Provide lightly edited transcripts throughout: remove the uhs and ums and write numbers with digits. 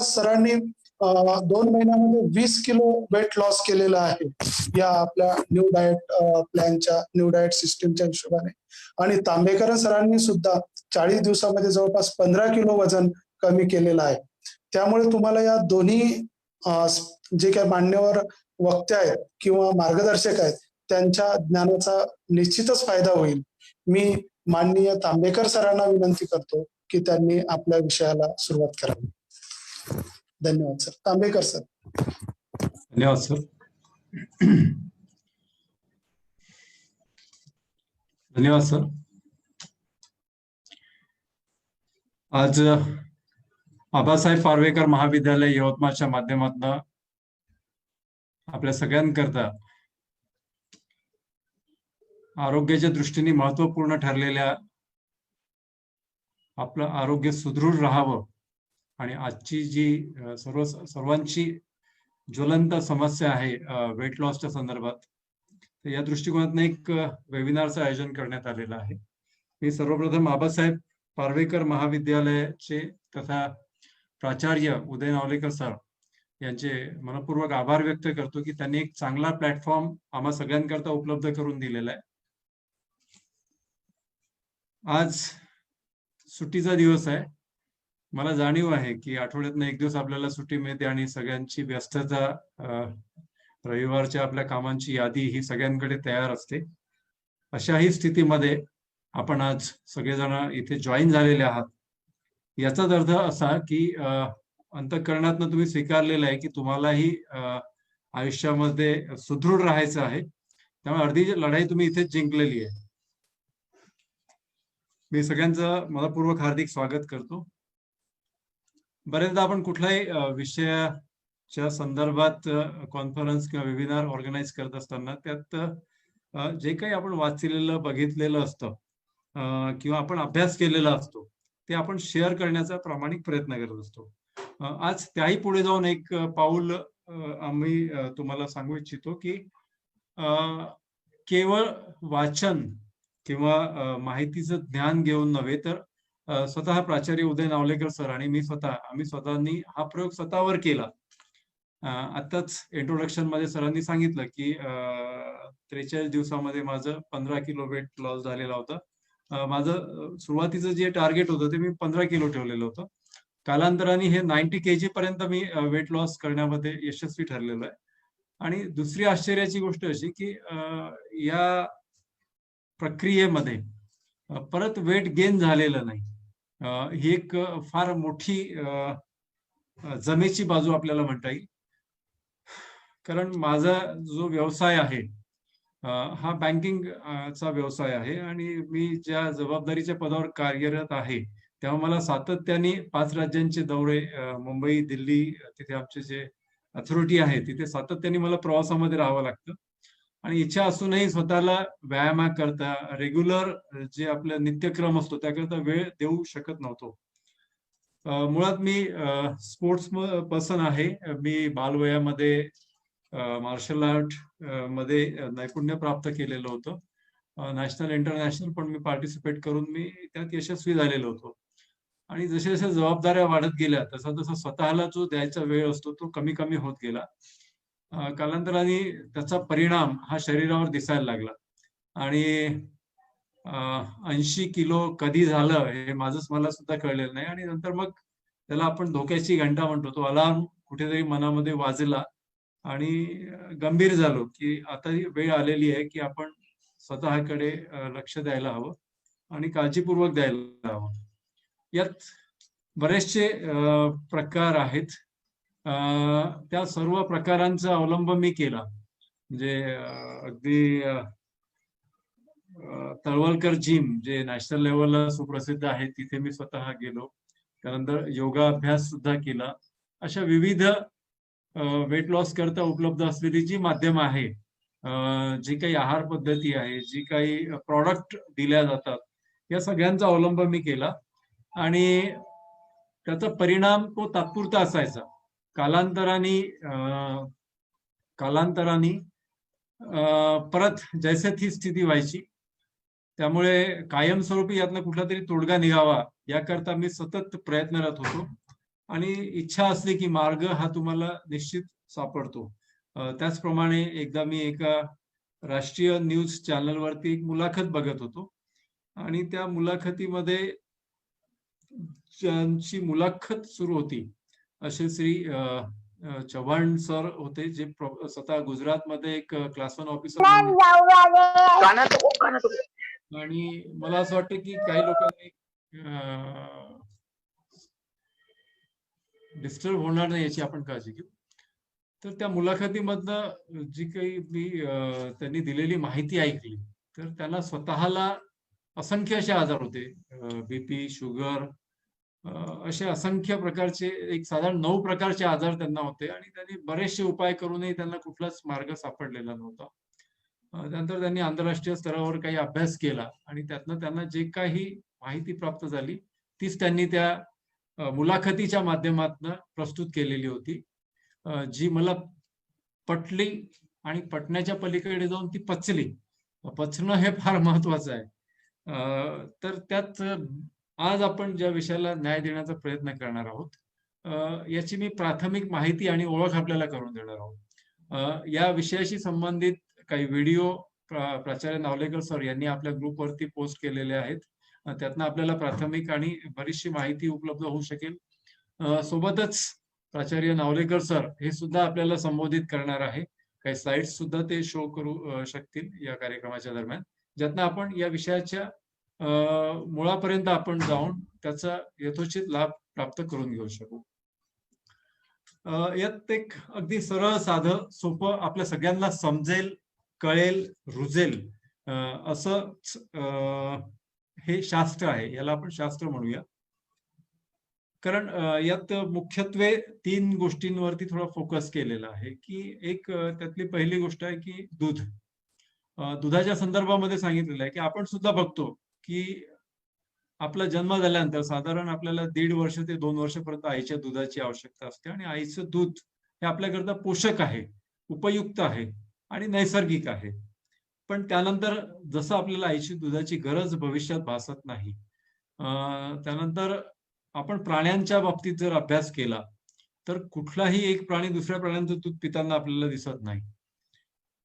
सरांनी 2 महिन्यामध्ये 20 kilo weight loss केलेलं आहे या आपल्या न्यू डाएट प्लॅनच्या न्यू डाएट सिस्टीमच्या हिशोबाने. आणि तांबेकर सरांनी सुद्धा 40 दिवसामध्ये जवळपास 15 किलो वजन कमी केलेलं आहे. त्यामुळे तुम्हाला या दोन्ही जे काही मान्यवर वक्ते आहेत किंवा मार्गदर्शक आहेत त्यांच्या ज्ञानाचा निश्चितच फायदा होईल. मी माननीय तांबेकर सरांना विनंती करतो की त्यांनी आपल्या विषयाला सुरुवात करावी. धन्यवाद सर. तांबेकर सर. धन्यवाद सर. धन्यवाद सर. आज आबासाहेब पार्वेकर महाविद्यालय यवतमाळच्या माध्यमातून आपल्या सगळ्यांकरता आरोग्याच्या दृष्टीने महत्वपूर्ण ठरलेल्या आपलं आरोग्य सुदृढ राहावं आणि आजची जी सर्वांची ज्वलंत समस्या आहे वेट लॉसच्या संदर्भात, तर या दृष्टिकोनातून एक वेबिनारचं आयोजन करण्यात आलेलं आहे. मी सर्वप्रथम आबासाहेब पार्वेकर महाविद्यालयाचे तथा प्राचार्य उदय नावलेकर सर यांचे मनपूर्वक आभार व्यक्त करतो की त्यांनी एक चांगला प्लॅटफॉर्म आम्हा सगळ्यांकरता उपलब्ध करून दिलेला आहे. आज सुट्टीचा दिवस आहे. मला जाणीव आहे की आठवड्यातनं एक दिवस आपल्याला सुट्टी मिळते आणि सगळ्यांची व्यस्तता, रविवारच्या आपल्या कामांची यादी ही सगळ्यांकडे तयार असते. अशाही स्थितीमध्ये आपण आज सगळेजण इथे जॉईन झालेले आहात. याचाच अर्थ असा की अंतःकरणातनं तुम्ही स्वीकारलेलं आहे की तुम्हालाही आयुष्यामध्ये सुदृढ राहायचं आहे. त्यामुळे अर्धी लढाई तुम्ही इथेच जिंकलेली आहे. मी सगळ्यांचं मनपूर्वक हार्दिक स्वागत करतो. बरेचदा आपण कुठल्याही विषयाच्या संदर्भात कॉन्फरन्स किंवा वेबिनार ऑर्गनाईज करत असताना त्यात जे काही आपण वाचलेलं, बघितलेलं असतं किंवा आपण अभ्यास केलेला असतो ते आपण शेअर करण्याचा प्रामाणिक प्रयत्न करत असतो. आज त्याही पुढे जाऊन एक पाऊल आम्ही तुम्हाला सांगू इच्छितो की केवळ वाचन किंवा माहितीचं ज्ञान घेऊन नव्हे तर स्वतः प्राचार्य उदय नावलेकर सर आणि आम्ही स्वतःनी हा प्रयोग स्वतःवर केला. आताच इंट्रोडक्शन मध्ये सरांनी सांगितलं की 43 दिवसामध्ये माझं 15 किलो वेट लॉस झालेला होता. माझं सुरुवातीचं जे टार्गेट होतं ते मी 15 किलो ठेवलेलं होतं. कालांतराने हे 90 kg पर्यंत मी वेट लॉस करण्यामध्ये यशस्वी ठरलेलो आहे. आणि दुसरी आश्चर्याची गोष्ट अशी की या प्रक्रियेमध्ये परत वेट गेन झालेलं नाही. ही एक फार मोठी जमेची बाजू आपल्याला म्हणता येईल. कारण माझा जो व्यवसाय आहे हा बँकिंगचा व्यवसाय आहे आणि मी ज्या जबाबदारीच्या पदावर कार्यरत आहे तेव्हा मला सातत्याने 5 राज्यांचे दौरे, मुंबई, दिल्ली, तिथे आमचे जे अथॉरिटी आहे तिथे सातत्याने मला प्रवासामध्ये राहावं लागतं. आणि इच्छा असूनही स्वतःला व्यायामाकरता रेग्युलर जे आपला नित्यक्रम असतो त्याकरता वेळ देऊ शकत नव्हतो. मुळात मी स्पोर्ट्स पर्सन आहे. मी बालवयामध्ये मार्शल आर्ट मध्ये नैपुण्य प्राप्त केलेलं होतं. नॅशनल, इंटरनॅशनल पण मी पार्टिसिपेट करून मी त्यात यशस्वी झालेलो होतो. आणि जशा जशा जबाबदाऱ्या वाढत गेल्या तसा तसा स्वतःला जो द्यायचा वेळ असतो तो कमी कमी होत गेला. कालांतराने त्याचा परिणाम हा शरीरावर दिसायला लागला. आणि 80 किलो कधी झालं हे माझंच मला सुद्धा कळलेलं नाही. आणि नंतर मग त्याला आपण धोक्याची घंटा म्हणतो, तो अलार्म कुठेतरी मनामध्ये वाजला आणि गंभीर झालो की आता ही वेळ आलेली आहे की आपण स्वतःकडे लक्ष द्यायला हवं आणि काळजीपूर्वक द्यायला हवं. यात बरेचसे प्रकार आहेत. त्या सर्व प्रकारांचा अवलंब मी केला. म्हणजे अगदी तळवलकर जिम जे नॅशनल लेवलला सुप्रसिद्ध आहे तिथे मी स्वतः गेलो. त्यानंतर योगा अभ्यास सुद्धा केला. अशा विविध वेट लॉस करता उपलब्ध असलेली जी माध्यम आहे, जी काही आहार पद्धती आहे, जी काही प्रॉडक्ट दिल्या जातात, या सगळ्यांचा अवलंब मी केला. आणि त्याचा परिणाम तो तात्पुरता असायचा. कालांतराने परत जैसे ती स्थिती व्हायची. त्यामुळे कायमस्वरूपी यातनं कुठला तरी तोडगा निघावा याकरता मी सतत प्रयत्नरत होतो. आणि इच्छा असली की मार्ग हा तुम्हाला निश्चित सापडतो. त्याचप्रमाणे एकदा मी एका राष्ट्रीय न्यूज चॅनलवरती एक मुलाखत बघत होतो आणि त्या मुलाखतीमध्ये ज्यांची मुलाखत सुरू होती असे श्री चव्हाण सर होते, जे स्वतः गुजरातमध्ये एक क्लास 1 ऑफिसर आणि मला असं वाटतं की काही लोकांनी डिस्टर्ब होणार नाही याची आपण काळजी घेऊ. तर त्या मुलाखतीमधनं जी काही मी त्यांनी दिलेली माहिती ऐकली, तर त्यांना स्वतःला असंख्य असे आजार होते, बीपी, शुगर, असे असंख्य प्रकारचे एक साधारण 9 प्रकारचे आजार त्यांना होते आणि त्यांनी बरेचसे उपाय करूनही त्यांना कुठलाच मार्ग सापडलेला नव्हता. त्यानंतर त्यांनी आंतरराष्ट्रीय स्तरावर काही अभ्यास केला आणि त्यातनं त्यांना जे काही माहिती प्राप्त झाली तीच त्यांनी त्या मुलाखतीच्या माध्यमातून प्रस्तुत केलेली होती, जी मला पटली आणि पटण्याच्या पलीकडे जाऊन ती पचली. पचणं हे फार महत्वाचं आहे. तर त्यात आज आपण ज्या विषयाला न्याय देण्याचा प्रयत्न करणार आहोत, याची मी प्राथमिक माहिती आणि ओळख आपल्याला करून देणार आहोत. या विषयाशी संबंधित काही व्हिडिओ प्राचार्य नावलेकर सर यांनी आपल्या ग्रुपवरती पोस्ट केलेले आहेत. त्यातनं आपल्याला प्राथमिक आणि बरीचशी माहिती उपलब्ध होऊ शकेल. सोबतच प्राचार्य नावलेकर सर हे सुद्धा आपल्याला संबोधित करणार आहे. काही स्लाइड्स सुद्धा ते शो करू शकतील या कार्यक्रमाच्या दरम्यान, ज्यातनं आपण या विषयाच्या मुळापर्यंत आपण जाऊन त्याचा यथोचित लाभ प्राप्त करून घेऊ शकू. यात एक अगदी सरळ, साधं, सोपं, आपल्या सगळ्यांना समजेल, कळेल, रुजेल असंच हे शास्त्र आहे. याला आपण शास्त्र म्हणूया. कारण यात मुख्यत्वे 3 गोष्टींवरती थोडा फोकस केलेला आहे, की एक त्यातली पहिली गोष्ट आहे की दूध. दुधाच्या संदर्भामध्ये सांगितलेलं आहे की आपण सुद्धा बघतो की आपला जन्म झाल्यानंतर साधारण आपल्याला 1.5 वर्ष ते 2 वर्षापर्यंत आईच्या दुधाची आवश्यकता असते आणि आईचं दूध हे आपल्याकरता पोषक आहे, उपयुक्त आहे आणि नैसर्गिक आहे. पण त्यानंतर जसं आपल्याला आईची दुधाची गरज भविष्यात भासत नाही, त्यानंतर आपण प्राण्यांच्या बाबतीत जर अभ्यास केला तर कुठलाही एक प्राणी दुसऱ्या प्राण्यांचं दूध पिताना आपल्याला दिसत नाही.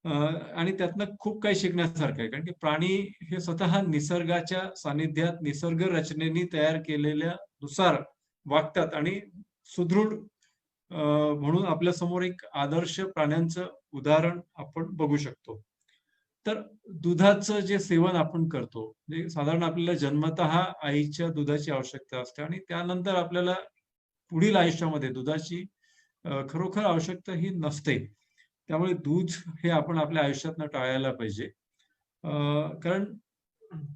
आणि त्यातनं खूप काही शिकण्यासारखं आहे, कारण की प्राणी हे स्वतः निसर्गाच्या सानिध्यात निसर्ग रचनेने तयार केलेल्या नुसार वागतात आणि सुदृढ म्हणून आपल्या समोर एक आदर्श प्राण्यांचं उदाहरण आपण बघू शकतो. तर दुधाचं जे सेवन आपण करतो, म्हणजे साधारण आपल्याला जन्मतः आईच्या दुधाची आवश्यकता असते आणि त्यानंतर आपल्याला पुढील आयुष्यामध्ये दुधाची खरोखर आवश्यकता ही नसते. त्यामुळे दूध हे आपण आपल्या आयुष्यातनं टाळायला पाहिजे. कारण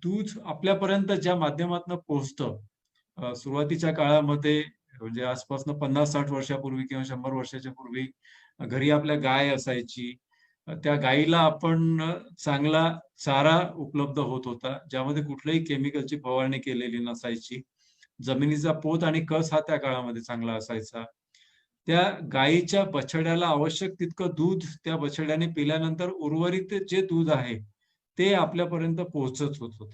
दूध आपल्यापर्यंत ज्या माध्यमातून पोहोचतं, सुरुवातीच्या काळामध्ये म्हणजे आसपासनं 50-60 वर्षापूर्वी किंवा 100 वर्षाच्या पूर्वी घरी आपल्या गाय असायची. त्या गायीला आपण चांगला चारा उपलब्ध होत होता, ज्यामध्ये कुठल्याही केमिकलची फवारणी केलेली नसायची. जमिनीचा पोत आणि कस हा त्या काळामध्ये चांगला असायचा. त्या गायीच्या बछड्याला आवश्यक तितकं दूध त्या बछड्याने पिल्यानंतर उर्वरित जे दूध आहे ते आपल्यापर्यंत पोहोचत होतं.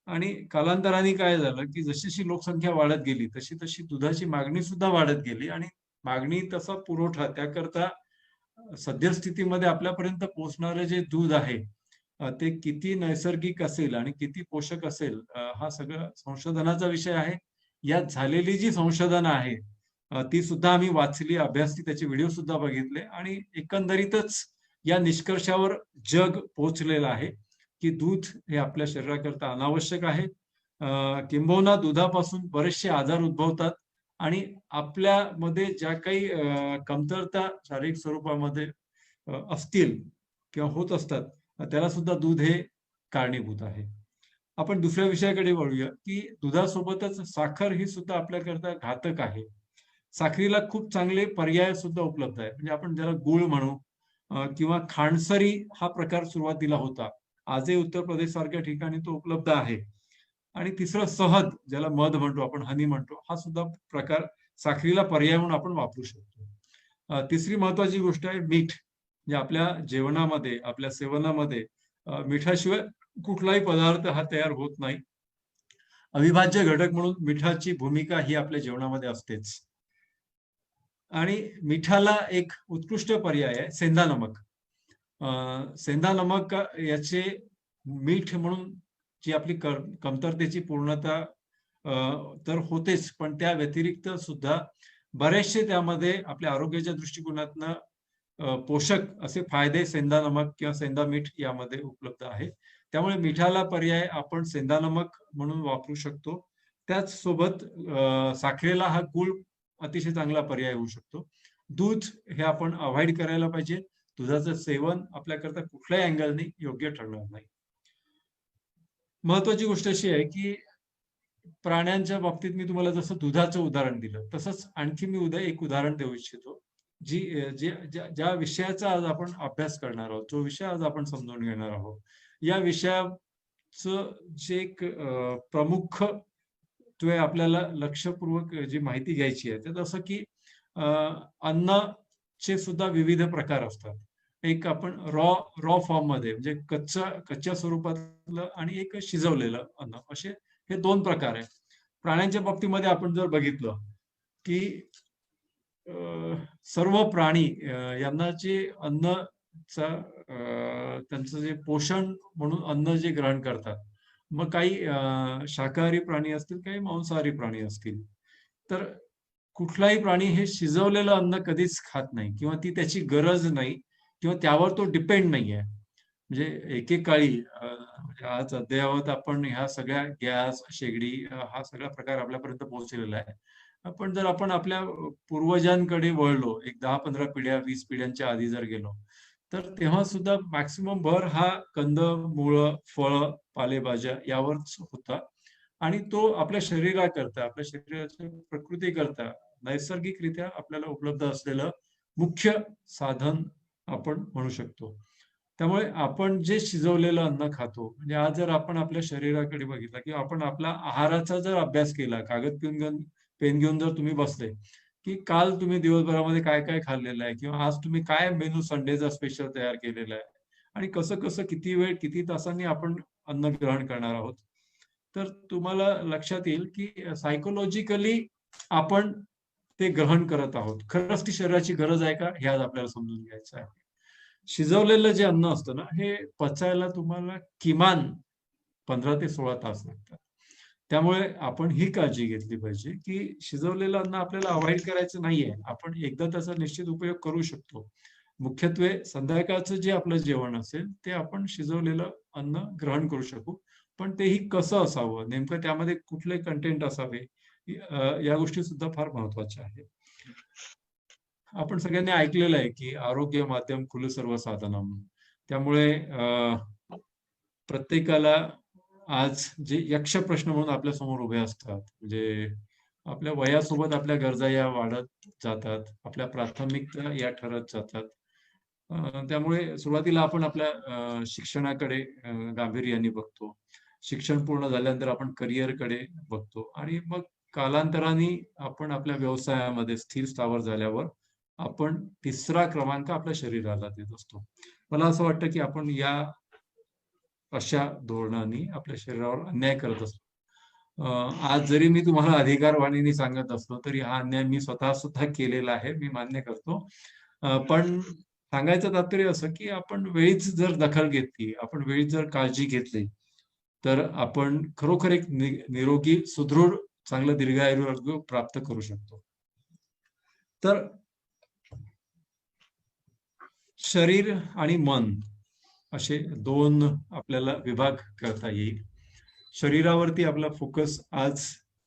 आणि कालांतराने काय झालं की जशी लोकसंख्या वाढत गेली तशी तशी दुधाची मागणी सुद्धा वाढत गेली आणि मागणी तसा पुरवठा, त्याकरता सद्यस्थितीमध्ये आपल्यापर्यंत पोहोचणारे जे दूध आहे ते किती नैसर्गिक असेल आणि किती पोषक असेल, हा सगळा संशोधनाचा विषय आहे. यात झालेली जी संशोधनं आहे ती सुद्धा आम्ही वाचली, अभ्यासली, त्याचे व्हिडिओ सुद्धा बघितले आणि एकंदरीतच या निष्कर्षावर जग पोहोचलेलं आहे की दूध हे आपल्या शरीराकरता अनावश्यक आहे. किंबहुना दुधापासून बरेचसे आजार उद्भवतात आणि आपल्यामध्ये ज्या काही कमतरता शारीरिक स्वरूपामध्ये असतील किंवा होत असतात, त्याला सुद्धा दूध हे कारणीभूत आहे. आपण दुसऱ्या विषयाकडे वळूया की दुधासोबतच साखर ही सुद्धा आपल्याकरता घातक आहे. साखरीला खूप चांगले पर्याय सुद्धा उपलब्ध आहेत, म्हणजे आपण ज्याला गुळ म्हणू किंवा खांडसरी हा प्रकार सुरुवातीला होता. आजही उत्तर प्रदेश सारख्या ठिकाणी तो उपलब्ध आहे. आणि तिसरं सहद, ज्याला मध म्हणतो आपण, हनी म्हणतो, हा सुद्धा प्रकार साखरीला पर्याय म्हणून आपण वापरू शकतो. तिसरी महत्वाची गोष्ट आहे मीठ. म्हणजे आपल्या जेवणामध्ये, आपल्या सेवनामध्ये मिठाशिवाय कुठलाही पदार्थ हा तयार होत नाही. अविभाज्य घटक म्हणून मिठाची भूमिका ही आपल्या जेवणामध्ये असतेच. आणि मिठाला एक उत्कृष्ट पर्याय आहे सेंधा नमक. सेंधा नमक याचे मीठ म्हणून जी आपली कमतरतेची पूर्णता तर होतेच, पण त्या व्यतिरिक्त सुद्धा बरेचसे त्यामध्ये आपल्या आरोग्याच्या दृष्टिकोनातनं पोषक असे फायदे सेंधा नमक किंवा सेंधा मीठ यामध्ये उपलब्ध आहे. त्यामुळे मिठाला पर्याय आपण सेंधा नमक म्हणून वापरू शकतो. त्याच सोबत साखरेला हा गूळ अतिशय चांगला पर्याय होऊ शकतो. दूध हे आपण अवॉइड करायला पाहिजे. दुधाचं सेवन आपल्याकरता कुठल्याही अँगलने योग्य ठरणार नाही. महत्वाची गोष्ट अशी आहे की प्राण्यांच्या बाबतीत मी तुम्हाला जसं दुधाचं उदाहरण दिलं, तसंच आणखी मी उद्या एक उदाहरण देऊ इच्छितो. ज्या विषयाचा आज आपण अभ्यास करणार आहोत, जो विषय आज आपण समजून घेणार आहोत, या विषयाचं जे एक प्रमुख आपल्याला लक्षपूर्वक जी माहिती घ्यायची आहे, ते जसं की अन्नाचे सुद्धा विविध प्रकार असतात. एक आपण रॉ फॉर्म मध्ये म्हणजे कच्च्या स्वरूपातलं आणि एक शिजवलेलं अन्न, असे हे दोन प्रकार आहेत. प्राण्यांच्या बाबतीमध्ये आपण जर बघितलं की सर्व प्राणी यांना जे अन्नचा त्यांचं जे पोषण म्हणून अन्न जे ग्रहण करतात, मग काही शाकाहारी प्राणी असतील, काही मांसाहारी प्राणी असतील, तर कुठलाही प्राणी हे शिजवलेलं अन्न कधीच खात नाही किंवा ती त्याची गरज नाही किंवा त्यावर तो डिपेंड नाहीये. म्हणजे एकेकाळी आज अद्ययावत आपण ह्या सगळ्या गॅस, शेगडी हा सगळा प्रकार आपल्यापर्यंत पोहोचलेला आहे. पण जर आपण आपल्या पूर्वजांकडे वळलो, एक 10-15 पिढ्या, 20 पिढ्यांच्या आधी जर गेलो, तर तेव्हा सुद्धा मॅक्सिमम भर हा कंदमुळं, फळं, पालेभाज्या यावरच होता. आणि तो आपल्या शरीराकरता, आपल्या शरीराच्या प्रकृतीकरता नैसर्गिकरित्या आपल्याला उपलब्ध असलेलं मुख्य साधन आपण म्हणू शकतो. त्यामुळे आपण जे शिजवलेलं अन्न खातो, म्हणजे आज जर आपण आपल्या शरीराकडे बघितलं किंवा आपण आपला आहाराचा जर अभ्यास केला, कागद पेन घेऊन जर तुम्ही बसले की काल तुम्ही दिवसभरामध्ये काय काय खाल्लेलं आहे किंवा आज तुम्ही काय मेनू संडेचा स्पेशल तयार केलेला आहे आणि कसं कसं किती वेळ किती तासांनी आपण अन्न ग्रहण करणार आहोत, तर तुम्हाला लक्षात येईल की सायकोलॉजिकली आपण ते ग्रहण करत आहोत. खरंच ती शरीराची गरज आहे का, हे आज आपल्याला समजून घ्यायचं आहे. शिजवलेलं जे अन्न असतं ना, हे पचायला तुम्हाला किमान 15 ते 16 तास लागतात. त्यामुळे आपण ही काळजी घेतली पाहिजे की शिजवलेलं अन्न आपल्याला अवॉइड करायचं नाहीये. आपण एकदा त्याचा निश्चित उपयोग करू शकतो. मुख्यत्वे संध्याकाळचं जे आपलं जेवण असेल, ते आपण शिजवलेलं अन्न ग्रहण करू शकू. पण तेही कसं असावं, नेमकं त्यामध्ये कुठले कंटेंट असावे, या गोष्टी सुद्धा फार महत्वाच्या आहेत. आपण सगळ्यांनी ऐकलेलं आहे की आरोग्य माध्यम खुलं सर्व साधनम. त्यामुळे प्रत्येकाला आज जे यक्ष प्रश्न म्हणून आपल्या समोर उभे असतात, म्हणजे आपल्या वयासोबत आपल्या गरजा या वाढत जातात, आपल्या प्राथमिकता या ठरत जातात. त्यामुळे सुरुवातीला आपण आपल्या शिक्षणाकडे गांभीर्याने बघतो. शिक्षण पूर्ण झाल्यानंतर आपण करिअरकडे बघतो आणि मग कालांतराने आपण आपल्या व्यवसायामध्ये स्थिर स्थावर झाल्यावर आपण तिसरा क्रमांक आपल्या शरीराला देत असतो. मला असं वाटतं की आपण या अशा धोरणांनी आपल्या शरीरावर अन्याय करत असतो. आज जरी मी तुम्हाला अधिकारवाणीने सांगत असलो तरी हा अन्याय मी स्वतः सुद्धा केलेला आहे, मी मान्य करतो. पण सांगायचं तात्पर्य असं की आपण वेळीच जर दखल घेतली, आपण वेळीच जर काळजी घेतली, तर आपण खरोखर एक निरोगी, सुदृढ, चांगलं दीर्घायु प्राप्त करू शकतो. तर शरीर आणि मन असे दोन आपल्याला विभाग करता येईल. शरीरावरती आपला फोकस आज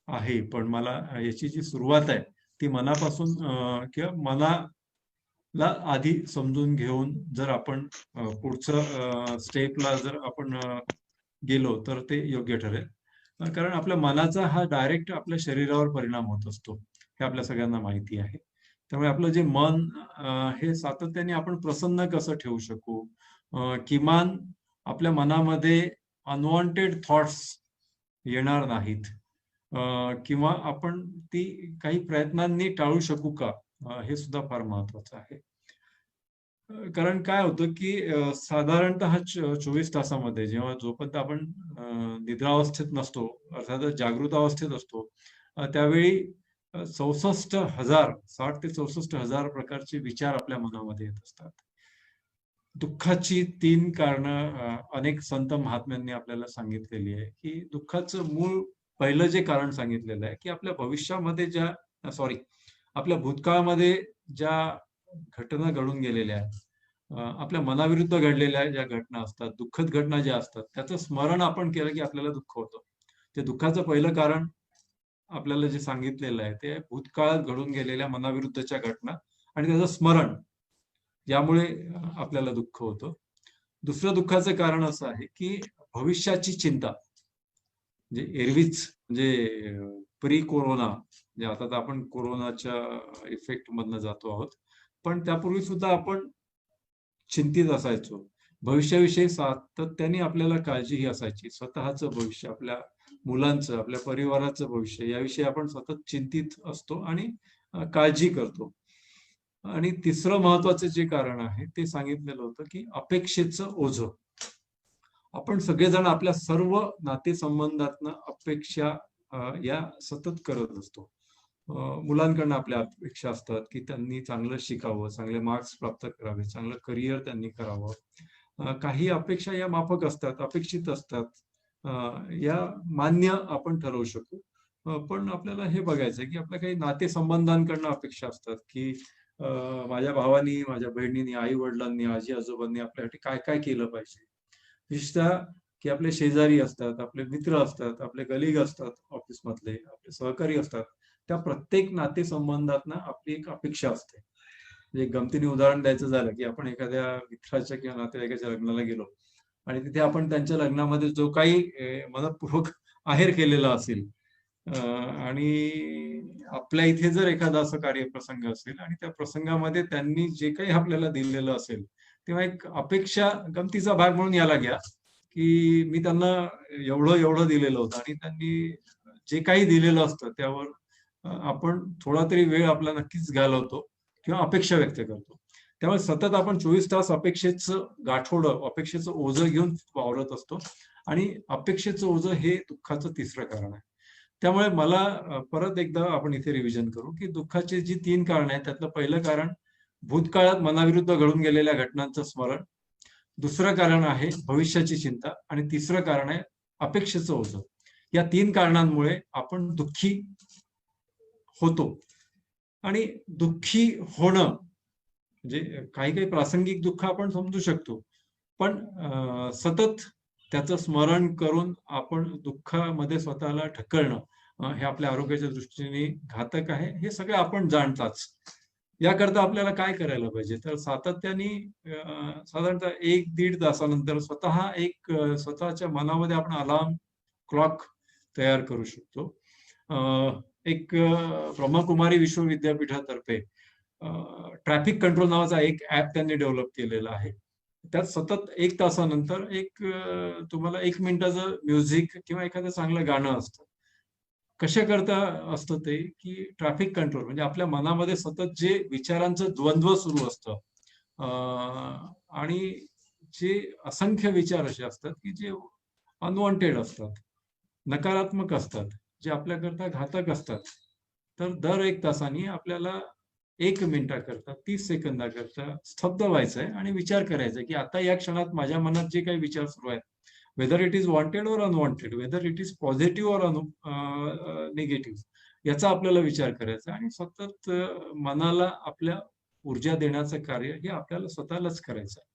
आहे, पण मला याची जी सुरुवात आहे ती मनापासून किंवा मनाला आधी समजून घेऊन जर आपण पुढचं स्टेपला जर आपण गेलो तर ते योग्य ठरेल. कारण आपल्या मनाचा हा डायरेक्ट आपल्या शरीरावर परिणाम होत असतो, हे आपल्या सगळ्यांना माहिती आहे. त्यामुळे आपलं जे मन हे सातत्याने आपण प्रसन्न कसं ठेवू शकू, किमान आपल्या मनामध्ये अनवॉन्टेड थॉट्स येणार नाहीत, किंवा आपण ती काही प्रयत्नांनी टाळू शकू का, हे सुद्धा फार महत्वाचं आहे. कारण काय होतं की साधारणतः 24 तासामध्ये जेव्हा जोपर्यंत आपण निद्रावस्थेत नसतो, अर्थातच जागृत अवस्थेत असतो, त्यावेळी 64,000 60 ते 64,000 प्रकारचे विचार आपल्या मनामध्ये येत असतात. दुःखाची 3 कारणं अनेक संत महात्म्यांनी आपल्याला सांगितलेली आहे, की दुःखाचं मूळ पहिलं जे कारण सांगितलेलं आहे, की आपल्या भविष्यामध्ये आपल्या भूतकाळामध्ये ज्या घटना घडून गेलेल्या आहेत, आपल्या मनाविरुद्ध घडलेल्या ज्या घटना असतात, दुःखद घटना ज्या असतात, त्याचं स्मरण आपण केलं की आपल्याला दुःख होतं. ते दुःखाचं पहिलं कारण आपल्याला जे सांगितलेलं आहे, ते भूतकाळात घडून गेलेल्या मनाविरुद्धच्या घटना आणि त्याचं स्मरण, यामुळे आपल्याला दुःख होतं. दुसरं दुःखाचं कारण असं आहे, की भविष्याची चिंता. म्हणजे एरवीच म्हणजे प्री कोरोना, म्हणजे आता तर आपण कोरोनाच्या इफेक्ट मधनं जातो आहोत. पण त्यापूर्वी सुद्धा आपण चिंतित असायचो. भविष्याविषयी सातत्याने आपल्याला काळजी ही असायची. स्वतःचं भविष्य, आपल्या मुलांचं, आपल्या परिवाराचं भविष्य याविषयी आपण सतत चिंतित असतो आणि काळजी करतो. आणि तिसरं महत्वाचं जे कारण आहे ते सांगितलेलं होतं, की अपेक्षेचं ओझं. आपण सगळेजण आपल्या सर्व नातेसंबंधातनं अपेक्षा या सतत करत असतो. मुलांकडनं आपल्या अपेक्षा असतात, की त्यांनी चांगलं शिकावं, चांगले मार्क्स प्राप्त करावे, चांगलं करिअर त्यांनी करावं. काही अपेक्षा या माफक असतात, अपेक्षित असतात. या मान्य आपण ठरवू शकू. पण आपल्याला हे बघायचं की आपल्या काही नातेसंबंधांकडनं अपेक्षा असतात, की माझ्या भावानी, माझ्या बहिणींनी, आई-वडिलांनी, आजी-आजोबांनी आपल्यासाठी काय-काय केलं पाहिजे. विशेषतः की आपले शेजारी असतात, आपले मित्र असतात, आपले कलीग असतात ऑफिसमधले, आपले सहकारी असतात. त्या प्रत्येक नातेसंबंधातनं आपली एक अपेक्षा असते. म्हणजे एक गमतीने उदाहरण द्यायचं झालं, की आपण एखाद्या मित्राच्या किंवा नातेवाईकाच्या लग्नाला गेलो आणि तिथे आपण त्यांच्या लग्नामध्ये जो काही मनःपूर्वक आहेर केलेला असेल, आणि आपल्या इथे जर एखादा असं कार्यप्रसंग असेल आणि त्या प्रसंगामध्ये त्यांनी जे काही आपल्याला दिलेलं असेल, तेव्हा एक अपेक्षा गमतीचा भाग म्हणून याला घ्या, की मी त्यांना एवढं दिलेलं होतं आणि त्यांनी जे काही दिलेलं असतं त्यावर आपण थोडा तरी वेळ आपला नक्कीच घालवतो किंवा अपेक्षा व्यक्त करतो. त्यामुळे सतत आपण 24 तास अपेक्षेचं गाठोडं, अपेक्षेचं ओझं घेऊन वावरत असतो आणि अपेक्षेचं ओझं हे दुःखाचं तिसरं कारण आहे. त्यामुळे मला परत एकदा आपण इथे रिव्हिजन करू, की दुःखाची जी 3 कारणं आहेत, त्यातलं पहिलं कारण भूतकाळात मनाविरुद्ध घडून गेलेल्या घटनांचं स्मरण. दुसरं कारण आहे भविष्याची चिंता आणि तिसरं कारण आहे अपेक्षेचं ओझं. या 3 कारणांमुळे आपण दुःखी होतो. आणि दुःखी होणं म्हणजे काही प्रासंगिक दुःख आपण समजू शकतो. पण सतत त्याचं स्मरण करून आपण दुःखामध्ये स्वतःला ढकलणं हे आपल्या आरोग्याच्या दृष्टीने घातक आहे. हे सगळं आपण जाणताच. याकरता आपल्याला काय करायला पाहिजे? तर सातत्याने साधारणतः 1-1.5 तासानंतर स्वतःच्या मनामध्ये आपण अलार्म क्लॉक तयार करू शकतो. एक ब्रह्मकुमारी विश्वविद्यापीठातर्फे ट्रॅफिक कंट्रोल नावाचा एक ऍप त्यांनी डेव्हलप केलेला आहे. त्यात सतत 1 तासानंतर तुम्हाला 1 मिनिटाचं म्युझिक किंवा एखादं चांगलं गाणं असतं. कशाकरता असतं ते, की ट्रॅफिक कंट्रोल म्हणजे आपल्या मनामध्ये सतत जे विचारांचं द्वंद्व सुरू असतं आणि जे असंख्य विचार असे असतात, की जे अनवॉन्टेड असतात, नकारात्मक असतात, जे आपल्याकरता घातक असतात. तर दर 1 तासाने आपल्याला 1 मिनिटाकरता, 30 सेकंदाकरता स्तब्ध व्हायचंय आणि विचार करायचा, की आता या क्षणात माझ्या मनात जे काही विचार सुरू आहेत, वेदर इट इज वॉन्टेड और unwanted, whether it is positive और निगेटिव्ह, याचा आपल्याला विचार करायचा आणि सतत मनाला आपल्या ऊर्जा देण्याचं कार्य हे आपल्याला स्वतःलाच करायचं आहे.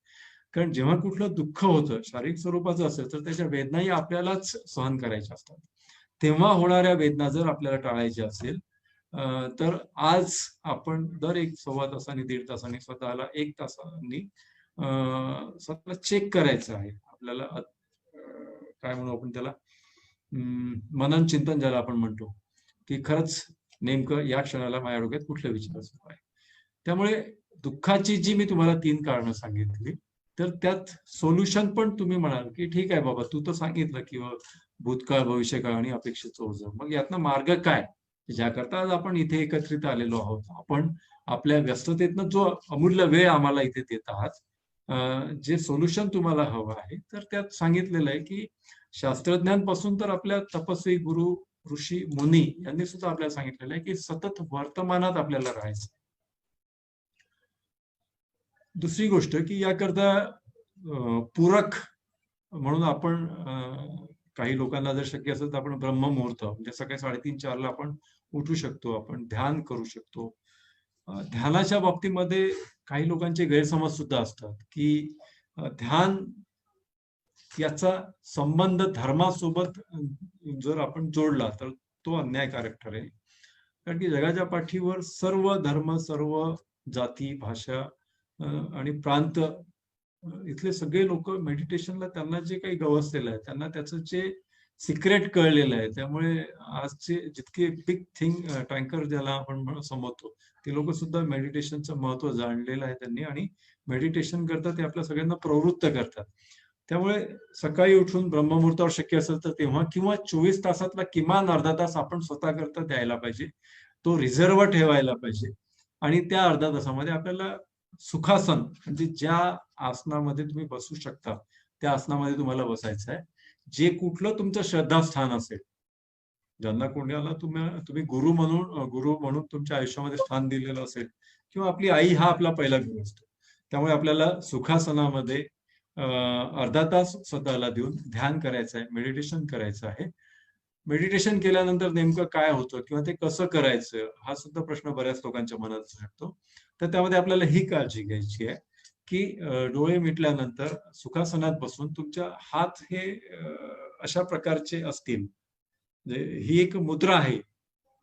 कारण जेव्हा कुठलं दुःख होतं, शारीरिक स्वरूपाचं असेल, तर त्याच्या वेदनाही आपल्यालाच सहन करायच्या असतात. तेव्हा होणाऱ्या वेदना जर आपल्याला टाळायच्या असेल, तर आज आपण दर 1-1.25 तासांनी, 1.5 तासांनी स्वतःला 1 तासांनी स्वतःला चेक करायचं आहे. आपल्याला काय म्हणू आपण त्याला, मनन चिंतन ज्याला आपण म्हणतो, की खरंच नेमकं या क्षणाला माझ्या डोक्यात कुठले विचार सुरू आहे. त्यामुळे दुःखाची जी मी तुम्हाला 3 कारणं सांगितली, तर त्यात सोल्युशन पण तुम्ही म्हणाल, की ठीक आहे बाबा, तू तर सांगितलं, की भूतकाळ, भविष्यकाळ आणि अपेक्षेचं ओझं. मग यातनं मार्ग काय? ज्याकरता आज आपण इथे एकत्रित आलेलो आहोत. आपण आपल्या व्यस्ततेतनं जो अमूल्य वेळ आम्हाला इथे देत आहात, जे सोल्युशन तुम्हाला हवं आहे, तर त्यात सांगितलेलं आहे, की शास्त्रज्ञांपासून तर आपल्या तपस्वी गुरु ऋषी मुनी यांनी सुद्धा आपल्याला सांगितलेलं आहे की सतत वर्तमानात आपल्याला राहायचं. दुसरी गोष्ट की याकरता पूरक म्हणून आपण काही लोकांना जर शक्य असेल तर आपण ब्रह्ममुहूर्त म्हणजे सकाळी 3:30-4 ला आपण उठू शकतो, आपण ध्यान करू शकतो. ध्यानाच्या बाबतीमध्ये काही लोकांचे गैरसमज सुद्धा असतात की ध्यान याचा संबंध धर्मासोबत जर आपण जोडला तर तो अन्यायकारक ठरेल. कारण की जगाच्या पाठीवर सर्व धर्म, सर्व जाती, भाषा आणि प्रांत इथले सगळे लोक मेडिटेशनला त्यांना जे काही गवसलेलं आहे त्यांना त्याचं जे सिक्रेट कळलेलं आहे. त्यामुळे आजचे जितके बिग टँकर ज्याला आपण समजतो ते लोक सुद्धा मेडिटेशनचं महत्व जाणलेलं आहे त्यांनी आणि मेडिटेशन करतात ते आपल्या सगळ्यांना प्रवृत्त करतात. त्यामुळे सकाळी उठून ब्रह्ममुहूर्तावर शक्य असेल तर तेव्हा किंवा 24 तासातला किमान अर्धा तास आपण स्वतःकरता द्यायला पाहिजे. तो रिझर्व ठेवायला पाहिजे आणि त्या अर्ध्या तासामध्ये आपल्याला सुखासन म्हणजे ज्या आसनामध्ये तुम्ही बसू शकता त्या आसनामध्ये तुम्हाला बसायचं आहे. जे कुठलं तुमचं श्रद्धास्थान असेल, ज्यांना कोणाला तुम्ही गुरु म्हणून तुमच्या आयुष्यामध्ये स्थान दिलेलं असेल किंवा आपली आई हा आपला पहिला गुरु असतो. त्यामुळे आपल्याला सुखासनामध्ये अर्धा तास स्वतःला देऊन ध्यान करायचं आहे, मेडिटेशन करायचं आहे. मेडिटेशन केल्यानंतर नेमकं काय होतं किंवा ते कसं करायचं हा सुद्धा प्रश्न बऱ्याच लोकांच्या मनात असू शकतो. तर त्यामध्ये आपल्याला ही काळजी घ्यायची आहे की डोळे मिटल्यानंतर सुखासनात बसून तुमच्या हात हे अशा प्रकारचे असतील, म्हणजे ही एक मुद्रा आहे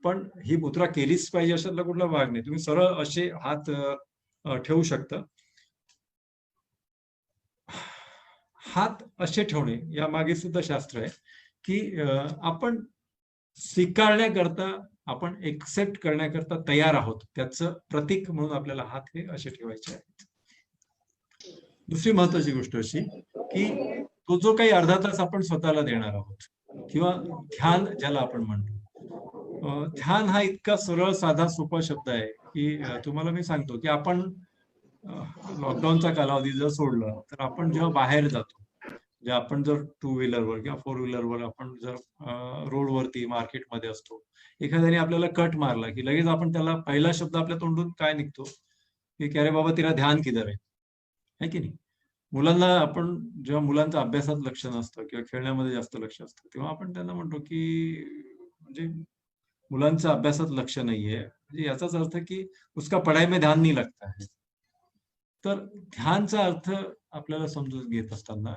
पण ही मुद्रा केलीच पाहिजे अशातला कुठला भाग नाही. तुम्ही सरळ असे हात ठेवू शकता. हात असे ठेवणे या मागे सुद्धा शास्त्र आहे की आपण स्वीकारण्याकरता, आपण एक्सेप्ट करण्याकरता तयार आहोत त्याचं प्रतीक म्हणून आपल्याला हात हे असे ठेवायचे आहेत. दुसरी महत्वाची गोष्ट अशी की तो जो काही अर्धा तास आपण स्वतःला देणार आहोत किंवा ध्यान ज्याला आपण म्हणतो, ध्यान हा इतका सरळ साधा सोपा शब्द आहे की तुम्हाला मी सांगतो की आपण लॉकडाऊनचा कालावधी जर सोडला तर आपण जेव्हा बाहेर जातो, जे आपण जर 2 व्हीलरवर किंवा 4 व्हीलरवर आपण जर रोडवरती मार्केटमध्ये असतो, एखाद्याने आपल्याला कट मारला की लगेच आपण त्याला पहिला शब्द आपल्या तोंडून काय निघतो की अरे बाबा तेरा ध्यान किधर आहे की नाही. मुलांना आपण जेव्हा मुलांचं अभ्यासात लक्ष नसतं किंवा खेळण्यामध्ये जास्त लक्ष असतं तेव्हा आपण त्यांना म्हणतो की म्हणजे मुलांचं अभ्यासात लक्ष नाहीये, म्हणजे याचाच अर्थ की उसका पढाई में ध्यान नहीं लगता है. तर ध्यानचा अर्थ आपल्याला समजून घेत असताना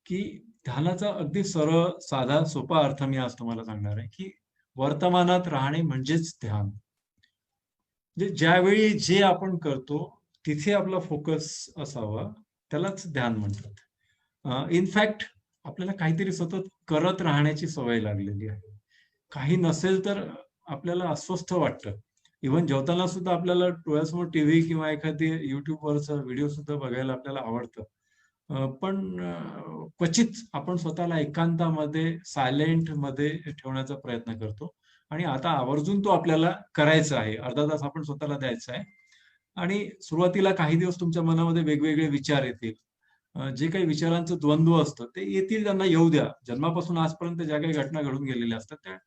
की ध्यानाचा अगदी सरळ साधा सोपा अर्थ मी आज तुम्हाला सांगणार आहे की वर्तमानात राहणे म्हणजेच ध्यान. म्हणजे ज्यावेळी जे आपण करतो तिथे आपला फोकस असावा त्यालाच ध्यान म्हणतात. इनफॅक्ट आपल्याला काहीतरी सतत करत राहण्याची सवय लागलेली आहे. काही नसेल तर आपल्याला अस्वस्थ वाटतं. इव्हन जेवताना सुद्धा आपल्याला डोळ्यासमोर टीव्ही किंवा एखादी युट्यूबवरचा व्हिडिओ सुद्धा बघायला आपल्याला आवडतं. पण क्वचित आपण स्वतःला एकांतामध्ये सायलेंट मध्ये ठेवण्याचा प्रयत्न करतो आणि आता आवर्जून तो आपल्याला करायचा आहे. अर्धा तास आपण स्वतःला द्यायचा आहे आणि सुरुवातीला काही दिवस तुमच्या मनामध्ये वेगवेगळे विचार येतील. जे काही विचारांचं द्वंद्व असतं ते येतील, त्यांना येऊ द्या. जन्मापासून आजपर्यंत ज्या काही घटना घडून गेलेल्या असतात त्या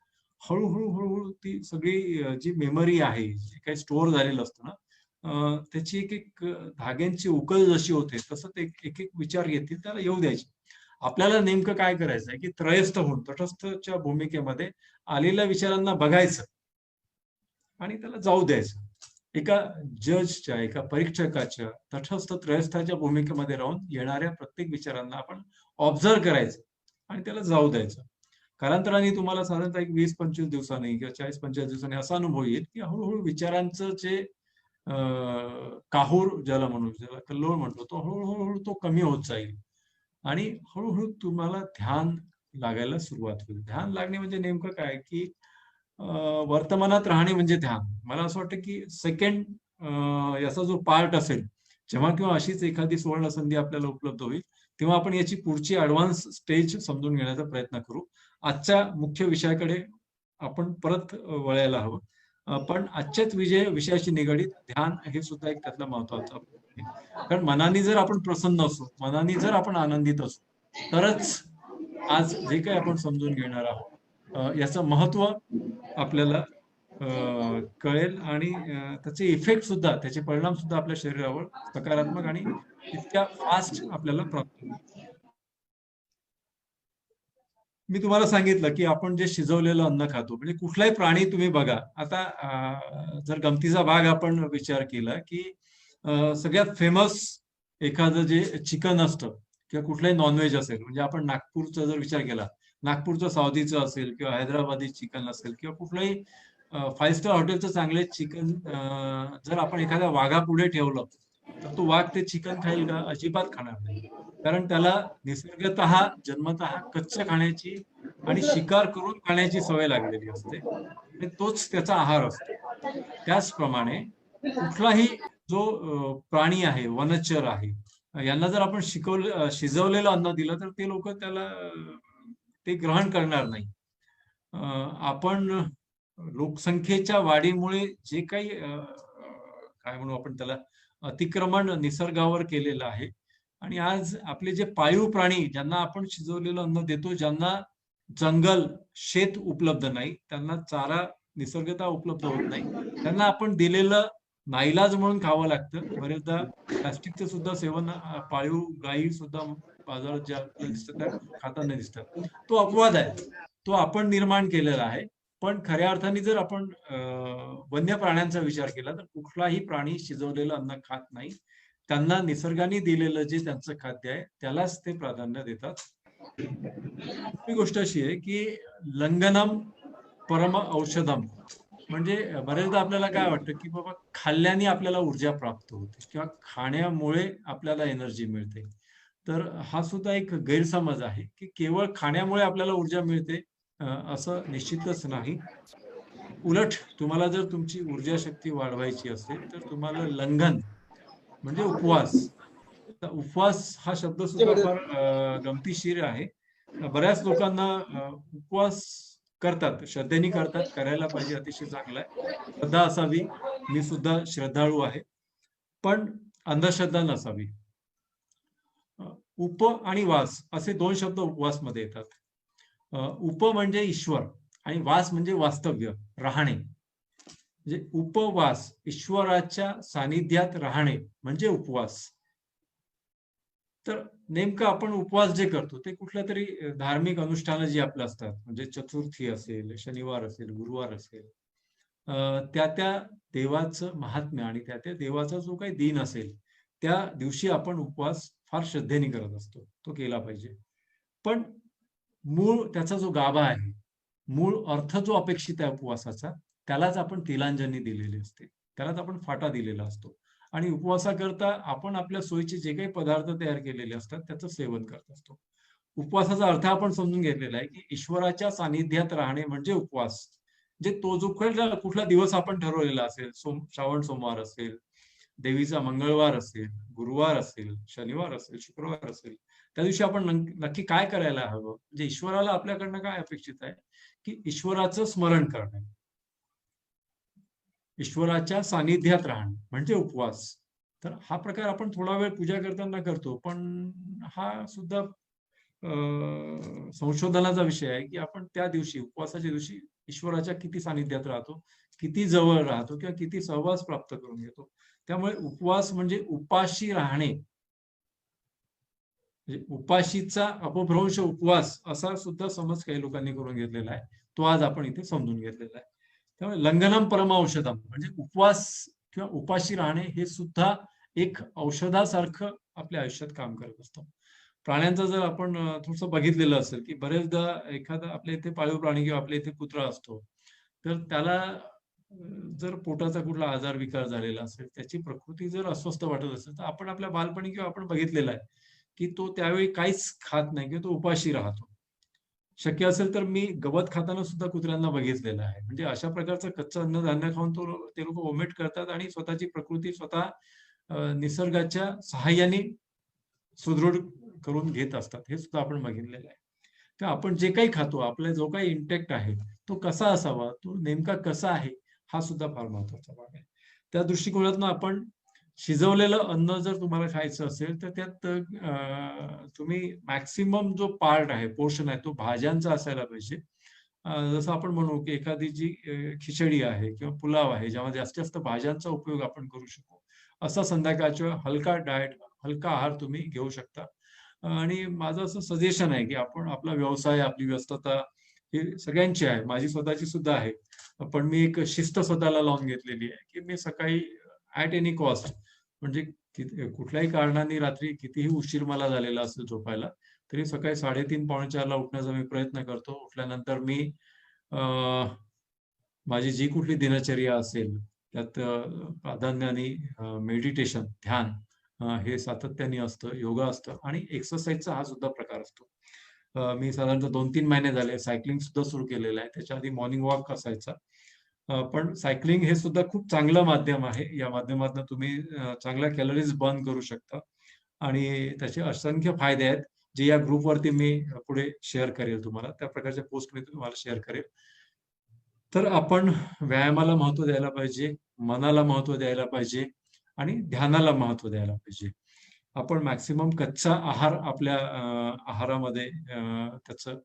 हळूहळू ती सगळी जी मेमरी आहे, जे काही स्टोअर झालेलं असतं ना, त्याची एक धाग्यांची उकल जशी होते तसं ते एक विचार येतील, त्याला येऊ द्यायचे. आपल्याला नेमकं काय करायचं आहे की त्रयस्थ होऊन तटस्थच्या भूमिकेमध्ये आलेल्या विचारांना बघायचं आणि त्याला जाऊ द्यायचं. एका जजच्या, एका परीक्षकाच्या तटस्थ त्रयस्थाच्या भूमिकेमध्ये राहून येणाऱ्या प्रत्येक विचारांना आपण ऑब्झर्व करायचं आणि त्याला जाऊ द्यायचं. कालांतराने तुम्हाला साधारणतः एक 20-25 दिवसांनी किंवा 40-45 दिवसांनी असा अनुभव येईल की हळूहळू विचारांचं जे काहूर ज्याला म्हणू, ज्याला कल्लोळ म्हणतो, तो हळूहळू तो कमी होत जाईल आणि हळूहळू तुम्हाला ध्यान लागायला सुरुवात होईल. ध्यान लागणे म्हणजे नेमकं काय की वर्तमानात राहणे म्हणजे ध्यान. मला असं वाटतं की सेकंड याचा जो पार्ट असेल, जेव्हा किंवा अशीच एखादी सुवर्ण संधी आपल्याला उपलब्ध होईल तेव्हा आपण याची पुढची ऍडव्हान्स स्टेज समजून घेण्याचा प्रयत्न करू. आजच्या मुख्य विषयाकडे आपण परत वळायला हवं. पण आजच्याच विषयाशी निगडीत ध्यान हे सुद्धा एक त्यातला महत्वाचा आहे. कारण मनाने जर आपण प्रसन्न असू, मनाने जर आपण आनंदित असू तरच आज जे काही आपण समजून घेणार आहोत याचं महत्व आपल्याला कळेल आणि त्याचे इफेक्ट सुद्धा, त्याचे परिणाम सुद्धा आपल्या शरीरावर सकारात्मक आणि इतक्या फास्ट आपल्याला प्राप्त होईल. मी तुम्हाला सांगितलं की आपण जे शिजवलेलं अन्न खातो, म्हणजे कुठलाही प्राणी तुम्ही बघा. आता जर गमतीचा भाग आपण विचार केला की सगळ्यात फेमस एखादं जे चिकन असतं किंवा कुठलंही नॉनव्हेज असेल, म्हणजे आपण नागपूरचा जर विचार केला, नागपूरचं सावजीचं असेल किंवा हैदराबादी चिकन असेल किंवा कुठलंही 5 स्टार हॉटेलचं चांगले चिकन जर आपण एखाद्या वाघापुढे ठेवलं तर तो वाघ ते चिकन खाईल का? अजिबात खाणार नाही. कारण त्याला निसर्गतः जन्मतः कच्चं खाण्याची आणि शिकार करून खाण्याची सवय लागलेली असते आणि तोच त्याचा आहार असतो. त्याचप्रमाणे कुठलाही जो प्राणी आहे, वनचर आहे, यांना जर आपण शिजवलेलं अन्न दिलं तर ते लोक त्याला ते ग्रहण करणार नाही. आपण लोकसंख्येच्या वाढीमुळे जे काही काय म्हणू आपण त्याला, अतिक्रमण निसर्गावर केलेलं आहे आणि आज आपले जे पाळीव प्राणी ज्यांना आपण शिजवलेलं अन्न देतो, ज्यांना जंगल, शेत उपलब्ध नाही, त्यांना चारा निसर्गतः उपलब्ध होत नाही, त्यांना आपण दिलेलं नाईलाज म्हणून खावं लागतं. बरेचदा प्लास्टिकचं सुद्धा सेवन पाळीव गायी सुद्धा बाजारात ज्या दिसतात त्या खाताना दिसतात. तो अपवाद आहे, तो आपण निर्माण केलेला आहे. पण खऱ्या अर्थाने जर आपण वन्य प्राण्यांचा विचार केला तर कुठलाही प्राणी शिजवलेलं अन्न खात नाही. त्यांना निसर्गाने दिलेलं जे त्यांचं खाद्य आहे त्यालाच ते प्राधान्य देतात. दुसरी गोष्ट अशी आहे की लंघनम परम औषधम, म्हणजे बरेचदा आपल्याला काय वाटतं की बाबा खाल्ल्याने आपल्याला ऊर्जा प्राप्त होते किंवा खाण्यामुळे आपल्याला एनर्जी मिळते. तर हा सुद्धा एक गैरसमज आहे की केवळ खाण्यामुळे आपल्याला ऊर्जा मिळते असं निश्चितच नाही. उलट तुम्हाला जर तुमची ऊर्जा शक्ती वाढवायची असेल तर तुम्हाला लंघन म्हणजे उपवास. उपवास हा शब्द सुद्धा फार गमतीशीर आहे. बऱ्याच लोकांना उपवास करतात, श्रद्धेने करतात, करायला पाहिजे, अतिशय चांगला आहे, श्रद्धा असावी. मी सुद्धा श्रद्धाळू आहे, पण अंधश्रद्धा नसावी. उप आणि वास असे दोन शब्द उपवासमध्ये येतात. उप म्हणजे ईश्वर आणि वास म्हणजे वास्तव्य, राहणे. म्हणजे उपवास, ईश्वराच्या सानिध्यात राहणे म्हणजे उपवास. तर नेमकं आपण उपवास जे करतो ते कुठल्या तरी धार्मिक अनुष्ठानं जी आपलं असतात, म्हणजे चतुर्थी असेल, शनिवार असेल, गुरुवार असेल, त्या त्या देवाचं महात्म्य आणि त्या त्या देवाचा जो काही दिन असेल त्या दिवशी आपण उपवास फार श्रद्धेने करत असतो, तो केला पाहिजे. पण मूळ त्याचा जो गाभा आहे, मूळ अर्थ जो अपेक्षित आहे उपवासाचा, त्यालाच आपण तिलांजली दिलेली असते, त्यालाच आपण फाटा दिलेला असतो. आणि उपवासाकरता आपण आपल्या सोयीचे जे काही पदार्थ तयार केलेले असतात त्याचं सेवन करत असतो. उपवासाचा अर्थ आपण समजून घेतलेला आहे की ईश्वराच्या सानिध्यात राहणे म्हणजे उपवास. जे तो जो कुठला दिवस आपण ठरवलेला असेल, श्रावण सोमवार असेल, देवीचा मंगळवार असेल, गुरुवार असेल, शनिवार असेल, शुक्रवार असेल, त्या दिवशी आपण नक्की काय करायला हवं, म्हणजे ईश्वराला आपल्याकडनं काय अपेक्षित आहे की ईश्वराचं स्मरण करणे, ईश्वराच्या सानिध्यात राहणे म्हणजे उपवास. तर हा प्रकार आपण थोडा वेळ पूजा करताना करतो, पण हा सुद्धा संशोधनाचा विषय आहे की आपण त्या दिवशी, उपवासाच्या दिवशी ईश्वराच्या किती सानिध्यात राहतो, किती जवळ राहतो किंवा किती सहवास प्राप्त करून घेतो. त्यामुळे उपवास म्हणजे उपाशी राहणे, म्हणजे उपाशीचा अपभ्रंश उपवास असा सुद्धा समज काही लोकांनी करून घेतलेला आहे. तो आज आपण इथे समजून घेतलेला आहे. त्यामुळे लंघनम परम औषधम म्हणजे उपवास किंवा उपाशी राहणे हे सुद्धा एक औषधासारखं आपल्या आयुष्यात काम करत असतं. प्राण्यांचं जर आपण थोडंसं बघितलेलं असेल की बरेचदा एखादा आपल्या इथे पाळीव प्राणी किंवा आपल्या इथे कुत्रा असतो, तर त्याला जर पोटाचा कुठला आजार विकार झालेला असेल, त्याची प्रकृती जर अस्वस्थ वाटत असेल, तर आपण आपल्या बालपणी किंवा आपण बघितलेलं आहे की तो त्यावेळी काहीच खात नाही किंवा तो उपाशी राहतो. शक्य असेल तर मी गवत खाताना सुद्धा कुत्र्यांना बघितलेलं आहे. म्हणजे अशा प्रकारचं कच्चं अन्नधान्य खाऊन ते लोक वॉमिट करतात आणि स्वतःची प्रकृती स्वतः निसर्गाच्या सहाय्याने सुदृढ करून घेत असतात. हे सुद्धा आपण बघितलेलं आहे. तर आपण जे काही खातो, आपला जो काही इंटेक्ट आहे, तो कसा असावा, तो नेमका कसा आहे, हा सुद्धा फार महत्वाचा भाग आहे. त्या दृष्टिकोनातून आपण शिजवलेलं अन्न जर तुम्हाला खायचं असेल तर त्यात तुम्ही मॅक्सिमम जो पार्ट आहे, पोर्शन आहे, तो भाज्यांचा असायला पाहिजे. जसं आपण म्हणू की एखादी जी खिचडी आहे किंवा पुलाव आहे ज्यामध्ये जास्तीत जास्त भाज्यांचा उपयोग आपण करू शकू, असा संध्याकाळच्या वेळी हलका डाएट, हलका आहार तुम्ही घेऊ शकता. आणि माझं असं सजेशन आहे की आपण आपला व्यवसाय, आपली व्यस्तता ही सगळ्यांची आहे, माझी स्वतःची सुद्धा आहे. पण मी एक शिस्त स्वतःला लावून घेतलेली आहे की मी सकाळी ॲट एनी कॉस्ट, म्हणजे कुठल्याही कारणाने रात्री कितीही उशीर मला झालेला असेल झोपायला, तरी सकाळी 3:30 पावणे 4ला उठण्याचा मी प्रयत्न करतो. उठल्यानंतर मी माझी जी कुठली दिनचर्या असेल त्यात प्राधान्याने मेडिटेशन, ध्यान हे सातत्याने असतं, योगा असतं आणि एक्सरसाइजचा हा सुद्धा प्रकार असतो. मी साधारणतः 2-3 महिने झाले सायकलिंग सुद्धा सुरू केलेलं आहे. त्याच्या आधी मॉर्निंग वॉक असायचा. पण सायकलिंग हे सुद्धा खूप चांगलं माध्यम आहे. या माध्यमातून तुम्ही चांगल्या कॅलरीज बर्न करू शकता आणि त्याचे असंख्य फायदे आहेत, जे या ग्रुपवरती मी पुढे शेअर करेल तुम्हाला. त्या प्रकारच्या पोस्ट मी तुम्हाला शेअर करेल. तर आपण व्यायामाला महत्त्व द्यायला पाहिजे, मनाला महत्त्व द्यायला पाहिजे आणि ध्यानाला महत्त्व द्यायला पाहिजे. आपण मॅक्सिमम कच्चा आहार आपल्या आहारामध्ये त्याचं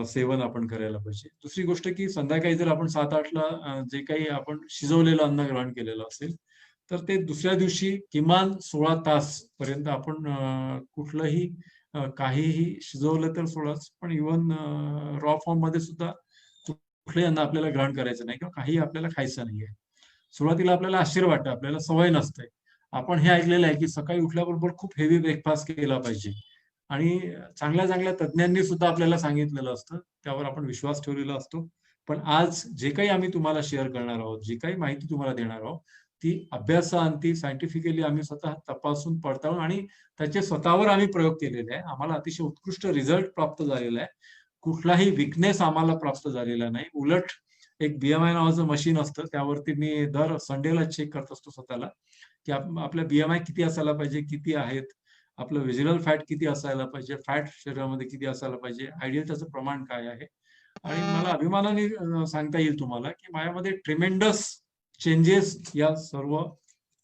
सेवन आपण करायला पाहिजे. दुसरी गोष्ट की संध्याकाळी जर आपण 7-8ला जे काही आपण शिजवलेलं अन्न ग्रहण केलेलं असेल, तर ते दुसऱ्या दिवशी किमान 16 तास पर्यंत आपण कुठलंही काहीही शिजवलं तर 16च, पण इव्हन रॉ फॉर्ममध्ये सुद्धा कुठलंही अन्न आपल्याला ग्रहण करायचं नाही किंवा काही आपल्याला खायचं नाहीये. सुरुवातीला आपल्याला आश्चर्य वाटतं, आपल्याला सवय नसते. आपण हे ऐकलेलं आहे की सकाळी उठल्याबरोबर खूप हेवी ब्रेकफास्ट केला पाहिजे आणि चांगल्या-चांगल्या तज्ञांनी सुद्धा आपल्याला सांगितलेलं असतं. त्यावर आपण विश्वास ठेवलेला असतो. पण आज जे काही आम्ही तुम्हाला शेअर करणार आहोत, जी काही माहिती तुम्हाला देणार आहोत, ती अभ्यासाअंती सायंटिफिकली आम्ही स्वतः तपासून पडताळून आणि त्याचे स्वतःवर आम्ही प्रयोग केलेले आहे. आम्हाला अतिशय उत्कृष्ट रिझल्ट प्राप्त झालेला आहे. कुठलाही वीकनेस आम्हाला प्राप्त झालेला नाही. उलट एक BMI नावाचं मशीन असतं, त्यावरती मी दर संडेला चेक करत असतो स्वतःला, की आपल्या BMI किती असायला पाहिजे, किती आहेत, आपलं व्हिज्युअल फॅट किती असायला पाहिजे, फॅट शरीरामध्ये किती असायला पाहिजे, आयडियल त्याचं प्रमाण काय आहे. आणि मला अभिमानाने सांगता येईल तुम्हाला, की माझ्यामध्ये ट्रिमेंडस चेंजेस या सर्व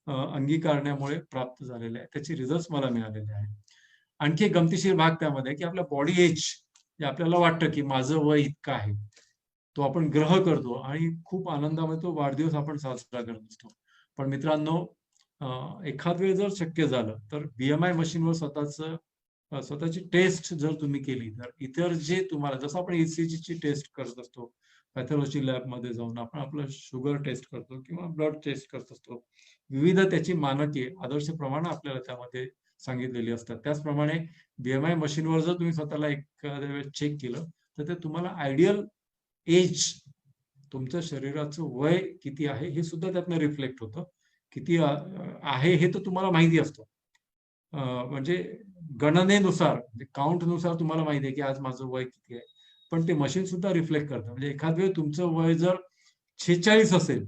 अंगीकारण्यामुळे प्राप्त झालेले आहे. त्याचे रिझल्ट्स मला मिळालेले आहेत. आणखी एक गमतीशीर भाग त्यामध्ये, की आपला बॉडी एज जे आपल्याला वाटतं, की माझं वय इतकं आहे. तो आपण ग्रह करतो आणि खूप आनंदामध्ये तो वाढदिवस आपण साजरा करत असतो. पण मित्रांनो, एखाद वेळ जर शक्य झालं तर BMI मशीनवर स्वतःची टेस्ट जर तुम्ही केली, तर इतर जे तुम्हाला जसं आपण ECG ची टेस्ट करत असतो, पॅथॉलॉजी लॅबमध्ये जाऊन आपण आपलं शुगर टेस्ट करतो किंवा ब्लड टेस्ट करत असतो. विविध त्याची मानके, आदर्श प्रमाण आपल्याला त्यामध्ये सांगितलेली असतात. त्याचप्रमाणे BMI मशीनवर जर तुम्ही स्वतःला एखाद्या वेळेस चेक केलं, तर ते तुम्हाला आयडियल एज, तुमच्या शरीराचं वय किती आहे हे सुद्धा त्यातनं रिफ्लेक्ट होतं. किती आहे हे तर तुम्हाला माहिती असतं. म्हणजे गणनेनुसार, म्हणजे काउंटनुसार तुम्हाला माहिती आहे की आज माझं वय किती आहे. पण ते मशीन सुद्धा रिफ्लेक्ट करतं. म्हणजे एखाद वेळ तुमचं वय जर 46 असेल,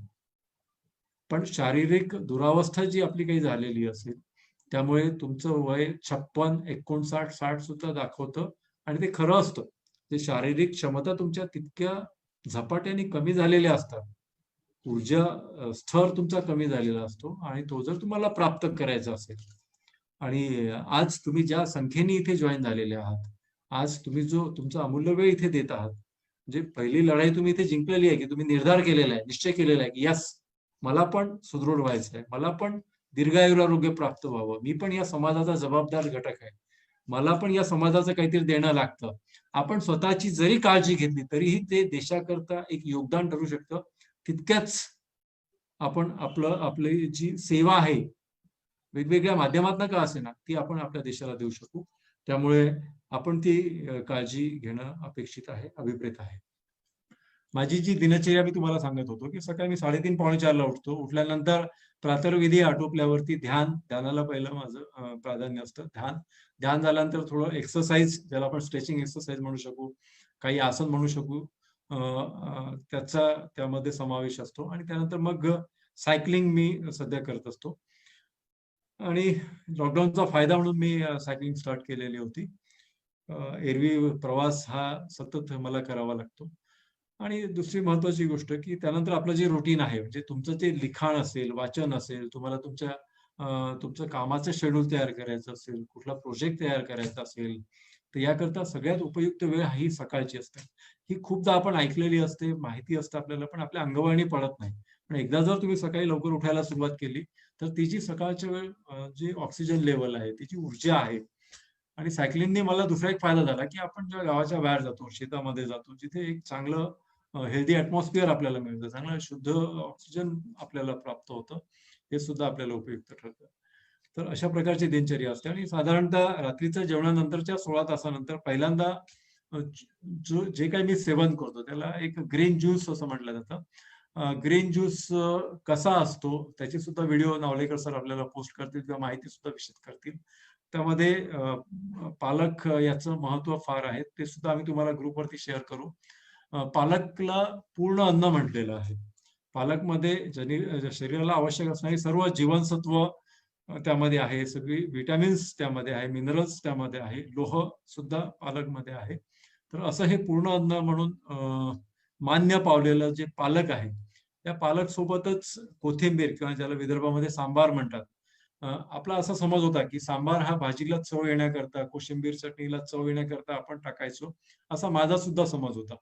पण शारीरिक दुरावस्था जी आपली काही झालेली असेल, त्यामुळे तुमचं वय 56, 59, 60 सुद्धा दाखवतं आणि ते खरं असतं. ते शारीरिक क्षमता तुमच्या तितक्या झपाट्याने कमी झालेल्या असतात. ऊर्जा स्तर तुमचा कमी झालेला असतो आणि तो जर तुम्हाला प्राप्त करायचा असेल आणि आज तुम्ही ज्या संख्येने इथे जॉइन झालेले आहात, आज तुम्ही जो तुमचा अमूल्य वेळ इथे देत आहात, म्हणजे पहिली लढाई तुम्ही इथे जिंकलेली आहे, की तुम्ही निर्धार केलेला आहे, निश्चय केलेला आहे, की यस, मला पण सुदृढ व्हायचं आहे, मला पण दीर्घायुरारोग्य प्राप्त व्हावं, मी पण या समाजाचा जबाबदार घटक आहे, मला पण या समाजाचं काहीतरी देणं लागतं. आपण स्वतःची जरी काळजी घेतली तरीही ते देशाकरता एक योगदान ठरू शकतं. तितक्याच आपण आपली जी सेवा आहे, वेगवेगळ्या माध्यमातून का असेना, ती आपण आपल्या देशाला देऊ शकू. त्यामुळे आपण ती काळजी घेणं अपेक्षित आहे, अभिप्रेत आहे. माझी जी दिनचर्या मी तुम्हाला सांगत होतो, की सकाळी मी 3:30 पावणे 4ला उठतो. उठल्यानंतर प्रातर्विधी आटोपल्यावरती ध्यानाला पहिलं माझं प्राधान्य असतं. ध्यान झाल्यानंतर थोडं एक्सरसाइज, ज्याला आपण स्ट्रेचिंग एक्सरसाइज म्हणू शकू, काही आसन म्हणू शकू, त्याचा त्यामध्ये समावेश असतो आणि त्यानंतर मग सायकलिंग मी सध्या करत असतो. आणि लॉकडाऊनचा फायदा म्हणून मी सायकलिंग स्टार्ट केलेली होती. एरवी प्रवास हा सतत मला करावा लागतो. आणि दुसरी महत्वाची गोष्ट, की त्यानंतर आपलं जे रुटीन आहे, म्हणजे तुमचं जे लिखाण असेल, वाचन असेल, तुम्हाला तुमचं कामाचं शेड्यूल तयार करायचं असेल, कुठला प्रोजेक्ट तयार करायचा असेल, तर याकरता सगळ्यात उपयुक्त वेळ ही सकाळची असते. ही खूपदा आपण ऐकलेली असते, माहिती असते आपल्याला, पण आपल्या अंगवळणी पडत नाही. पण एकदा जर तुम्ही सकाळी लवकर उठायला सुरुवात केली तर तिची सकाळच्या वेळ जी ऑक्सिजन लेवल आहे, तिची ऊर्जा आहे. आणि सायकलिंगने मला दुसरा एक फायदा झाला, की आपण जेव्हा गावाच्या बाहेर जातो, शेतामध्ये जातो, जिथे एक चांगलं हेल्दी ॲटमॉस्फिअर आपल्याला मिळतं, चांगलं शुद्ध ऑक्सिजन आपल्याला प्राप्त होतं. हे सुद्धा आपल्याला उपयुक्त ठरतं. तर अशा प्रकारची दिनचर्या असते आणि साधारणतः रात्रीच्या जेवणानंतरच्या 16 तासानंतर पहिल्यांदा जे काही मी सेवन करतो त्याला एक ग्रीन ज्यूस असं म्हटलं जातं. ग्रीन ज्यूस कसा असतो त्याची सुद्धा व्हिडिओ नावलेकर सर आपल्याला पोस्ट करतील किंवा माहिती सुद्धा विषद करतील. त्यामध्ये पालक याचं महत्व फार आहे. ते सुद्धा आम्ही तुम्हाला ग्रुपवरती शेअर करू. पालकला पूर्ण अन्न म्हटलेलं आहे. पालकमध्ये शरीराला आवश्यक असणारी सर्व जीवनसत्व त्यामध्ये आहे, सगळी व्हिटॅमिन्स त्यामध्ये आहे, मिनरल्स त्यामध्ये आहे, लोह सुद्धा पालकमध्ये आहे. तर असं हे पूर्ण अन्न म्हणून मान्य पावलेलं जे पालक आहे, त्या पालक सोबतच कोथिंबीर किंवा ज्याला विदर्भामध्ये सांबार म्हणतात. आपला असा समज होता की सांबार हा भाजीला चव येण्याकरता, कोशिंबीर चटणीला चव येण्याकरता आपण टाकायचो, असा माझा सुद्धा समज होता.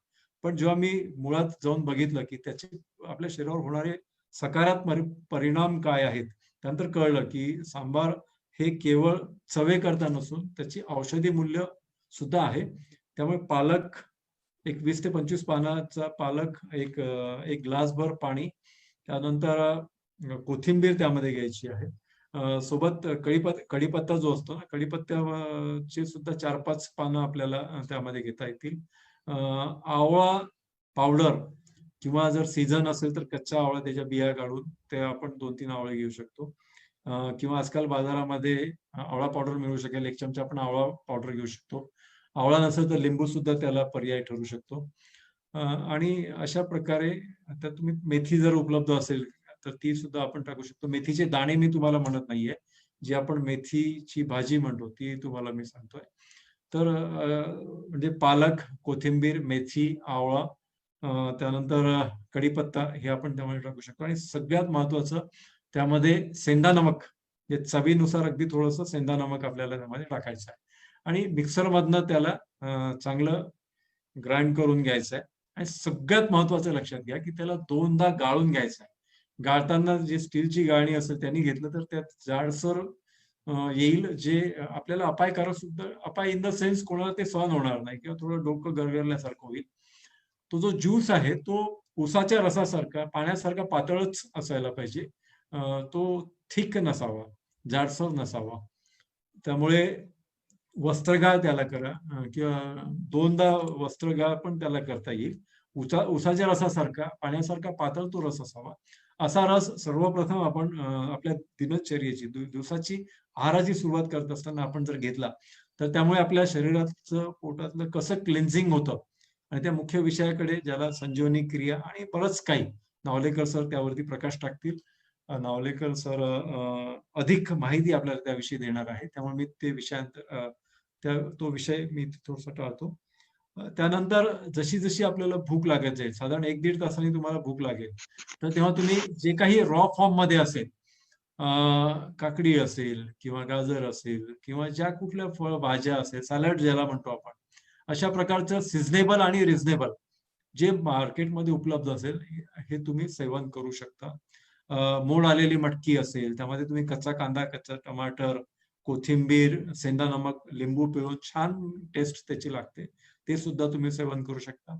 पण जेव्हा मी मुळात जाऊन बघितलं की त्याचे आपल्या शरीरावर होणारे सकारात्मक परिणाम काय आहेत, त्यानंतर कळलं की सांबार हे केवळ चवेकरता नसून त्याची औषधी मूल्य सुद्धा आहे. त्यामुळे पालक एक 20 ते 25 पानाचा पालक, एक ग्लासभर पाणी, त्यानंतर कोथिंबीर त्यामध्ये घ्यायची आहे. सोबत कढीपत्ता जो असतो ना, कढीपत्त्याचे सुद्धा 4-5 पानं आपल्याला त्यामध्ये घेता येतील. आवळा पावडर किंवा जर सीझन असेल तर कच्चा आवळा त्याच्या बिया काढून ते आपण 2-3 आवळे घेऊ शकतो. किंवा आजकाल बाजारामध्ये आवळा पावडर मिळू शकेल. 1 चमचा आपण आवळा पावडर घेऊ शकतो. आवळा नसेल तर लिंबू सुद्धा त्याला पर्याय ठरू शकतो. आणि अशा प्रकारे आता तुम्ही मेथी जर उपलब्ध असेल तर ती सुद्धा आपण टाकू शकतो. मेथीचे दाणे मी तुम्हाला म्हणत नाहीये. जी आपण मेथीची भाजी म्हणतो ती तुम्हाला मी सांगतोय. तर म्हणजे पालक, कोथिंबीर, मेथी, आवळा, त्यानंतर कढीपत्ता हे आपण त्यामध्ये टाकू शकतो. आणि सगळ्यात महत्वाचं त्यामध्ये सेंधा नमक, जे चवीनुसार अगदी थोडंसं सेंधा नमक आपल्याला त्यामध्ये टाकायचं आहे. आणि मिक्सरमधनं त्याला चांगलं ग्राइंड करून घ्यायचं आहे. आणि सगळ्यात महत्वाचं लक्षात घ्या की त्याला 2दा गाळून घ्यायचं आहे. गाळताना जी स्टीलची गाळणी असेल त्यांनी घेतलं तर त्यात जाडसर येईल, जे आपल्याला अपायकारक सुद्धा, अपाय इन द सेन्स कोणाला ते सहन होणार नाही किंवा थोडं डोकं गरगरल्यासारखं होईल. तो जो ज्यूस आहे तो उसाच्या रसासारखा, पाण्यासारखा पातळच असायला पाहिजे. तो थिक नसावा, जाडसर नसावा. त्यामुळे वस्त्रगाळ त्याला करा किंवा 2दा वस्त्रगाळ पण त्याला करता येईल. उसाच्या रसासारखा, पाण्यासारखा पातळ तो रस असावा. असा रस सर्वप्रथम आपण आपल्या दिनचर्येची, दिवसाची आहाराची सुरुवात करत असताना आपण जर घेतला तर त्यामुळे आपल्या शरीराचं, पोटातलं कसं क्लिन्झिंग होतं आणि त्या मुख्य विषयाकडे, ज्याला संजीवनी क्रिया आणि बरंच काही, नावलेकर सर त्यावरती प्रकाश टाकतील. नावलेकर सर अधिक माहिती आपल्याला त्याविषयी देणार आहे. त्यामुळे मी ते तो विषय मी थोडासा टाळतो. त्यानंतर जशी जशी आपल्याला भूक लागत जाईल, साधारण 1-1.5 तासांनी तुम्हाला भूक लागेल, तर तेव्हा तुम्ही जे काही रॉ फॉर्म मध्ये असेल, काकडी असेल किंवा गाजर असेल किंवा ज्या कुठल्या फळभाज्या असेल, सॅलड ज्याला म्हणतो आपण, अशा प्रकारचं सिझनेबल आणि रिझनेबल जे मार्केटमध्ये उपलब्ध असेल हे तुम्ही सेवन करू शकता. मोड आलेली मटकी असेल, त्यामध्ये तुम्ही कच्चा कांदा, कच्चा टमाटर, कोथिंबीर, सेंधा नमक, लिंबू पिळून छान टेस्ट त्याची लागते, ते सुद्धा तुम्ही सेवन करू शकता.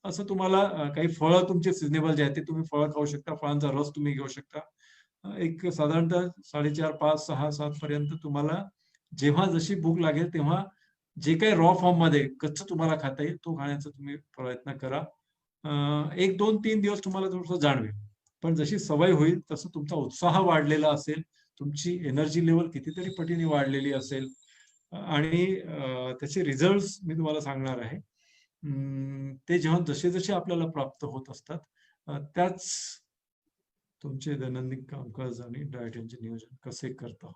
असं तुम्हाला काही फळं तुमचे सिजनेबल जे आहेत ते तुम्ही फळं खाऊ शकता, फळांचा रस तुम्ही घेऊ शकता. एक साधारणतः 4:30, 5, 6, 7 पर्यंत तुम्हाला जेव्हा जशी भूक लागेल तेव्हा जे काही रॉ फॉर्म मध्ये कच्चं तुम्हाला खाता येईल तो खाण्याचा तुम्ही प्रयत्न करा. 1, 2, 3 दिवस तुम्हाला थोडंसं जाणवेल, पण जशी सवय होईल तसं तुमचा उत्साह वाढलेला असेल, तुमची एनर्जी लेवल कितीतरी पटीने वाढलेली असेल आणि त्याचे रिझल्ट्स मी तुम्हाला सांगणार आहे. ते जेव्हा जसे जसे आपल्याला प्राप्त होत असतात त्याच तुमचे दैनंदिन कामकाज आणि डाएट यांचे नियोजन कसे करता.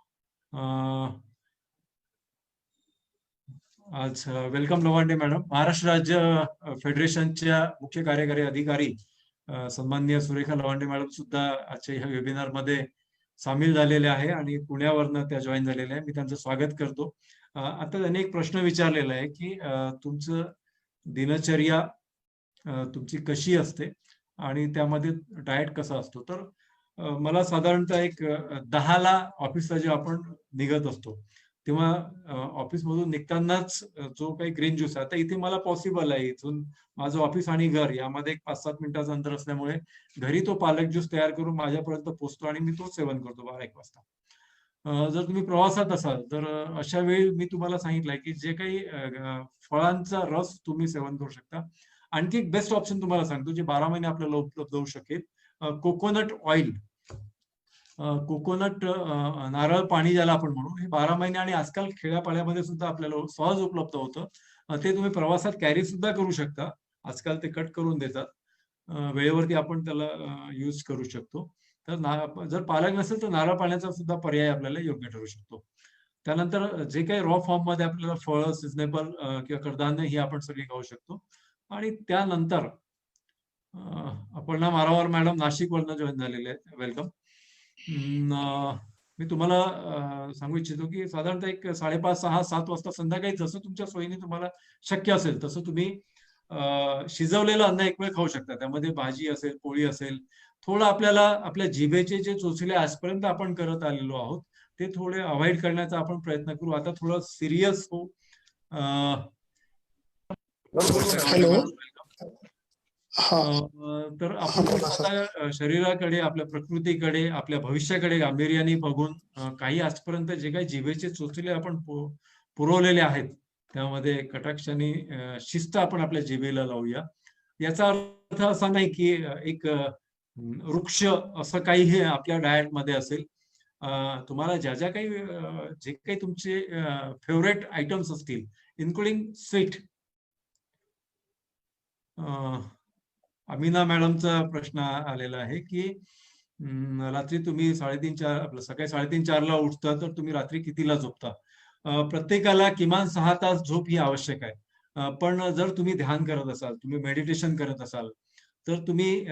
आज वेलकम लवांडे मॅडम. महाराष्ट्र राज्य फेडरेशनच्या मुख्य कार्यकारी अधिकारी सन्माननीय सुरेखा लवांडे मॅडम सुद्धा आजच्या ह्या वेबिनार मध्ये सामील झालेल्या आहे आणि पुण्यावरनं त्या जॉईन झालेल्या आहे. मी त्यांचं स्वागत करतो. आता त्यांनी एक प्रश्न विचारलेला आहे की तुमचं दिनचर्या तुमची कशी असते आणि त्यामध्ये डाएट कसा असतो. तर मला साधारणतः एक 10ला ऑफिसला जेव्हा आपण निघत असतो तेव्हा ऑफिसमधून निघतानाच जो काही ग्रीन ज्यूस आहे, आता इथे मला पॉसिबल आहे, इथून माझं ऑफिस आणि घर यामध्ये एक 5-7 मिनिटाचं अंतर असल्यामुळे घरी तो पालक ज्यूस तयार करून माझ्यापर्यंत पोहोचतो आणि मी तो सेवन करतो 12-1 वाजता. जर तुम्ही प्रवासात असाल तर अशा वेळी मी तुम्हाला सांगितलंय की जे काही फळांचा रस तुम्ही सेवन करू शकता. आणखी एक बेस्ट ऑप्शन तुम्हाला सांगतो जे 12 महिने आपल्याला उपलब्ध होऊ शकेल. कोकोनट ऑइल, कोकोनट नारळ पाणी ज्याला आपण म्हणू, हे 12 महिने आणि आजकाल खेड्यापाड्यामध्ये सुद्धा आपल्याला सहज उपलब्ध होतं. ते तुम्ही प्रवासात कॅरी सुद्धा करू शकता. आजकाल ते कट करून देतात. वेळेवरती आपण त्याला यूज करू शकतो. तर जर पालक नसेल तर नारळ पाण्याचा सुद्धा पर्याय आपल्याला योग्य ठरू शकतो. त्यानंतर जे काही रॉ फॉर्म मध्ये आपल्याला फळं, सिजनेबल किंवा कडधान्य ही आपण सगळी खाऊ शकतो. आणि त्यानंतर अपर्णा मारावर मॅडम नाशिकवरनं जॉईन झालेले आहेत. वेलकम. मी तुम्हाला सांगू इच्छितो की साधारणतः एक 5:30, 6, 7 वाजता संध्याकाळी जसं तुमच्या सोयीने तुम्हाला शक्य असेल तसं तुम्ही शिजवलेलं अन्न एक वेळ खाऊ शकता. त्यामध्ये भाजी असेल, पोळी असेल. थोडं आपल्याला आपल्या जिभेचे जे चोचले आजपर्यंत आपण करत आलेलो आहोत ते थोडे अवॉइड करण्याचा आपण प्रयत्न करू. आता थोडं सिरियस हो. हॅलो. हा. तर आपण आता शरीराकडे, आपल्या प्रकृतीकडे, आपल्या भविष्याकडे गांभीर्याने बघून काही आजपर्यंत जे काही जिभेचे चोचले आपण पुरवलेले आहेत त्यामध्ये कटाक्षाने शिस्त आपण आपल्या जिभेला लावूया. याचा अर्थ असा नाही की एक वृक्ष असं काही हे आपल्या डाएट मध्ये असेल. तुम्हाला ज्या ज्या काही जे काही तुमचे फेवरेट आयटम्स असतील इन्क्लुडिंग स्वीट. अमिना मॅडमचा प्रश्न आलेला आहे की रात्री तुम्ही 3:30-4 आपलं सकाळी 3:30-4ला उठता तर तुम्ही रात्री कितीला झोपता. प्रत्येकाला किमान 6 तास झोप ही आवश्यक आहे. पण जर तुम्ही ध्यान करत असाल, तुम्ही मेडिटेशन करत असाल तर तुम्ही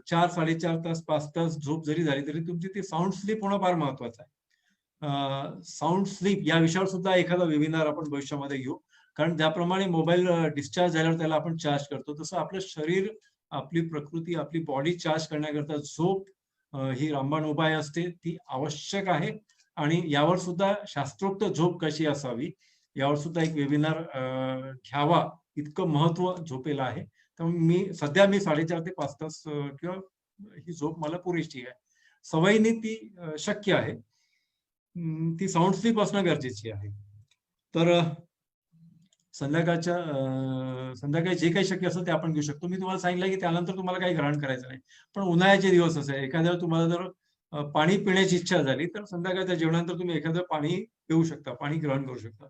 4-4.5 तास, 5 तास झोप जरी झाली तरी तुमची ती साऊंड स्लीप होणं फार महत्वाचं आहे. साऊंड स्लीप या विषयावर सुद्धा एखादा वेबिनार आपण भविष्यामध्ये घेऊ. कारण ज्याप्रमाणे मोबाईल डिस्चार्ज झाल्यावर त्याला आपण चार्ज करतो तसं आपलं शरीर, आपली प्रकृती, आपली बॉडी चार्ज करण्याकरता झोप ही रामबाण उपाय असते, ती आवश्यक आहे. आणि यावर सुद्धा शास्त्रोक्त झोप कशी असावी यावर सुद्धा एक वेबिनार घ्यावा, इतकं महत्व झोपेला आहे. त्यामुळे मी 4:30 ते 5 तास किंवा ही झोप मला पुरेशी आहे. सवयीने ती शक्य आहे. ती साऊंड स्लीप असणं गरजेची आहे. तर संध्याकाळी जे काही शक्य असेल ते आपण घेऊ शकतो. मी तुम्हाला सांगितलं की त्यानंतर तुम्हाला काही ग्रहण करायचं नाही. पण उन्हाळ्याचे दिवस असे एखाद्या तुम्हाला जर पाणी पिण्याची इच्छा झाली तर संध्याकाळच्या जेवणानंतर तुम्ही एखादं पाणी पिऊ शकता, पाणी ग्रहण करू शकता.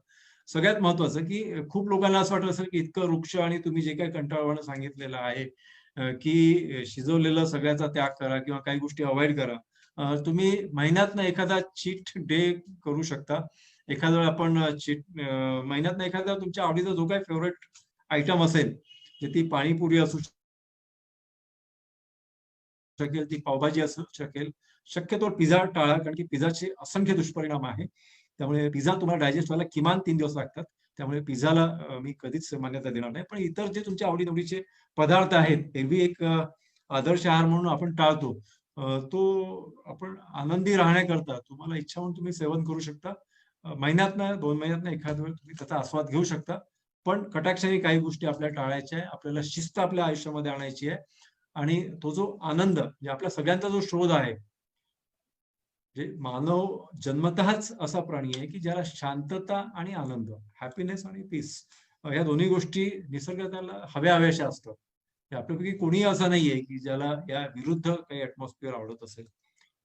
सगळ्यात महत्वाचं की खूप लोकांना असं वाटत असेल की इतकं वृक्ष आणि तुम्ही जे काही कंटाळवाणं सांगितलेलं आहे की शिजवलेलं सगळ्याचा त्याग करा किंवा काही गोष्टी अवॉइड करा. तुम्ही महिन्यातनं एखादा चीट डे करू शकता. एखाद्या वेळी आपण महिन्यातनं एखादा तुमच्या आवडीचा जो काही फेवरेट आयटम असेल, जे ती पाणीपुरी असू शकेल, ती पावभाजी असू शकेल. शक्यतो पिझ्झा टाळा, कारण की पिझ्झाचे असंख्य दुष्परिणाम आहे. त्यामुळे पिझ्झा तुम्हाला डायजेस्ट व्हायला किमान 3 दिवस लागतात. त्यामुळे पिझ्झाला मी कधीच मान्यता देणार नाही. पण इतर जे तुमच्या आवडीनिवडीचे पदार्थ आहेत एरवी एक आदर्श आहार म्हणून आपण टाळतो. तो आपण आनंदी राहण्याकरता तुम्हाला इच्छा म्हणून तुम्ही सेवन करू शकता. महिन्यातनं 2 महिन्यातनं एखाद्या वेळी तुम्ही त्याचा आस्वाद घेऊ शकता. पण कटाक्षाने काही गोष्टी आपल्या टाळायच्या आहे. आपल्याला शिस्त आपल्या आयुष्यामध्ये आणायची आहे. आणि तो जो आनंद म्हणजे आपल्या सगळ्यांचा जो शोध आहे, जे मानव जन्मतःच असा प्राणी आहे की ज्याला शांतता आणि आनंद, हॅपीनेस आणि पीस या दोन्ही गोष्टी निसर्ग त्याला हव्याशा असतात. आपल्यापैकी कोणीही असं नाहीये की ज्याला या विरुद्ध काही ऍटमॉस्फिअर आवडत असेल.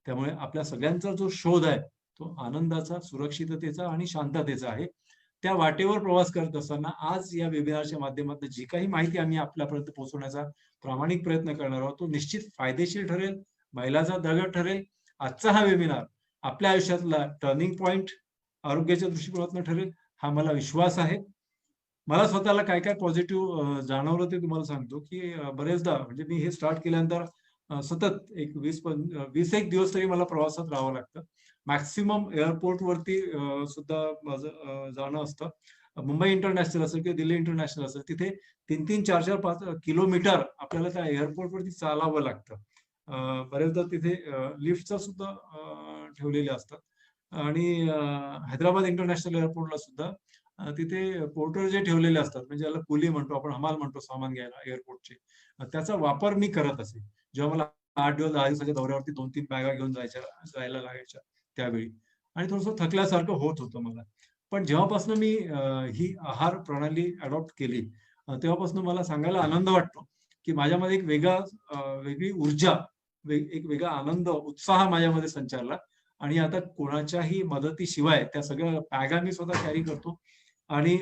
त्यामुळे आपल्या सगळ्यांचा जो शोध आहे तो आनंदाचा, सुरक्षिततेचा आणि शांततेचा आहे. त्या वाटेवर प्रवास करत असताना आज या वेबिनारच्या माध्यमातून जी काही माहिती आम्ही आपल्यापर्यंत पोहोचवण्याचा प्रामाणिक प्रयत्न करणार आहोत तो निश्चित फायदेशीर ठरेल, मैलाचा दगड ठरेल. आजचा हा वेबिनार आपल्या आयुष्यातला टर्निंग पॉइंट आरोग्याच्या दृष्टिकोनातून ठरेल हा मला विश्वास आहे. मला स्वतःला काय काय पॉझिटिव्ह जाणवलं ते तुम्हाला सांगतो की बरेचदा म्हणजे मी हे स्टार्ट केल्यानंतर सतत एक 20 दिवस तरी मला प्रवासात राहावं लागतं. मॅक्सिमम एअरपोर्टवरती सुद्धा माझं जाणं असतं. मुंबई इंटरनॅशनल असेल किंवा दिल्ली इंटरनॅशनल असेल, तिथे 3-3, 4-4, 5 किलोमीटर आपल्याला त्या एअरपोर्टवरती चालावं लागतं. बरेचदा तिथे लिफ्टचा सुद्धा ठेवलेले असतात आणि हैदराबाद इंटरनॅशनल एअरपोर्टला सुद्धा तिथे पोर्टर जे ठेवलेले असतात, म्हणजे याला कुली म्हणतो आपण, हमाल म्हणतो सामान घ्यायला एअरपोर्टचे. त्याचा वापर मी करत असे. जेव्हा मला 8 दिवस 10 दिवसाच्या दौऱ्यावरती 2-3 बॅगा घेऊन जायला लागायच्या त्यावेळी आणि थोडंसं थकल्यासारखं होत होतं मला. पण जेव्हापासून मी ही आहार प्रणाली अडॉप्ट केली, तेव्हापासून मला सांगायला आनंद वाटतो, की माझ्यामध्ये एक वेगळी ऊर्जा, एक वेगळा आनंद, उत्साह माझ्यामध्ये संचारला आणि आता कोणाच्याही मदतीशिवाय त्या सगळ्या बॅगा मी स्वतः कॅरी करतो आणि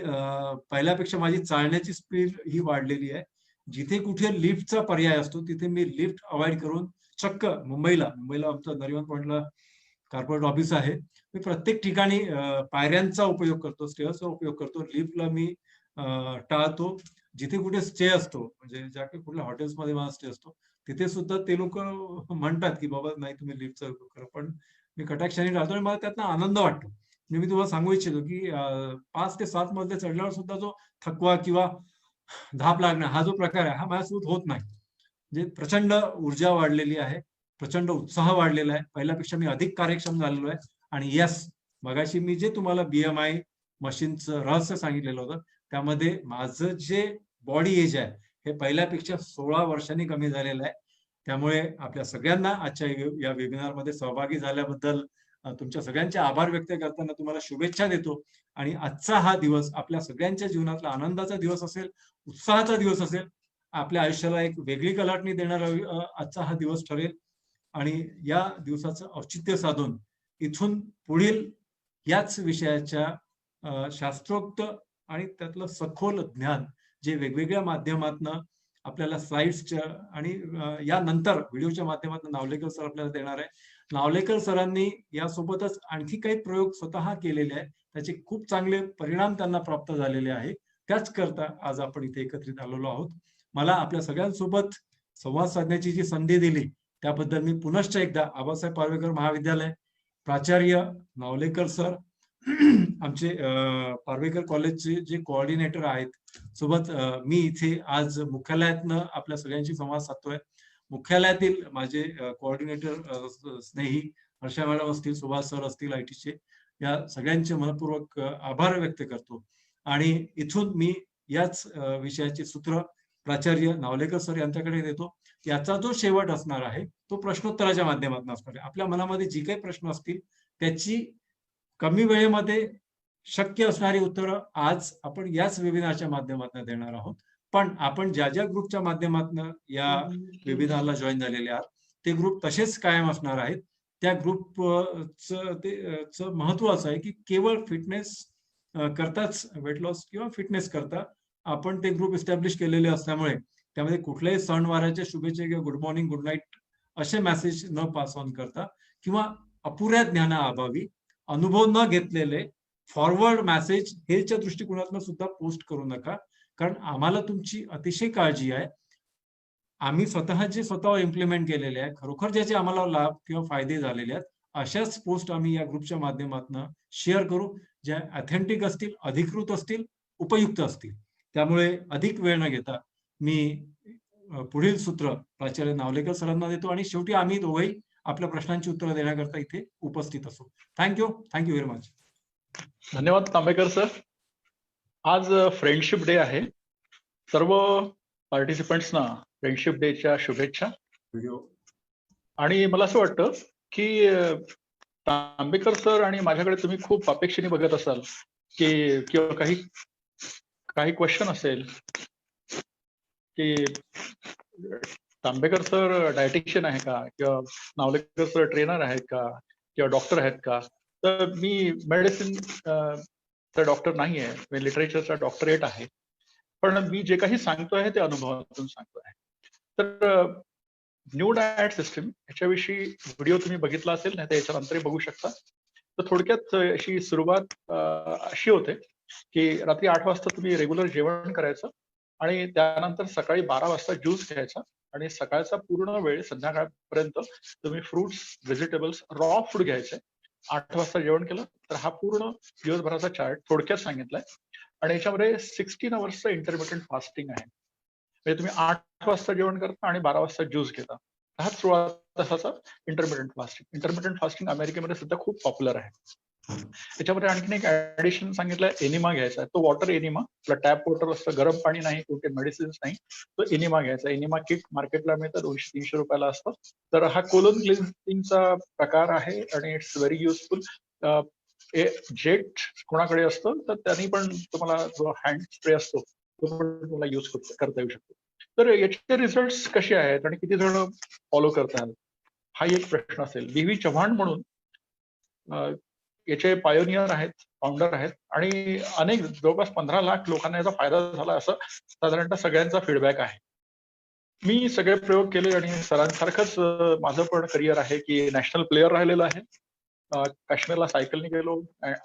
पहिल्यापेक्षा माझी चालण्याची स्पीड ही वाढलेली आहे. जिथे कुठे लिफ्टचा पर्याय असतो, तिथे मी लिफ्ट अव्हॉइड करून चक्क मुंबईला आमचं नरिमन पॉइंटला कॉर्पोरेट ऑफिस आहे. मी प्रत्येक ठिकाणी पायऱ्यांचा उपयोग करतो, स्टेअर्सचा उपयोग करतो. लिफ्टला मी टाळतो. जिथे कुठे स्टे असतो, म्हणजे ज्या काही कुठल्या हॉटेल्समध्ये माझा स्टे असतो, तिथे सुद्धा ते लोकं म्हणतात, की "बाबा नाही तुम्ही लिफ्टचा उपयोग करा." पण मी कटाक्षाने टाळतो आणि मला त्यातनं आनंद वाटतो. म्हणजे मी तुम्हाला सांगू इच्छितो, की 5 ते 7 मजले चढल्यावर सुद्धा जो थकवा किंवा धाप लागणं हा जो प्रकार आहे, हा माझ्यासोबत होत नाही. म्हणजे प्रचंड ऊर्जा वाढलेली आहे, प्रचंड उत्साह वाढलेला आहे. पहिल्यापेक्षा मी अधिक कार्यक्षम झालेलो आहे आणि येस, मगाशी मी जे तुम्हाला BMI मशीनचं रहस्य सांगितलेलं होतं, त्यामध्ये माझं जे बॉडी एज आहे, हे पहिल्यापेक्षा 16 वर्षांनी कमी झालेलं आहे. त्यामुळे आपल्या सगळ्यांना आजच्या या वेबिनारमध्ये सहभागी झाल्याबद्दल तुमच्या सगळ्यांचे आभार व्यक्त करताना तुम्हाला शुभेच्छा देतो आणि आजचा हा दिवस आपल्या सगळ्यांच्या जीवनातला आनंदाचा दिवस असेल, उत्साहाचा दिवस असेल. आपल्या आयुष्याला एक वेगळी कलाटणी देणारा आजचा हा दिवस ठरेल आणि या दिवसाचं औचित्य साधून इथून पुढील याच विषयाच्या शास्त्रोक्त आणि त्यातलं सखोल ज्ञान जे वेगवेगळ्या माध्यमातनं आपल्याला स्लाइड्सच्या आणि यानंतर व्हिडिओच्या माध्यमातून नावलेकर सर आपल्याला देणार आहे. नावलेकर सरांनी यासोबतच आणखी काही प्रयोग स्वतः केलेले आहेत. त्याचे खूप चांगले परिणाम त्यांना प्राप्त झालेले आहे. त्याच करता आज आपण इथे एकत्रित आलेलो आहोत. मला आपल्या सगळ्यांसोबत संवाद साधण्याची जी संधी दिली त्याबद्दल मी पुनश्च एकदा आबासाहेब पार्वेकर महाविद्यालय, प्राचार्य नावलेकर सर, आमचे पार्वेकर कॉलेजचे जे कोऑर्डिनेटर आहेत, सोबत मी इथे आज मुख्यालयातनं आपल्या सगळ्यांशी संवाद साधतोय. मुख्यालयातील माझे कोऑर्डिनेटर स्नेही हर्षा मॅडम असतील, सुभाष सर असतील आयटीचे, या सगळ्यांचे मनपूर्वक आभार व्यक्त करतो आणि इथून मी याच विषयाचे सूत्र प्राचार्य नावलेकर सर यांच्याकडे देतो. याचा जो शेवट असणार आहे तो प्रश्नोत्तराच्या माध्यमातून असणार आहे. आपल्या मनामध्ये जी काही प्रश्न असतील त्याची कमी वेळेमध्ये शक्य असणारी उत्तरं आज आपण याच वेबिनारच्या माध्यमातून देणार आहोत. पण आपण ज्या ज्या ग्रुपच्या माध्यमातून या वेबिनारला जॉईन झालेले आहात, ते ग्रुप तसेच कायम असणार आहेत. त्या ग्रुपचं महत्व असं आहे की केवळ फिटनेस करताच, वेट लॉस किंवा फिटनेस करता आपण ते ग्रुप इस्टॅब्लिश केलेले असल्यामुळे त्यामध्ये कुठल्याही सणवाराच्या शुभेच्छा किंवा गुड मॉर्निंग, गुड नाईट असे मेसेज न पास ऑन करता किंवा अपुऱ्या ज्ञानाअभावी अनुभव न घेतलेले फॉरवर्ड मेसेज हेच्या दृष्टिकोनातून सुद्धा पोस्ट करू नका. कारण आम्हाला तुमची अतिशय काळजी आहे. आम्ही स्वतः इम्प्लिमेंट केलेले आहे, खरोखर ज्याचे आम्हाला लाभ किंवा फायदे झालेले आहेत, अशाच पोस्ट आम्ही या ग्रुपच्या माध्यमातून शेअर करू, ज्या ऑथेंटिक असतील, अधिकृत असतील, उपयुक्त असतील. त्यामुळे अधिक वेळ न घेता मी पुढील सूत्र प्राचार्य नावलेकर सरांना देतो आणि शेवटी आम्ही दोघेही आपल्या प्रश्नांची उत्तरं देण्याकरता इथे उपस्थित असू. Thank you very much. धन्यवाद तांबेकर सर. आज फ्रेंडशिप डे आहे. सर्व पार्टिसिपंट्सना फ्रेंडशिप डेच्या शुभेच्छा. आणि मला असं वाटतं की तांबेकर सर आणि माझ्याकडे तुम्ही खूप अपेक्षेने बघत असाल की किंवा काही क्वेश्चन असेल की तांबेकर सर डायटिशियन आहे का, किंवा नावलेकर सर ट्रेनर आहेत का, किंवा डॉक्टर आहेत का. तर मी मेडिसिन डॉक्टर नाही आहे, मी लिटरेचरचा डॉक्टरेट आहे, पण मी जे काही सांगतो आहे ते अनुभवातून सांगतो आहे. तर न्यू डायट सिस्टीम याच्याविषयी व्हिडिओ तुम्ही बघितला असेल, नाही तर याच्यानंतरही बघू शकता. तर थोडक्यात अशी सुरुवात अशी होते की रात्री 8 वाजता तुम्ही रेग्युलर जेवण करायचं आणि त्यानंतर सकाळी 12 वाजता ज्यूस घ्यायचा आणि सकाळचा पूर्ण वेळ संध्याकाळपर्यंत तुम्ही फ्रुट्स, व्हेजिटेबल्स, रॉ फूड घ्यायचे. 8 वाजता जेवण केलं तर हा पूर्ण दिवसभराचा चार्ट थोडक्यात सांगितलाय. आणि याच्यामध्ये 16 अवर्सचं इंटरमिटंट फास्टिंग आहे. म्हणजे तुम्ही 8 वाजता जेवण करता आणि 12 वाजता ज्यूस घेता. हा 16 तासाचा इंटरमिटंट फास्टिंग. इंटरमिटंट फास्टिंग अमेरिकेमध्ये सुद्धा खूप पॉप्युलर आहे. त्याच्यामध्ये आणखीन एक ऍडिशन सांगितलंय, एनिमा घ्यायचा आहे. तो वॉटर एनिमा, आपला टॅप वॉटर असतं, गरम पाणी नाही, कुठे मेडिसिन्स नाही, तो एनिमा घ्यायचा. एनिमा किट मार्केटला मिळतं, 200-300 रुपयाला असतं. तर हा कोलन क्लिन्सिंगचा प्रकार आहे आणि इट्स व्हेरी युजफुल. जेट कोणाकडे असतं तर त्यांनी पण तुम्हाला जो हँड स्प्रे असतो तो पण तुम्हाला यूज करता येऊ शकतो. तर याचे रिझल्ट कसे आहेत आणि किती जण फॉलो करतात हा एक प्रश्न असेल. बी चव्हाण म्हणून याचे पायोनियर आहेत, फाउंडर आहेत आणि अनेक जवळपास 15 लाख लोकांना याचा फायदा झाला असं साधारणतः सगळ्यांचा फीडबॅक आहे. मी सगळे प्रयोग केले आणि सरांसारखंच माझं पण करिअर आहे की नॅशनल प्लेअर राहिलेलं आहे. काश्मीरला सायकलने गेलो,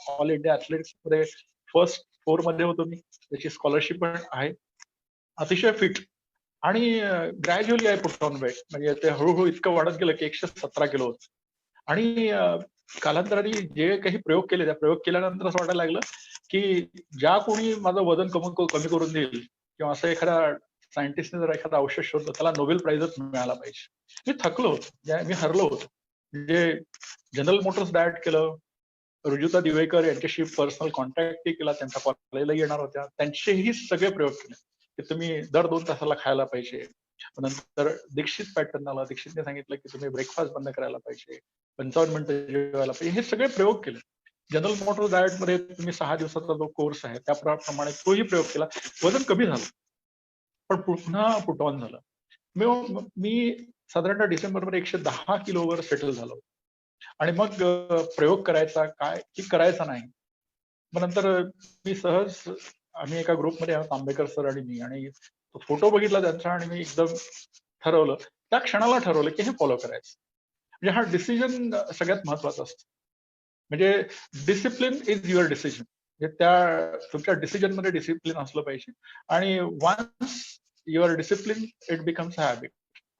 ऑल इंडिया ऍथलेटिक्स मध्ये फर्स्ट 4 मध्ये होतो मी. त्याची स्कॉलरशिप पण आहे. अतिशय फिट आणि gradually I put on weight. म्हणजे ते हळूहळू इतकं वाढत गेलं की 117 किलो होतं. आणि कालांतराने जे काही प्रयोग केले, त्या प्रयोग केल्यानंतर असं वाटायला लागलं की ज्या कोणी माझं वजन कमी करून देईल किंवा असं एखादा सायंटिस्टने जर एखादा औषध शोधलं त्याला नोबेल प्राइजच मिळाला पाहिजे. मी थकलो होतो, मी हरलो होतो. म्हणजे जनरल मोटर्स डाएट केलं, रुजुता दिवेकर यांच्याशी पर्सनल कॉन्टॅक्टही केला, त्यांच्या कॉलेजला येणार होत्या, त्यांचेही सगळे प्रयोग केले की तुम्ही दर 2 तासाला खायला पाहिजे. नंतर दीक्षित पॅटर्न आला, दीक्षितने सांगितलं की तुम्ही ब्रेकफास्ट बंद करायला पाहिजे, 55 मिनिटं जेवायला पाहिजे. हे सगळे प्रयोग केले. जनरल मोटर्स डाएट मध्ये तुम्ही 6 दिवसाचा जो कोर्स आहे त्याप्रमाणे तोही प्रयोग केला. वजन कमी झालं पण पुन्हा पुट ऑन झालं. मी साधारणतः डिसेंबरमध्ये 110 किलोवर सेटल झालो आणि मग प्रयोग करायचा काय की करायचा नाही. मग नंतर मी सहज, आम्ही एका ग्रुपमध्ये आहोत, आंबेकर सर आणि मी, आणि तो फोटो बघितला त्यांचा आणि मी एकदम ठरवलं, त्या क्षणाला ठरवलं की हे फॉलो करायचं. म्हणजे हा डिसिजन सगळ्यात महत्वाचा असतो. म्हणजे डिसिप्लिन इज युअर डिसिजन. म्हणजे त्या तुमच्या डिसिजन मध्ये डिसिप्लिन असलं पाहिजे आणि once your discipline it becomes a habit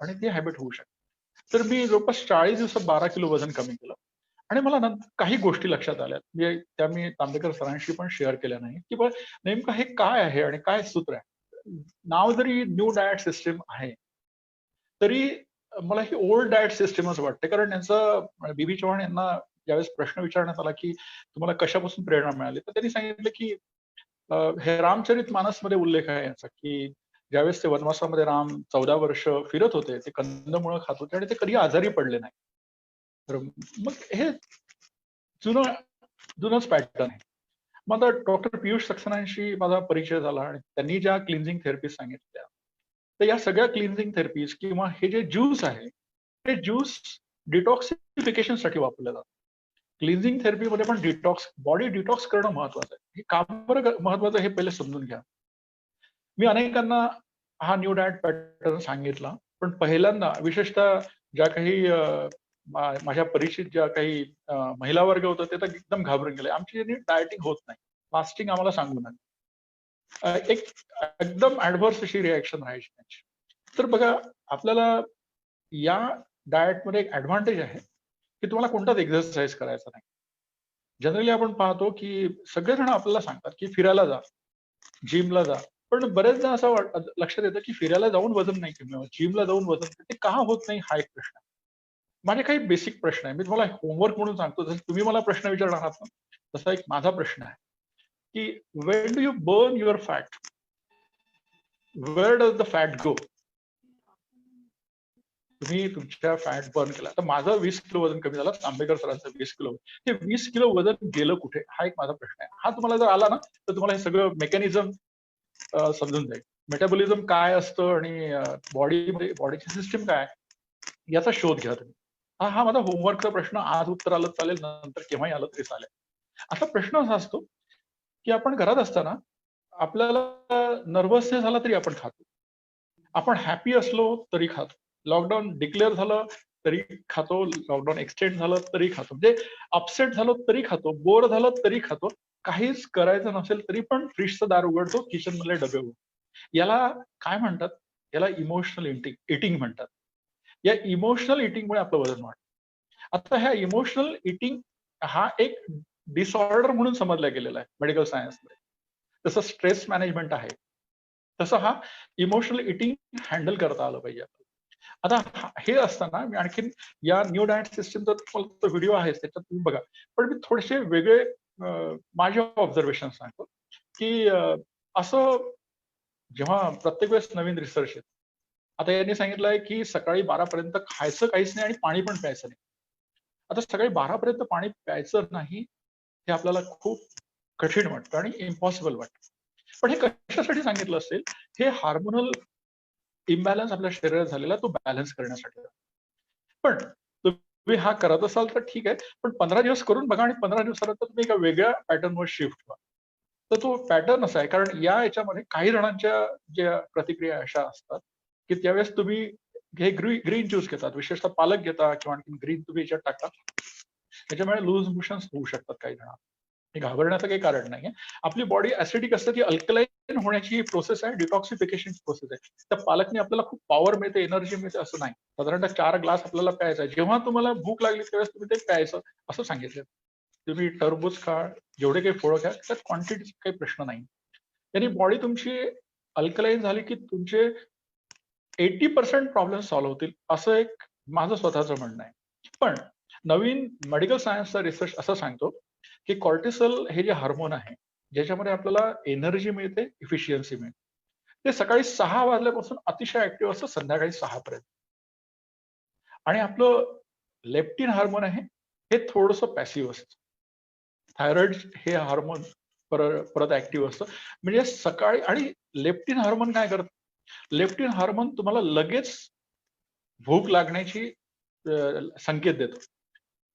आणि ती हॅबिट होऊ शकते. तर मी जवळपास 40 दिवसात 12 किलो वजन कमी केलं आणि मला नंतर काही गोष्टी लक्षात आल्या, म्हणजे त्या मी तांबेकर सरांशी पण शेअर केल्या नाही की नेमकं हे काय आहे आणि काय सूत्र आहे. नाव जरी न्यू डाएट सिस्टीम आहे तरी मला ही ओल्ड डाएट सिस्टीमच वाटते. कारण त्यांचं बीबी चव्हाण यांना ज्यावेळेस प्रश्न विचारण्यात आला की तुम्हाला कशापासून प्रेरणा मिळाली, तर त्यांनी सांगितलं की हे रामचरित मानस मध्ये उल्लेख आहे याचा की ज्यावेळेस ते वनवासामध्ये राम 14 वर्ष फिरत होते, ते कंदमुळं खात होते आणि ते कधी आजारी पडले नाही. तर मग हे जुनंच पॅटर्न आहे. मग आता डॉक्टर पियुष सक्सेनांशी माझा परिचय झाला आणि त्यांनी ज्या क्लिन्झिंग थेरपीज सांगितल्या, तर या सगळ्या क्लिन्झिंग थेरपीज किंवा हे जे ज्यूस आहे, हे ज्यूस डिटॉक्सिफिकेशन साठी वापरले जातात. क्लिन्झिंग थेरपीमध्ये पण बॉडी डिटॉक्स करणं महत्वाचं आहे. हे का बरं महत्वाचं हे पहिले समजून घ्या. मी अनेकांना हा न्यू डाएट पॅटर्न सांगितला, पण पहिल्यांदा विशेषतः ज्या काही माझ्या परिचित ज्या काही महिला वर्ग होता ते तर एकदम घाबरून गेले. आमची डाएटिंग होत नाही, फास्टिंग आम्हाला सांगू नका. एक एकदम ऍडव्हर्स अशी रिॲक्शन राहायची त्यांची. तर बघा, आपल्याला या डाएटमध्ये एक ऍडव्हान्टेज आहे की तुम्हाला कोणताच एक्सरसाइज करायचा नाही. जनरली आपण पाहतो की सगळेजण आपल्याला सांगतात की फिरायला जा, जिमला जा, पण बरेचदा असं लक्षात येतं की फिरायला जाऊन वजन नाही कमी होत, जिमला जाऊन वजन ते का होत नाही हा एक प्रश्न आहे. माझे काही बेसिक प्रश्न आहे, मी तुम्हाला होमवर्क म्हणून सांगतो. जसं तुम्ही मला प्रश्न विचारणार आहात ना, तसा एक माझा प्रश्न आहे की when do you burn your fat, where does the fat go. तुम्ही तुमच्या फॅट बर्न केला. तर माझं 20 किलो वजन कमी झालं, आंबेकर सरांचं 20 किलो. हे 20 किलो वजन गेलं कुठे, हा एक माझा प्रश्न आहे. हा तुम्हाला जर आला ना तर तुम्हाला हे सगळं मेकॅनिझम समजून जाईल. मेटाबॉलिझम काय असतं आणि बॉडीची सिस्टीम काय याचा शोध घ्या तुम्ही. हा माझा होमवर्कचा प्रश्न. आज उत्तर आलं चालेल, नंतर केव्हाही आलं तरी चालेल. असा प्रश्न असा असतो की आपण घरात असताना आपल्याला नर्वसनेस झाला तरी आपण खातो, आपण हॅपी असलो तरी खातो, लॉकडाऊन डिक्लेअर झालं तरी खातो, लॉकडाऊन एक्सटेंड झालं तरी खातो, म्हणजे अपसेट झालो तरी खातो, बोर झालं तरी खातो, काहीच करायचं नसेल तरी पण फ्रीजचं दार उघडतो, किचन मधले डबे उघडतो. याला काय म्हणतात? याला इमोशनल इटिंग म्हणतात. या इमोशनल इटिंगमुळे आपलं वजन वाढतं. आता ह्या इमोशनल इटिंग हा एक डिसऑर्डर म्हणून समजला गेलेला आहे मेडिकल सायन्समध्ये. जसं स्ट्रेस मॅनेजमेंट आहे तसं हा इमोशनल इटिंग हँडल करता आलं पाहिजे. आता हे असताना मी आणखीन या न्यू डाएट सिस्टमचा तुम्हाला तो व्हिडिओ आहे त्याच्यात तुम्ही बघा, पण मी थोडेसे वेगळे माझे ऑब्झर्वेशन सांगतो की असं जेव्हा प्रत्येक वेळेस नवीन रिसर्च येतो. आता यांनी सांगितलंय की सकाळी 12 पर्यंत खायचं काहीच नाही आणि पाणी पण प्यायचं नाही. आता सकाळी 12 पर्यंत पाणी प्यायचं नाही हे आपल्याला खूप कठीण वाटतं आणि इम्पॉसिबल वाटतं. पण हे कशासाठी सांगितलं असेल? हे हार्मोनल इम्बॅलन्स आपल्या शरीरात झालेला तो बॅलन्स करण्यासाठी. पण तुम्ही हा करत असाल तर ठीक आहे, पण 15 दिवस करून बघा आणि 15 दिवसानंतर तुम्ही एका वेगळ्या पॅटर्नवर शिफ्ट व्हा. तर तो पॅटर्न असा आहे, कारण याच्यामध्ये काही जणांच्या ज्या प्रतिक्रिया अशा असतात की त्यावेळेस तुम्ही हे ग्रीन ज्यूस घेतात, विशेषतः पालक घेता किंवा आणखी ग्रीन तुम्ही याच्यात टाकता, त्याच्यामुळे लूज मोशन्स होऊ शकतात काही जणांना. हे घाबरण्याचं काही कारण नाहीये. आपली बॉडी ऍसिडिक असतं, ती अल्कलाईन होण्याची ही प्रोसेस आहे, डिटॉक्सिफिकेशनची प्रोसेस आहे. त्या पालकने आपल्याला खूप पॉवर मिळते, एनर्जी मिळते असं नाही. साधारणतः 4 ग्लास आपल्याला प्यायचा आहे. जेव्हा तुम्हाला भूक लागली त्यावेळेस तुम्ही ते प्यायचं असं सांगितलं. तुम्ही टरबूज खा, जेवढे काही फळं घ्या, त्यात क्वांटिटीचा काही प्रश्न नाही. त्यांनी बॉडी तुमची अल्कलाईन झाली की तुमचे 80% प्रॉब्लेम सॉल्व्ह होतील, असं एक माझं स्वतःचं म्हणणं आहे. पण नवीन मेडिकल सायन्सचा रिसर्च असं सांगतो की कॉर्टिसॉल हे जे हार्मोन आहे, ज्याच्यामध्ये आपल्याला एनर्जी मिळते, इफिशियन्सी मिळते, ते सकाळी 6 वाजल्यापासून अतिशय ऍक्टिव्ह असतं संध्याकाळी 6 पर्यंत. आणि आपलं लेप्टिन हार्मोन आहे हे थोडंसं पॅसिव्ह असतं. थायरॉइड हे हार्मोन परत ऍक्टिव्ह असतं. म्हणजे सकाळी आणि लेप्टिन हार्मोन काय करतं? लेप्टिन हार्मोन तुम्हाला लगेच भूक लागण्याची संकेत देतो.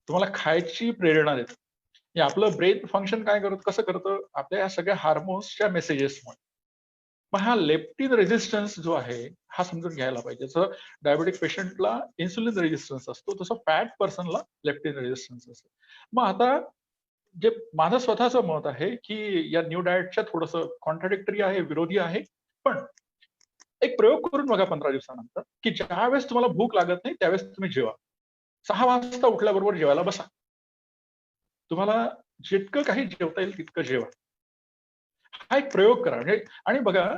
तुम्हाला खायची प्रेरणा देतो. हे आपलं ब्रेन फंक्शन काय करत कसं करतं? आपल्या या सगळ्या हार्मोन्सच्या मेसेजेसमुळे. मग हा लेप्टिन रेझिस्टन्स जो आहे हा समजून घ्यायला पाहिजे. जसं डायबेटिक पेशंटला इन्सुलिन रेझिस्टन्स असतो, तसं फॅट पर्सनला लेप्टिन रेझिस्टन्स असतो. मग आता जे माझं स्वतःचं मत आहे की या न्यू डाएटच्या थोडंसं कॉन्ट्राडिक्टरी आहे, विरोधी आहे. पण एक प्रयोग करून बघा 15 दिवसानंतर की ज्यावेळेस तुम्हाला भूक लागत नाही त्यावेळेस तुम्ही जेवा. 6 वाजता उठल्याबरोबर जेवायला बसा. तुम्हाला जितकं काही जेवता येईल तितकं जेवा. हा एक प्रयोग करा. म्हणजे आणि बघा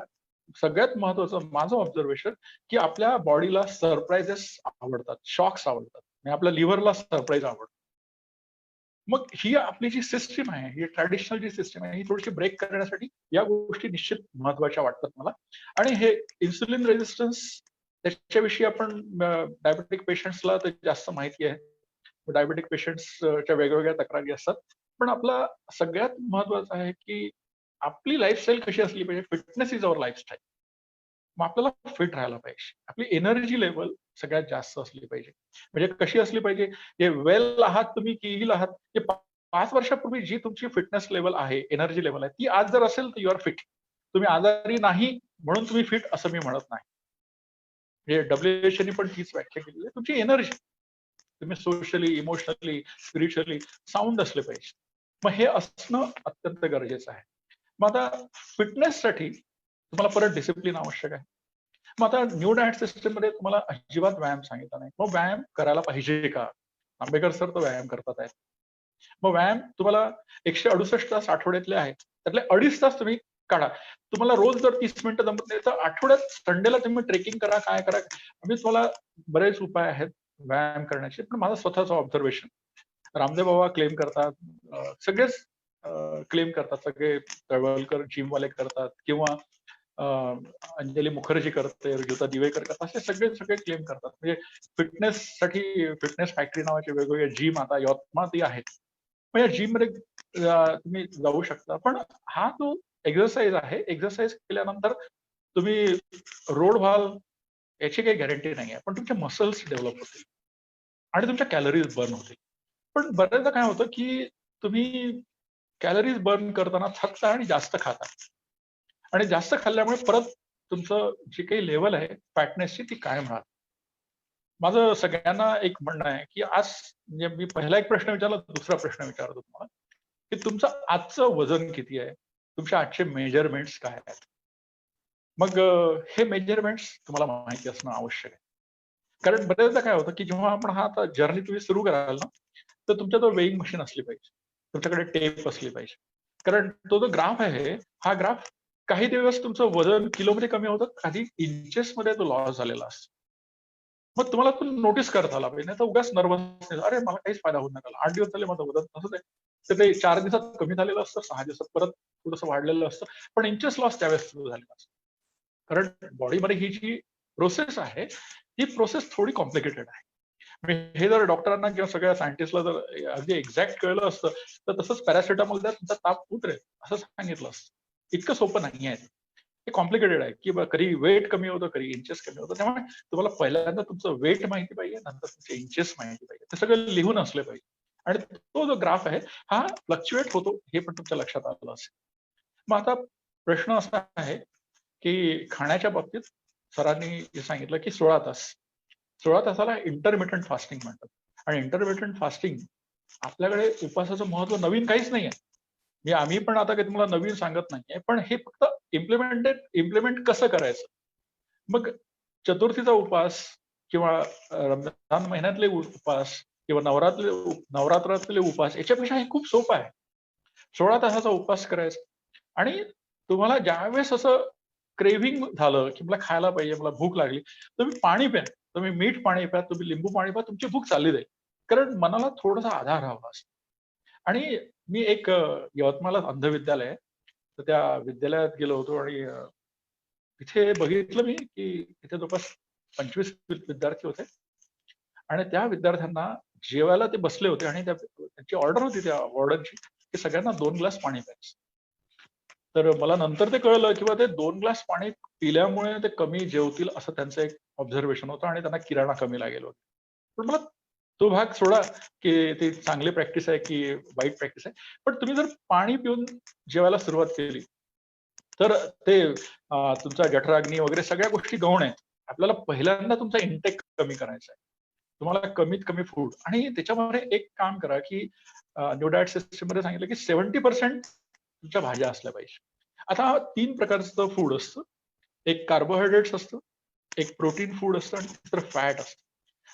सगळ्यात महत्वाचं माझं ऑब्झर्वेशन की आपल्या बॉडीला सरप्राइजेस आवडतात, शॉक्स आवडतात. आणि आपल्या लिव्हरला सरप्राईज आवडतं. मग ही आपली जी सिस्टीम आहे, ही ट्रॅडिशनल जी सिस्टीम आहे, ही थोडीशी ब्रेक करण्यासाठी या गोष्टी निश्चित महत्वाच्या वाटतात मला. आणि हे इन्सुलिन रेझिस्टन्स त्याच्याविषयी आपण डायबेटिक पेशंट्सला तर जास्त माहिती आहे. डायबेटिक पेशंट्सच्या वेगवेगळ्या तक्रारी असतात. पण आपला सगळ्यात महत्वाचं आहे की आपली लाईफस्टाईल कशी असली पाहिजे? Fitness is our lifestyle. मग आपल्याला फिट राहायला पाहिजे. आपली एनर्जी लेवल सगळ्यात जास्त असली पाहिजे. म्हणजे कशी असली पाहिजे? हे वेल आहात तुम्ही की इल आहात? हे 5 वर्षापूर्वी जी तुमची फिटनेस लेवल आहे, एनर्जी लेवल आहे, ती आज जर असेल तर यू आर फिट. तुम्ही आजारी नाही म्हणून तुम्ही फिट असं मी म्हणत नाही. म्हणजे WHO ने पण तीच व्याख्या केलेली आहे. तुमची एनर्जी, तुम्ही सोशली, इमोशनली, स्पिरिच्युअली साऊंड असले पाहिजे. मग हे असणं अत्यंत गरजेचं आहे. मग आता फिटनेससाठी तुम्हाला परत डिसिप्लिन आवश्यक आहे. मग आता न्यू डाएट सिस्टम मध्ये तुम्हाला अजिबात व्यायाम सांगितला नाही. मग व्यायाम करायला पाहिजे का? आंबेकर सर तर व्यायाम करतात आहेत. मग व्यायाम तुम्हाला 168 तास आठवड्यातले आहेत. त्यातले 2.5 तास तुम्ही काढा. तुम्हाला रोज जर 30 मिनिटं जमत नाही तर आठवड्यात संडेला तुम्ही ट्रेकिंग करा, काय करा. म्हणजे तुम्हाला बरेच उपाय आहेत व्यायाम करण्याचे. पण माझं स्वतःचं ऑब्झर्वेशन, रामदेव बाबा क्लेम करतात, सगळेच क्लेम करतात, सगळे तळवलकर जिमवाले करतात किंवा अंजली मुखर्जी करते, ज्योता दिवेकर करतात, असे सगळे क्लेम करतात. म्हणजे फिटनेससाठी फिटनेस फॅक्टरी नावाचे वेगवेगळे जिम आता यवतमाळतही आहेत. मग या जिम मध्ये तुम्ही जाऊ शकता. पण हा जो एक्सरसाइज आहे, एक्सरसाइज केल्यानंतर तुम्ही रोड व्हाल याची काही गॅरंटी नाही आहे. पण तुमचे मसल्स डेव्हलप होतील आणि तुमच्या कॅलरीज बर्न होतील. पण बऱ्याचदा काय होतं की तुम्ही कॅलरीज बर्न करताना थकता आणि जास्त खाता. आणि जास्त खाल्ल्यामुळे परत तुमचं जी काही लेवल आहे फॅटनेसची ती कायम राहते. माझं सगळ्यांना एक म्हणणं आहे की आज म्हणजे मी पहिला एक प्रश्न विचारला, दुसरा प्रश्न विचारतो तुम्हाला की तुमचं आजचं वजन किती आहे? तुमचे आजचे मेजरमेंट्स काय आहेत? मग हे मेजरमेंट्स तुम्हाला माहिती असणं आवश्यक आहे. कारण बरेचदा काय होतं की जेव्हा आपण हा आता जर्नी तुम्ही सुरू कराल ना, तर तुमच्याजवळ वेईंग मशीन असली पाहिजे, तुमच्याकडे टेप असली पाहिजे. कारण तो जो ग्राफ आहे, हा ग्राफ काही दिवस तुमचं वजन किलोमध्ये कमी होतं, काही इंचेसमध्ये तो लॉस झालेला असतो. मग तुम्हाला तो नोटीस करता आला पाहिजे, नाही तर उगाच नर्वस, अरे मला काहीच फायदा होत नाही, 8 दिवस झाले माझं वजन तसंच आहे. तर ते 4 दिवसात कमी झालेलं असतं, 6 दिवसात परत थोडंसं वाढलेलं असतं, पण इंचेस लॉस त्यावेळेस सुरू झालेला असतो. कारण बॉडीमध्ये ही जी प्रोसेस आहे, ही प्रोसेस थोडी कॉम्प्लिकेटेड आहे. म्हणजे हे जर डॉक्टरांना किंवा सगळ्या सायंटिस्टला जर अगदी एक्झॅक्ट कळलं असतं, तर तसंच पॅरासिटामॉल द्या, तुमचा ताप उतरेल असं सांगितलं असतं. इतकं सोपं नाही आहे. हे कॉम्प्लिकेटेड आहे की कधी वेट कमी होतं, कधी इंचेस कमी होतं. त्यामुळे तुम्हाला पहिल्यांदा तुमचं वेट माहिती पाहिजे, नंतर तुमचे इंचेस माहिती पाहिजे. ते सगळं लिहून असले पाहिजे. आणि तो जो ग्राफ आहे, हा फ्लक्च्युएट होतो हे पण तुमच्या लक्षात आलं असेल. मग आता प्रश्न असा आहे की खाण्याच्या बाबतीत सरांनी जे सांगितलं की 16 तास. 16 तासाला इंटरमिटंट फास्टिंग म्हणतात. आणि इंटरमिटंट फास्टिंग आपल्याकडे उपवासाचं महत्व नवीन काहीच नाहीये. आम्ही पण आता काही तुम्हाला नवीन सांगत नाहीये, पण हे फक्त इम्प्लिमेंट कसं करायचं. मग चतुर्थीचा उपवास किंवा रमजान महिन्यातले उपवास किंवा नवरात्रातले उपवास याच्यापेक्षा हे खूप सोपं आहे. 16 तासाचा उपवास करायचा आणि तुम्हाला ज्यावेळेस असं क्रेव्हिंग झालं की मला खायला पाहिजे, मला भूक लागली, तुम्ही पाणी प्या, तुम्ही मीठ पाणी प्या, तुम्ही लिंबू पाणी प्या, तुमची भूक चालली जाईल. कारण मनाला थोडासा आधार हवा असतो. आणि मी एक यवतमाळला अंधविद्यालय आहे, तर त्या विद्यालयात गेलो होतो आणि तिथे बघितलं मी की तिथे जवळपास 25 विद्यार्थी होते आणि त्या विद्यार्थ्यांना जेवायला ते बसले होते आणि त्यांची ऑर्डर होती त्या वॉर्डनची की सगळ्यांना 2 ग्लास पाणी प्यायचं. तर मला नंतर ते कळलं किंवा ते 2 ग्लास पाणी पिल्यामुळे ते कमी जेवतील असं त्यांचं एक ऑब्झर्वेशन होतं आणि त्यांना किराणा कमी लागेल होता. पण मला तो भाग सोडा की ती चांगली प्रॅक्टिस आहे की वाईट प्रॅक्टिस आहे. पण तुम्ही जर पाणी पिऊन जेवायला सुरुवात केली तर ते तुमचा जठराग्नी वगैरे सगळ्या गोष्टी गौण आहेत. आपल्याला पहिल्यांदा तुमचा इंटेक कमी करायचा आहे. तुम्हाला कमीत कमी फूड आणि त्याच्यामध्ये एक काम करा की न्यू डाएट सिस्टम मध्ये सांगितलं की 70% तुमच्या भाज्या असल्या पाहिजे. आता 3 प्रकारचं फूड असतं. एक कार्बोहायड्रेट्स असतं, एक प्रोटीन फूड असतं आणि तिसरं फॅट असतं.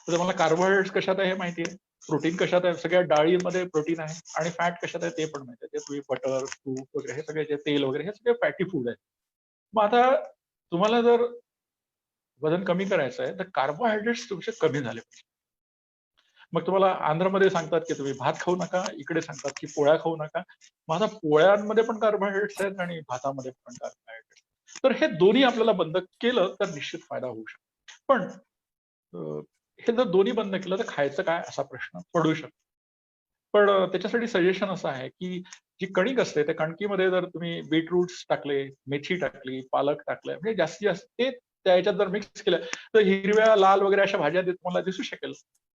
तर तुम्हाला कार्बोहायड्रेट्स कशात आहे हे माहिती आहे, प्रोटीन कशात आहे, सगळ्या डाळीमध्ये प्रोटीन आहे आणि फॅट कशात आहे ते पण माहिती आहे. ते तुम्ही बटर, तूप वगैरे हे सगळे जे तेल वगैरे हे सगळे फॅटी फूड आहे. मग आता तुम्हाला जर वजन कमी करायचं आहे तर कार्बोहायड्रेट्स तुमचे कमी झाले पाहिजे. मग तुम्हाला आंध्रमध्ये सांगतात की तुम्ही भात खाऊ नका, इकडे सांगतात की पोळ्या खाऊ नका. मग आता पोळ्यांमध्ये पण कार्बोहायड्रेट्स आहेत आणि भातामध्ये पण कार्बोहायड्रेट्स. तर हे दोन्ही आपल्याला बंद केलं तर निश्चित फायदा होऊ शकतो. पण हे जर दोन्ही बंद केलं तर खायचं काय असा प्रश्न पडू शकतो. पण त्याच्यासाठी सजेशन असं आहे की जी कणिक असते त्या कणकीमध्ये जर तुम्ही बीटरूट्स टाकले, मेथी टाकली, पालक टाकले, म्हणजे जास्तीत जास्त ते त्या ह्याच्यात जर मिक्स केलं तर हिरव्या, लाल वगैरे अशा भाज्या तुम्हाला दिसू शकेल.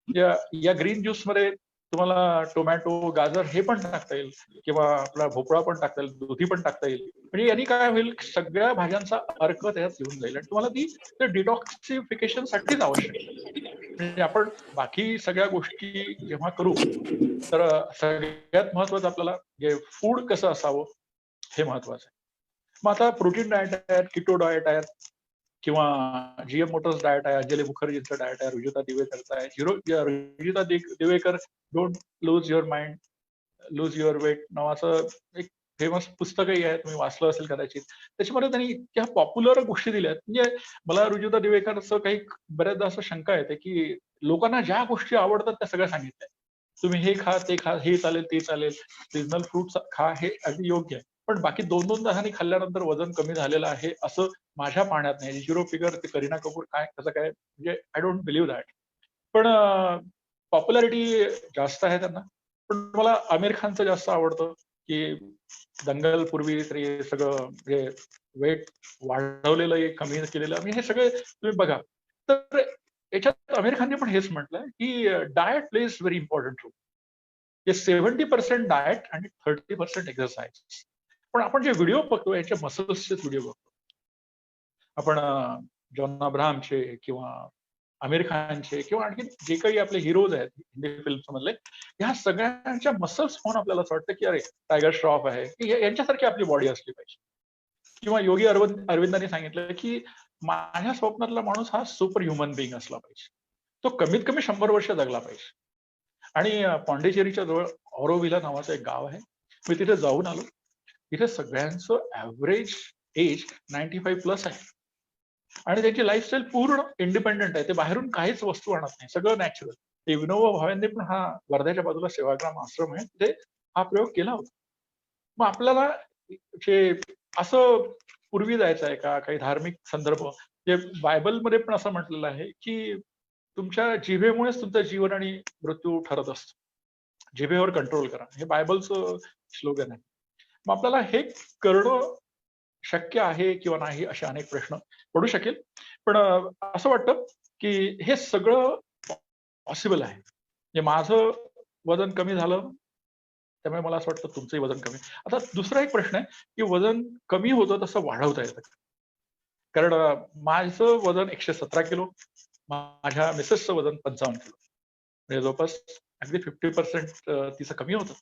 या ग्रीन ज्यूस मध्ये तुम्हाला टोमॅटो, गाजर हे पण टाकता येईल किंवा आपला भोपळा पण टाकता येईल, दुधी पण टाकता येईल. म्हणजे यांनी काय होईल, सगळ्या भाज्यांचा अर्क त्याच्यात येऊन जाईल आणि तुम्हाला ती डिटॉक्सिफिकेशन साठीच आवश्यक आहे. म्हणजे आपण बाकी सगळ्या गोष्टी जेव्हा करू तर सगळ्यात महत्वाचं आपल्याला जे फूड कसं असावं हे महत्वाचं आहे. मग आता प्रोटीन डाएट आहे, किटो डाएट आहे किंवा जीएम मोटर्स डाएट आहे, अंजली मुखर्जींचं डाएट आहे, रुजुता दिवेकरचं आहे. Rujuta Diwekar don't lose your mind, lose your weight नावाचं एक फेमस पुस्तकही आहे, तुम्ही वाचलं असेल कदाचित. त्याच्यामध्ये त्यांनी इतक्या पॉप्युलर गोष्टी दिल्या आहेत. म्हणजे मला रुजुता दिवेकरचं काही बऱ्याचदा असं शंका येते की लोकांना ज्या गोष्टी आवडतात त्या सगळ्या सांगितल्या. तुम्ही हे खा, ते खा, हे चालेल, ते चालेल, सीजनल फ्रुट्स खा, हे अगदी योग्य आहे. पण बाकी 2-2 तासांनी खाल्ल्यानंतर वजन कमी झालेलं आहे असं माझ्या पाहण्यात नाही. झिरो फिगर ते करीना कपूर काय कसं काय, म्हणजे आय डोंट बिलीव्ह दॅट. पण पॉप्युलॅरिटी जास्त आहे त्यांना. पण मला आमिर खानचं जास्त आवडतं की दंगल पूर्वी तरी सगळं म्हणजे वेट वाढवलेलं कमी केलेलं, म्हणजे हे सगळे तुम्ही बघा. तर याच्यात आमिर खानने पण हेच म्हटलंय की diet plays very important role. 70% diet आणि 30% एक्सरसाइज. पण आपण जे व्हिडिओ बघतो याच्या मसल्सचे व्हिडिओ बघतो. आपण जॉन अब्राहमचे किंवा आमिर खानचे किंवा आणखी जे काही आपले हिरोज आहेत हिंदी फिल्म मधले, ह्या सगळ्यांच्या मसल्स पाहून आपल्याला असं वाटतं की अरे टायगर श्रॉफ आहे, की यांच्यासारखी आपली बॉडी असली पाहिजे. किंवा योगी अरविंदांनी सांगितलं की माझ्या स्वप्नातला माणूस हा सुपर ह्युमन बिईंग असला पाहिजे, तो कमीत कमी 100 वर्ष जगला पाहिजे. आणि पॉंडिचेरीच्या जवळ ऑरोविला नावाचं एक गाव आहे, मी तिथे जाऊन आलो. तिथे सगळ्यांचं ऍव्हरेज एज 95+ आहे आणि त्यांची लाईफस्टाईल पूर्ण इंडिपेंडंट आहे. ते बाहेरून काहीच वस्तू आणत नाही, सगळं नॅचरल. ते विनोबा भावेंनी पण हा वर्ध्याच्या बाजूला सेवाग्राम आश्रम आहे, तिथे हा प्रयोग केला होता. मग आपल्याला जे असं पूर्वी जायचं आहे का, काही धार्मिक संदर्भ, जे बायबलमध्ये पण असं म्हटलेलं आहे की तुमच्या जिभेमुळेच तुमचं जीवन आणि मृत्यू ठरत असतो, जिभेवर कंट्रोल करा, हे बायबलचं स्लोगन आहे. मग आपल्याला हे करणं शक्य आहे किंवा नाही असे अनेक प्रश्न पडू शकेल, पण असं वाटतं की हे सगळं पॉसिबल आहे. म्हणजे माझं वजन कमी झालं त्यामुळे मला असं वाटतं तुमचंही वजन कमी. आता दुसरा एक प्रश्न आहे की वजन कमी होतं तसं वाढवता येतं का? कारण माझं वजन 117 किलो, माझ्या मिसेसचं वजन 55 किलो, म्हणजे जवळपास अगदी 50% तिचं कमी होतं.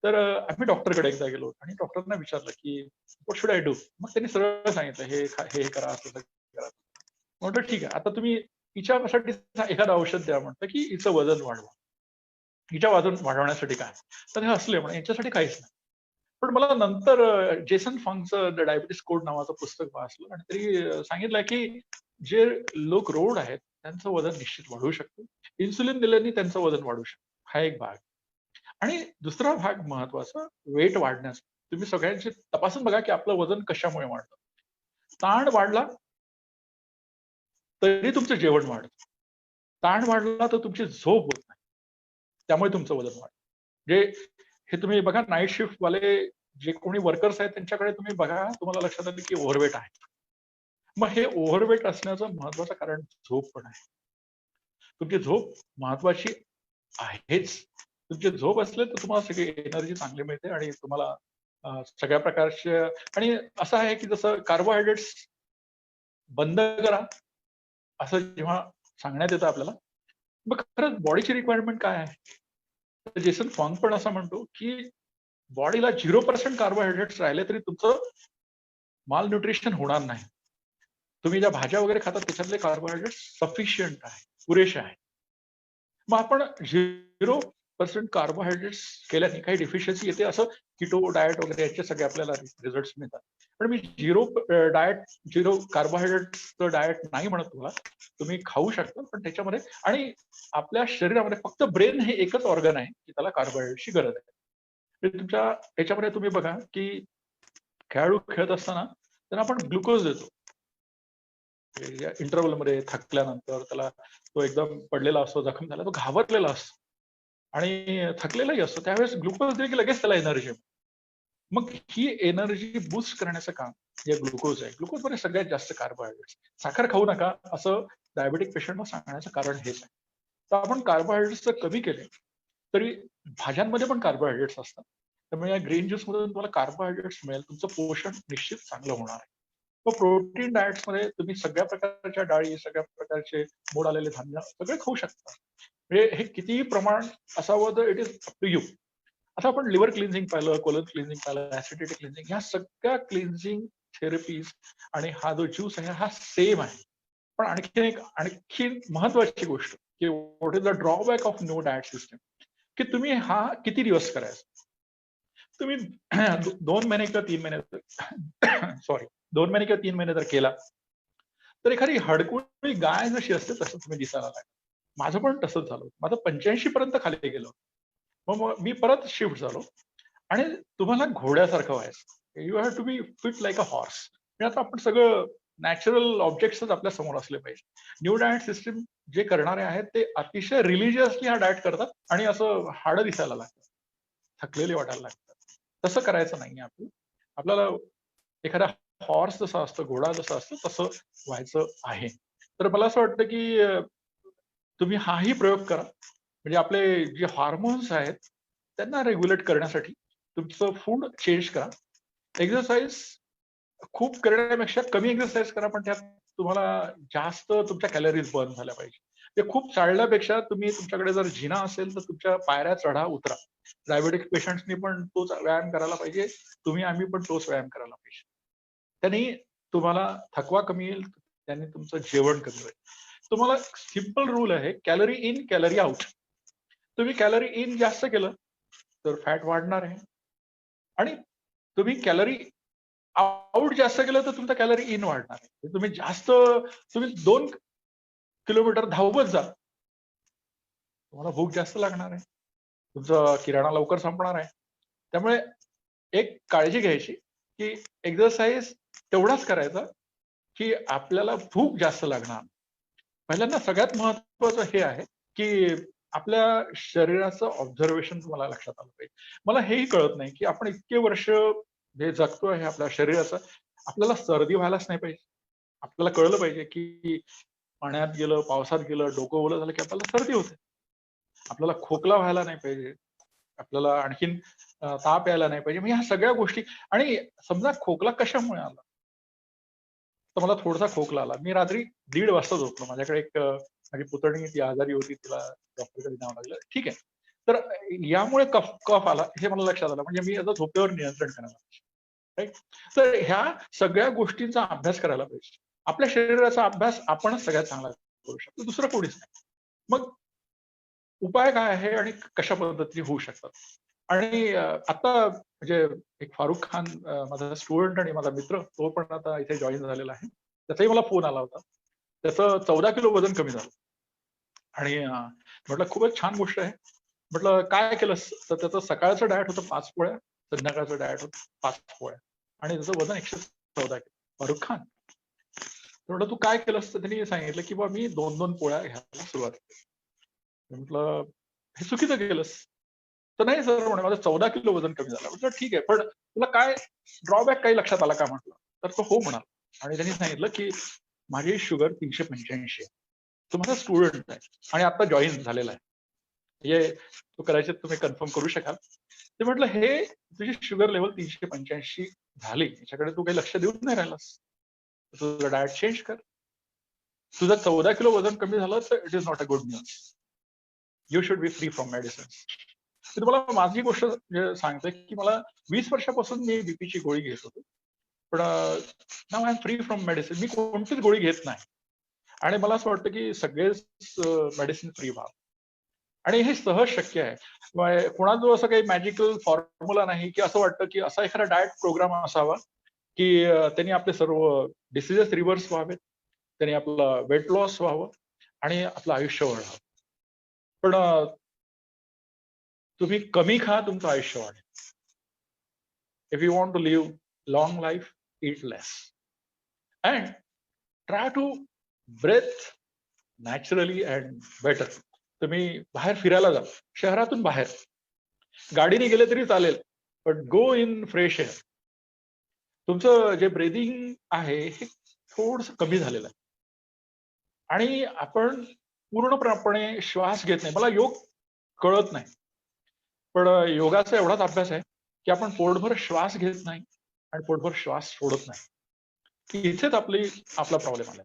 तर आम्ही डॉक्टरकडे एकदा गेलो आणि डॉक्टरना विचारलं की व्हॉट शुड आय डू. मग त्यांनी सरळ सांगितलं हे करा, असं करा. म्हटलं ठीक आहे, आता तुम्ही हिच्यासाठी एखादं औषध द्या. म्हटलं की हिचं वजन वाढवा. हिच्या वजन वाढवण्यासाठी काय? तर हे हसले, म्हणे यांच्यासाठी काहीच नाही. पण मला नंतर जेसन फंगचं द डायबिटीस कोड नावाचं पुस्तक वाचलं आणि तरी सांगितलं की जे लोक रोड आहेत त्यांचं वजन निश्चित वाढू शकतं. इन्सुलिन दिल्याने त्यांचं वजन वाढू शकतं. हा एक भाग. आणि दुसरा भाग महत्वाचा, वेट वाढण्याचा. तुम्ही सगळ्यांचे तपासून बघा की आपलं वजन कशामुळे वाढतं. ताण वाढला तरी तुमचं जेवण वाढतं. ताण वाढला तर तुमची झोप होत नाही, त्यामुळे तुमचं वजन वाढतं. जे हे तुम्ही बघा, नाईट शिफ्ट वाले जे कोणी वर्कर्स आहेत त्यांच्याकडे तुम्ही बघा, तुम्हाला लक्षात आलं की ओव्हरवेट आहे. मग हे ओव्हरवेट असण्याचं महत्वाचं कारण झोप पण आहे. तुमची झोप महत्वाची आहेच. तुमची झोप असले तर तुम्हाला सगळी एनर्जी चांगली मिळते आणि तुम्हाला सगळ्या प्रकारचे. आणि असं आहे की जसं कार्बोहायड्रेट्स बंद करा असं जेव्हा सांगण्यात येतं आपल्याला, मग खरंच बॉडीची रिक्वायरमेंट काय आहे? तर जेसन फॉंग पण असं म्हणतो की बॉडीला 0% कार्बोहायड्रेट्स राहिले तरी तुमचं माल न्यूट्रिशन होणार नाही. तुम्ही ज्या भाज्या वगैरे खातात त्याच्यातले कार्बोहायड्रेट्स सफिशियंट आहे, पुरेसे आहे. मग आपण 0% कार्बोहायड्रेट्स केल्याने काही डिफिशियन्सी येते, असं किटो डाएट वगैरे याचे सगळे आपल्याला रिझल्ट मिळतात. पण मी झिरो कार्बोहायड्रेटचं डाएट नाही म्हणत तुम्हाला. तुम्ही खाऊ शकता, पण त्याच्यामध्ये आणि आपल्या शरीरामध्ये फक्त ब्रेन हे एकच ऑर्गन आहे की त्याला कार्बोहायड्रेटची गरज आहे. तुमच्या याच्यामध्ये तुम्ही बघा की खेळाडू खेळत असताना त्यांना आपण ग्लुकोज देतो. इंटरव्हल मध्ये थकल्यानंतर त्याला तो एकदम पडलेला असतो, जखम झाला, तो घाबरलेला असतो आणि थकलेलाही असतो. त्यावेळेस ग्लुकोज दिले की लगेच त्याला एनर्जी. मग ही एनर्जी बूस्ट करण्याचं काम हे ग्लुकोज आहे. ग्लुकोज मध्ये सगळ्यात जास्त कार्बोहायड्रेट्स. साखर खाऊ नका असं डायबेटिक पेशंटला सांगण्याचं कारण हेच आहे. तर आपण कार्बोहायड्रेट्स जर कमी केले तरी भाज्यांमध्ये पण कार्बोहायड्रेट्स असतात. त्यामुळे या ग्रीन ज्यूस मधून तुम्हाला कार्बोहायड्रेट्स मिळेल, तुमचं पोषण निश्चित चांगलं होणार आहे. मग प्रोटीन डाएट्स मध्ये तुम्ही सगळ्या प्रकारच्या डाळी, सगळ्या प्रकारचे मोड आलेले धान्य सगळे खाऊ शकता. म्हणजे हे कितीही प्रमाण असावं तर it is up to you. आता आपण लिव्हर क्लिन्झिंग पाहिलं, कोलन क्लिन्झिंग पाहिलं, ऍसिडिटी क्लिन्झिंग, ह्या सगळ्या क्लिन्झिंग थेरपीज आणि हा जो ज्यूस आहे हा सेम आहे. पण आणखी महत्वाची गोष्ट की what is the drawback of no diet system, की तुम्ही हा किती दिवस करायचा. तुम्ही 2 महिने किंवा 3 महिने सॉरी 2 महिने किंवा 3 महिने जर केला तर एखादी हडकुळी गाय जशी असते तसं तुम्ही दिसायला लागेल. माझं पण तसंच झालं. माझं 85 पर्यंत खाली गेलं. मग मी परत शिफ्ट झालो आणि तुम्हाला घोड्यासारखं व्हायचं. You have to be fit like a horse. आता आपण सगळं नॅचरल ऑब्जेक्ट्सच आपल्या समोर असले पाहिजे. न्यू डाएट सिस्टीम जे करणारे आहेत ते अतिशय रिलिजियसली हा डाएट करतात आणि असं हाडं दिसायला लागतात, थकलेले वाटायला लागतात. तसं करायचं नाहीये आपल्याला एखादा हॉर्स जसा असतो, घोडा जसा असतो तसं व्हायचं आहे. तर मला असं वाटतं की तुम्ही हाही प्रयोग करा. म्हणजे आपले जे हार्मोन्स आहेत त्यांना रेग्युलेट करण्यासाठी तुमचं फूड चेंज करा. एक्सरसाइज खूप करण्यापेक्षा कमी एक्सरसाइज करा, पण त्यात तुम्हाला जास्त तुमच्या कॅलरीज बर्न झाल्या पाहिजे. ते खूप चालण्यापेक्षा तुम्ही तुमच्याकडे जर जिना असेल तर तुमच्या पायऱ्या चढा उतरा. डायबेटिक पेशंट्सनी पण तोच व्यायाम करायला पाहिजे. आम्ही पण तोच व्यायाम करायला पाहिजे. त्यांनी तुम्हाला थकवा कमी येईल, त्यांनी तुमचं जेवण कमी होईल. तुम्हाला सिंपल रूल आहे, कॅलरी इन कॅलरी आउट. तुम्ही कॅलरी इन जास्त केलं तर फॅट वाढणार आहे, आणि तुम्ही कॅलरी आउट जास्त केलं तर तुमचा कॅलरी इन वाढणार आहे. तुम्ही 2 किलोमीटर धावत जा, तुम्हाला भूक जास्त लागणार आहे, तुमचा किराणा लवकर संपणार आहे. त्यामुळे एक काळजी घ्यायची की एक्सरसाइज तेवढाच करायचा की आपल्याला भूक जास्त लागणार. पहिल्यांदा सगळ्यात महत्वाचं हे आहे की आपल्या शरीराचं ऑब्झर्वेशन तुम्हाला लक्षात आलं पाहिजे. मला हेही कळत नाही की आपण इतके वर्ष जे जगतो आहे आपल्या शरीराचं, आपल्याला सर्दी व्हायलाच नाही पाहिजे. आपल्याला कळलं पाहिजे की पाण्यात गेलं, पावसात गेलं, डोकं ओलं झालं की आपल्याला सर्दी होते. आपल्याला खोकला व्हायला नाही पाहिजे, आपल्याला आणखीन ताप यायला नाही पाहिजे. म्हणजे ह्या सगळ्या गोष्टी. आणि समजा खोकला कशामुळे आला, तर मला थोडासा खोकला आला, मी रात्री 1:30 वाजता झोपलो. माझ्याकडे एक माझी पुतणी, ती आजारी होती, तिला डॉक्टरकडे न्यावं लागलं. ठीक आहे, तर यामुळे कफ आला हे मला लक्षात आलं. म्हणजे मी आता झोपेवर नियंत्रण करायला राईट. तर ह्या सगळ्या गोष्टींचा अभ्यास करायला पाहिजे. आपल्या शरीराचा अभ्यास आपणच सगळ्यात चांगला करू शकतो, दुसरं कोणीच नाही. मग उपाय काय आहे आणि कशा पद्धतीने होऊ शकतात. आणि आता म्हणजे एक फारुख खान माझा स्टुडंट आणि माझा मित्र, तो पण आता इथे जॉईन झालेला आहे. त्याचाही मला फोन आला होता. त्याचं 14 किलो वजन कमी झालं. आणि म्हटलं खूपच छान गोष्ट आहे. म्हटलं काय केलंस, तर त्याचं सकाळचं डाएट होतं 5 पोळ्या, संध्याकाळचं डाएट होतं 5 पोळ्या, आणि त्याचं वजन 114 किलो. फारुख खान. म्हटलं तू काय केलंस, तर त्यांनी सांगितलं की बा मी 2-2 पोळ्या घ्यायला सुरुवात केली. म्हटलं हे चुकीचं केलंस. तर नाही सर म्हणे, माझं 14 किलो वजन कमी झालं. म्हटलं ठीक आहे, पण तुला काय ड्रॉबॅक काही लक्षात आला का म्हटलं. तर तो हो म्हणाला. आणि त्यांनी सांगितलं की माझी शुगर 385 आहे. तो माझा स्टुडंट आहे आणि आता जॉईन झालेला आहे. म्हणजे तो कदाचित तुम्ही कन्फर्म करू शकाल. ते म्हटलं हे तुझी शुगर लेवल 385 झाली, याच्याकडे तू काही लक्ष देऊन नाही राहिलास, तुझं डाएट चेंज कर. तुझं 14 किलो वजन कमी झालं तर it is not a good news. You should be free from medicine. मी तुम्हाला माझी गोष्ट सांगते की मला 20 वर्षापासून मी बीपीची गोळी घेत होतो, पण नाव I am free from medicine. मी कोणतीच गोळी घेत नाही, आणि मला असं वाटतं की सगळेच मेडिसिन फ्री व्हावं. आणि हे सहज शक्य आहे. कोणाचं असं काही मॅजिकल फॉर्म्युला नाही की असं वाटतं की असा एखादा डाएट प्रोग्राम असावा की त्यांनी आपले सर्व डिसिजेस रिव्हर्स व्हावेत, त्यांनी आपलं वेट लॉस व्हावं आणि आपलं आयुष्य वाढावं. पण तुम्ही कमी खा, तुमचं आयुष्य वाढेल. If you want to live long life, eat less and try to breathe naturally and better. तुम्ही बाहेर फिरायला जा, शहरातून बाहेर, गाडीने गेले तरी चालेल, पण गो इन फ्रेश एअर. तुमचं जे ब्रेदिंग आहे हे थोडंसं कमी झालेलं आहे, आणि आपण पूर्णपणे श्वास घेत नाही. मला योग कळत नाही, पण योगाचा एवढाच अभ्यास आहे की आपण पोटभर श्वास घेत नाही आणि पोटभर श्वास सोडत नाही. इथेच आपला प्रॉब्लेम आला.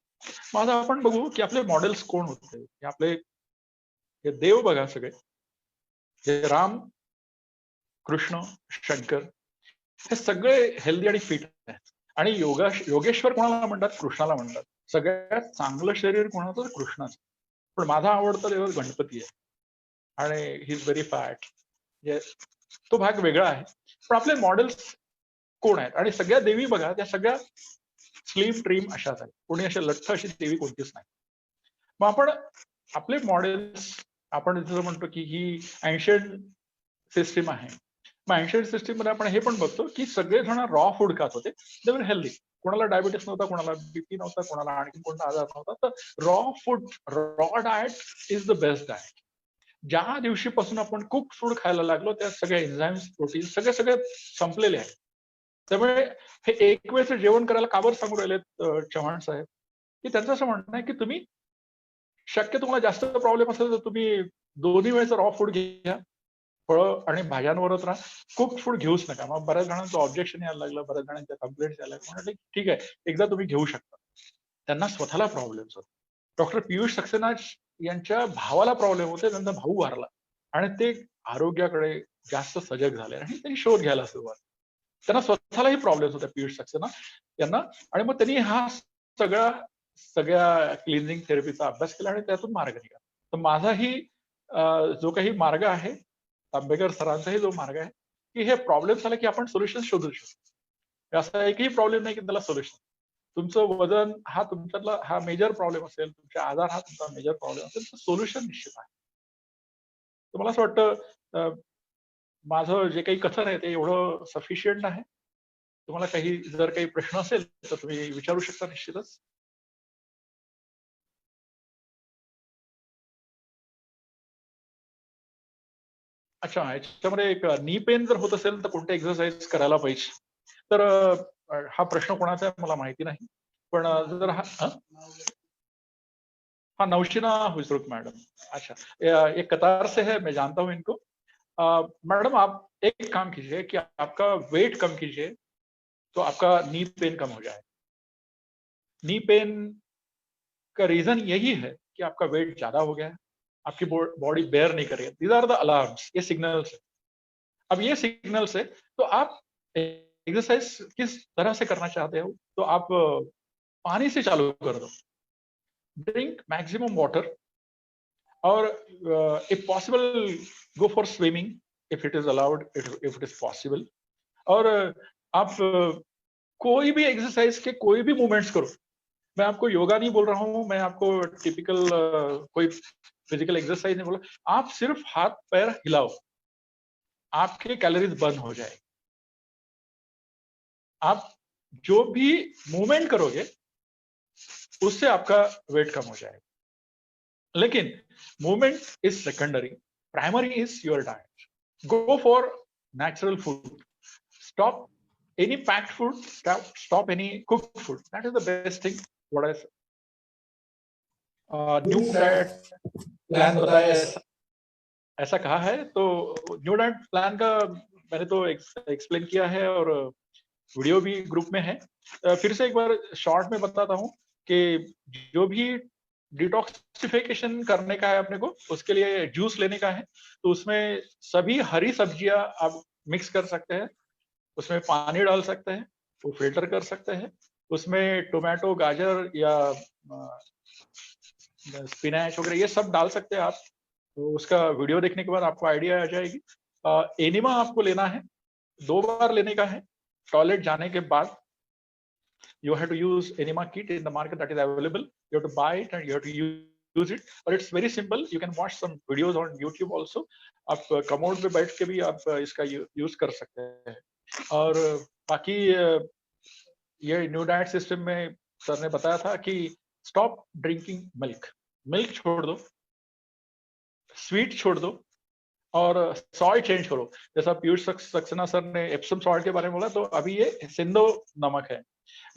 माझा आपण बघू की आपले मॉडेल्स कोण होते. आपले हे देव बघा, सगळे हे राम, कृष्ण, शंकर, हे सगळे हेल्दी आणि फिट आहेत. आणि योगेश्वर कोणाला म्हणतात, कृष्णाला म्हणतात. सगळ्यात चांगलं शरीर कोणाचं, कृष्णाचं. पण माझा आवडता देव गणपती आहे, आणि ही इज व्हेरी फॅट. तो भाग वेगळा आहे. पण आपले मॉडेल्स कोण आहेत, आणि सगळ्या देवी बघा, त्या सगळ्या स्लिम ट्रिम अशाच आहेत. कोणी अशा लठ्ठ अशी देवी कोणतीच नाही. मग आपण आपले मॉडेल्स, आपण जसं म्हणतो की ही एन्शियंट सिस्टीम आहे. मग एन्शियंट सिस्टीम मध्ये आपण हे पण बघतो की सगळेजण रॉ फूड खात होते, दे वर हेल्दी. कोणाला डायबिटीस नव्हता, कोणाला बीपी नव्हता, कोणाला आणखी कोणता आजार नव्हता. तर raw food, raw diet is the best diet. ज्या दिवशीपासून आपण कुक फूड खायला लागलो, त्या सगळ्या एन्झाईम्स, प्रोटीन सगळे संपलेले आहेत. त्यामुळे हे एक वेळचं जेवण करायला का बरं सांगू राहिलेत चव्हाण साहेब, की त्यांचं असं म्हणणं आहे की तुम्ही शक्य तुम्हाला जास्त प्रॉब्लेम असेल तर तुम्ही दोन्ही वेळेचं रॉ फूड घ्या, फळं आणि भाज्यांवरच राहा, कुक फूड घेऊच नका. मग बऱ्याच जणांचं ऑब्जेक्शन यायला लागलं, बऱ्याच जणांच्या कंप्लेंट्स यायला लागल्या. ठीक आहे, एकदा तुम्ही घेऊ शकता. त्यांना स्वतःला प्रॉब्लेम्स होते. डॉक्टर पियुष सक्सेना यांच्या भावाला प्रॉब्लेम होते, त्यांचा भाऊ वारला, आणि ते आरोग्याकडे जास्त सजग झाले आणि त्यांनी शोध घ्यायला सुरुवात. त्यांना स्वतःलाही प्रॉब्लेम होते पियुष सक्सेना यांना, आणि मग त्यांनी हा सगळ्या क्लिन्झिंग थेरपीचा अभ्यास केला आणि त्यातून मार्ग निघाला. तर माझाही जो काही मार्ग आहे, तांबेकर सरांचाही जो मार्ग आहे, की हे प्रॉब्लेम झाला की आपण सोल्युशन शोधू शकतो. असा एकही प्रॉब्लेम नाही की त्याला सोल्युशन. तुमचं वजन हा तुमच्यातला हा मेजर प्रॉब्लेम असेल, तुमचे आजार हा तुमचा मेजर प्रॉब्लेम असेल, तर सोल्युशन निश्चित आहे. तर मला असं वाटतं माझं जे काही कथन आहे ते एवढं सफिशियंट आहे. तुम्हाला जर काही प्रश्न असेल तर तुम्ही विचारू शकता निश्चितच. अच्छा, याच्यामध्ये एक नी पेन जर होत असेल तर कोणते एक्सरसाइज करायला पाहिजे, तर हा प्रश्न कोणाचा आहे मला माहिती नाही, पण जर हाँ नौशीना हुसरुख मैडम, अच्छा ये कतार से है, मैं जानता हूँ इनको। मैडम आप एक काम कीजिए कि आपका वेट कम कीजिए तो आपका नी पेन कम हो जाए। नी पेन का रीजन यही है कि आपका वेट ज्यादा हो गया है, आपकी बॉडी बेयर नहीं कर रही है। दीज आर द अलार्म्स, ये सिग्नल्स है। अब ये सिग्नल्स है तो आप एक्सरसाइज किस तरह से करना चाहते हो, तो आप पानी से चालू कर दो। ड्रिंक मैक्सिमम वाटर, और if possible go for swimming if it is allowed, if it is possible। और आप कोई भी एक्सरसाइज के कोई भी मूवमेंट्स करो। मैं आपको योगा नहीं बोल रहा हूँ, मैं आपको टिपिकल कोई फिजिकल एक्सरसाइज नहीं बोल रहा। आप सिर्फ हाथ पैर हिलाओ, आपके कैलोरीज बर्न हो जाए। आप जो भी मूवमेंट करोगे उससे आपका वेट कम हो जाएगा। लेकिन movement is secondary, primary is your diet। go for natural food, stop any packed food, stop any cooked food, that is the best thing what I say। New diet plan बताया ऐसा कहा है, तो new diet plan का मैंने तो explain KIA है और video भी ग्रुप में है। फिर से एक बार शॉर्ट में बताता हूँ कि जो भी डिटॉक्सिफिकेशन करने का है अपने को, उसके लिए जूस लेने का है, तो उसमें सभी हरी सब्जियां आप मिक्स कर सकते हैं, उसमें पानी डाल सकते हैं, वो फिल्टर कर सकते हैं, उसमें टोमेटो, गाजर या स्पिनच वगैरह ये सब डाल सकते हैं आप। तो उसका वीडियो देखने के बाद आपको आइडिया आ जाएगी। एनिमा आपको लेना है, 2 बार लेने का है टॉयलेट जाने के बाद। You have to use enema kit in the market that is available, you have to buy it and you have to use it, or it's very simple, you can watch some videos on YouTube also। आप commode पे बैठ के भी आप इसका use कर सकते हैं। और बाकी ये न्यू डाइट सिस्टम में सर ने बताया था कि स्टॉप ड्रिंकिंग मिल्क छोड़ दो, स्वीट छोड़ दो, और सॉल्ट चेंज करो। जैसा पीयूष सक्सेना सर ने एप्सम सॉल्ट के बारे में बोला, तो अभी ये सिंधो नमक है,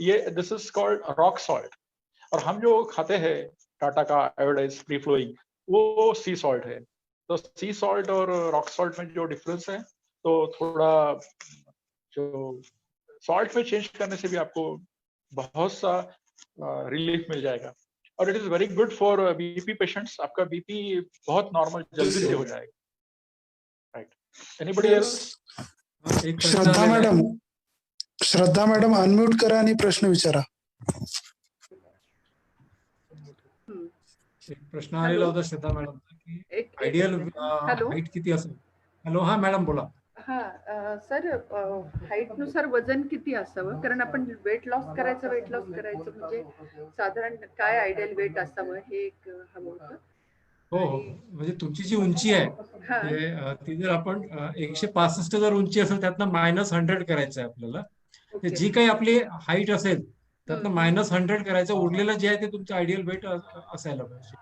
ये दिस इज कॉल्ड रॉक सॉल्ट। और हम जो खाते हैं टाटा का आयोडाइज फ्री फ्लोइंग, वो सी सॉल्ट है। तो सी सॉल्ट और रॉक सॉल्ट में जो डिफरेंस है, तो थोड़ा जो सॉल्ट में चेंज करने से भी आपको बहुत सा रिलीफ मिल जाएगा। और it is very good for BP patients, आपका बीपी बहुत नॉर्मल जल्दी से हो जाएगा। Right, anybody else? एक प्रश्न श्रद्धा आलेला आहे. मॅडम, श्रद्धा मॅडम अनम्यूट करा आणि प्रश्न विचारा। एक प्रश्न आलेला होता श्रद्धा मॅडम की एक आयडियल हॅलो हाईट किती असेल? हॅलो, हा मॅडम बोला. हा सर, हाईट नुसार वजन किती असावं? कारण आपण वेट लॉस करायचं म्हणजे साधारण काय आयडियल वेट असावं हे एक हवं होतं। हो हो, म्हणजे तुमची जी उंची आहे हा ती जर आपण 165 जर उंची असेल त्यातनं -100 करायचं आहे आपल्याला। ते ओके जी काही आपली हाईट असेल त्यातनं -100 करायचं, उरलेलं जे आहे ते तुमचं आयडियल वेट असायला पाहिजे।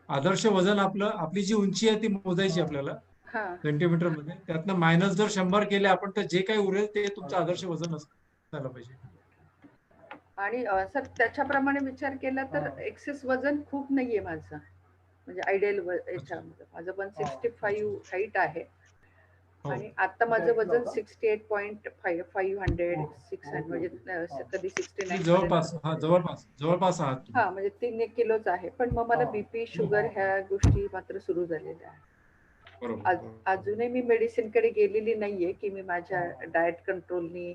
आदर्श वजन आपली जी उंची आहे ती मोजायची आपल्याला हा सेंटीमीटर मध्ये, त्यातनं मायनस जर 100 केले आपण तर जे काही उरेल ते तुमचं आदर्श वजन असायला पाहिजे। आणि सर त्याच्याप्रमाणे विचार केला तर एक्सेस वजन खूप नाहीये माझं, म्हणजे आयडियल याच्यामध्ये माझं 165 हाईट आहे आणि आता माझं वजन 68.500 600 म्हणजे कधी 69 जवळपास आहात तुम्ही। हा म्हणजे 3 किलोच आहे, पण मग मला बीपी शुगर ह्या गोष्टी मात्र सुरू झालेल्या आहेत। बरोबर. अजूनही मी मेडिसिन कडे गेलेली नाहीये की मी माझ्या डाएट कंट्रोलनी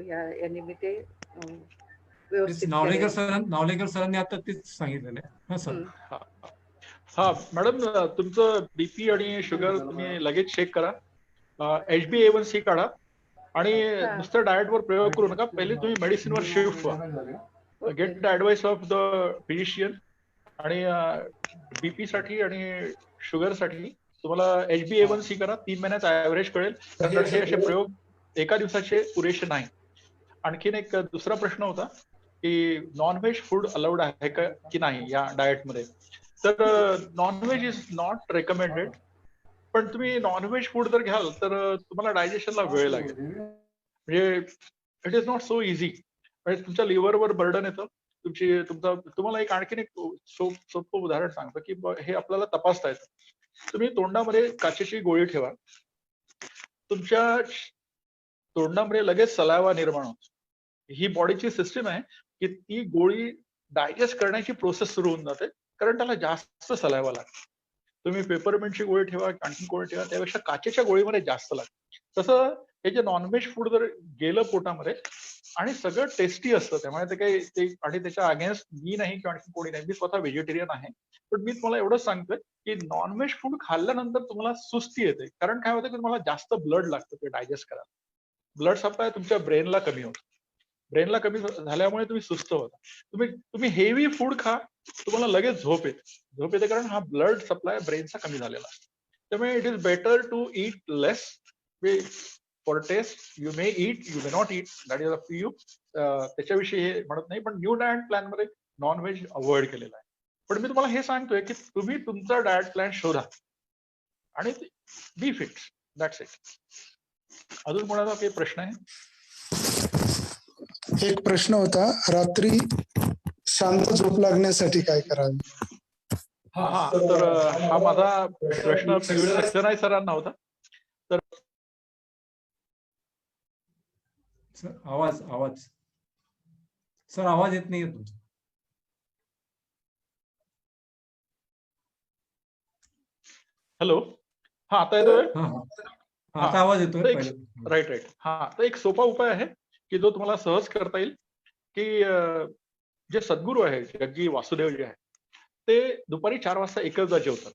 याने मी ते व्यवस्थित नावलेकर केलंय. नावलेकर सरांनी आता तेच सांगितलेलं आहे. हा सर. हम्म. हा हा मॅडम, तुमचं बीपी आणि शुगर तुम्ही लगेच चेक करा. HbA1c काढा आणि हा. नुसतं डाएटवर प्रयोग करू नका. पहिले तुम्ही मेडिसिनवर शिफ्ट व्हा. Get the advice of the physician. आणि बीपी साठी आणि शुगर साठी तुम्हाला HbA1c करा. 3 महिन्यात ऍव्हरेज कळेल. कारण हे असे प्रयोग एका दिवसाचे पुरेसे नाही. आणखीन एक दुसरा प्रश्न होता की नॉनव्हेज फूड अलाउड आहे का की नाही या डाएटमध्ये. तर नॉनव्हेज इज नॉट रेकमेंडेड. पण तुम्ही नॉनव्हेज फूड जर घ्याल तर तुम्हाला डायजेशनला वेळ लागेल. म्हणजे it is not so easy. म्हणजे तुमच्या लिव्हरवर बर्डन येतं. तुम्हाला एक आणखीन एक सोपं उदाहरण सांगतो की हे आपल्याला तपासता येतं. तुम्ही तोंडामध्ये काचेची गोळी ठेवा. तुमच्या तोंडामध्ये लगेच सलावा निर्माण होतो. ही बॉडीची सिस्टीम आहे की ती गोळी डायजेस्ट करण्याची प्रोसेस सुरू होऊन जाते, कारण त्याला जास्त सलावा लागतो. तुम्ही पेपरमिंटची गोळी ठेवा, आणखी गोळी ठेवा, त्यापेक्षा काचेच्या गोळीमध्ये जास्त लागते. तसं हे जे नॉनव्हेज फूड जर गेलं पोटामध्ये आणि सगळं टेस्टी असतं, त्यामुळे ते काही ते आणि त्याच्या अगेन्स्ट मी नाही किंवा आणखी कोणी नाही, मी स्वतः व्हेजिटेरियन आहे, पण मी तुम्हाला एवढंच सांगतोय की नॉनव्हेज फूड खाल्ल्यानंतर तुम्हाला सुस्ती येते. कारण काय होतं की तुम्हाला जास्त ब्लड लागतं ते डायजेस्ट करायला. ब्लड सप्लाय तुमच्या ब्रेनला कमी होतो. ब्रेनला कमी झाल्यामुळे तुम्ही सुस्त होता. तुम्ही हेवी फूड खा, तुम्हाला लगेच झोप येते कारण हा ब्लड सप्लाय ब्रेनचा कमी झालेला असतो. त्यामुळे it is better to eat less. For taste you may eat, you may not eat, that is up to you. त्याच्याविषयी हे म्हणत नाही, पण न्यू डाएट प्लॅन मध्ये नॉनव्हेज अवॉइड केलेला आहे. पण मी तुम्हाला हे सांगतोय की तुम्ही तुमचा डाएट प्लॅन शोधा आणि बी फिट. That's it. अजून कोणाचा काही प्रश्न आहे? एक प्रश्न होता, रात्री शांत झोप लागण्यासाठी काय करावे? हा, तर हा माझा प्रश्न सक्सेनाय सरांना होता. तर आवाज सर, आवाज येत नाहीये तुमचा. हॅलो. हा, आता येतोय? आता आवाज येतोय. राईट. हा, तर एक सोपा उपाय आहे की जो तुम्हाला सहज करता येईल की जे सद्गुरू आहे, जग्गी वासुदेव जे आहे, ते दुपारी 4 वाजता एकचदा जेवतात.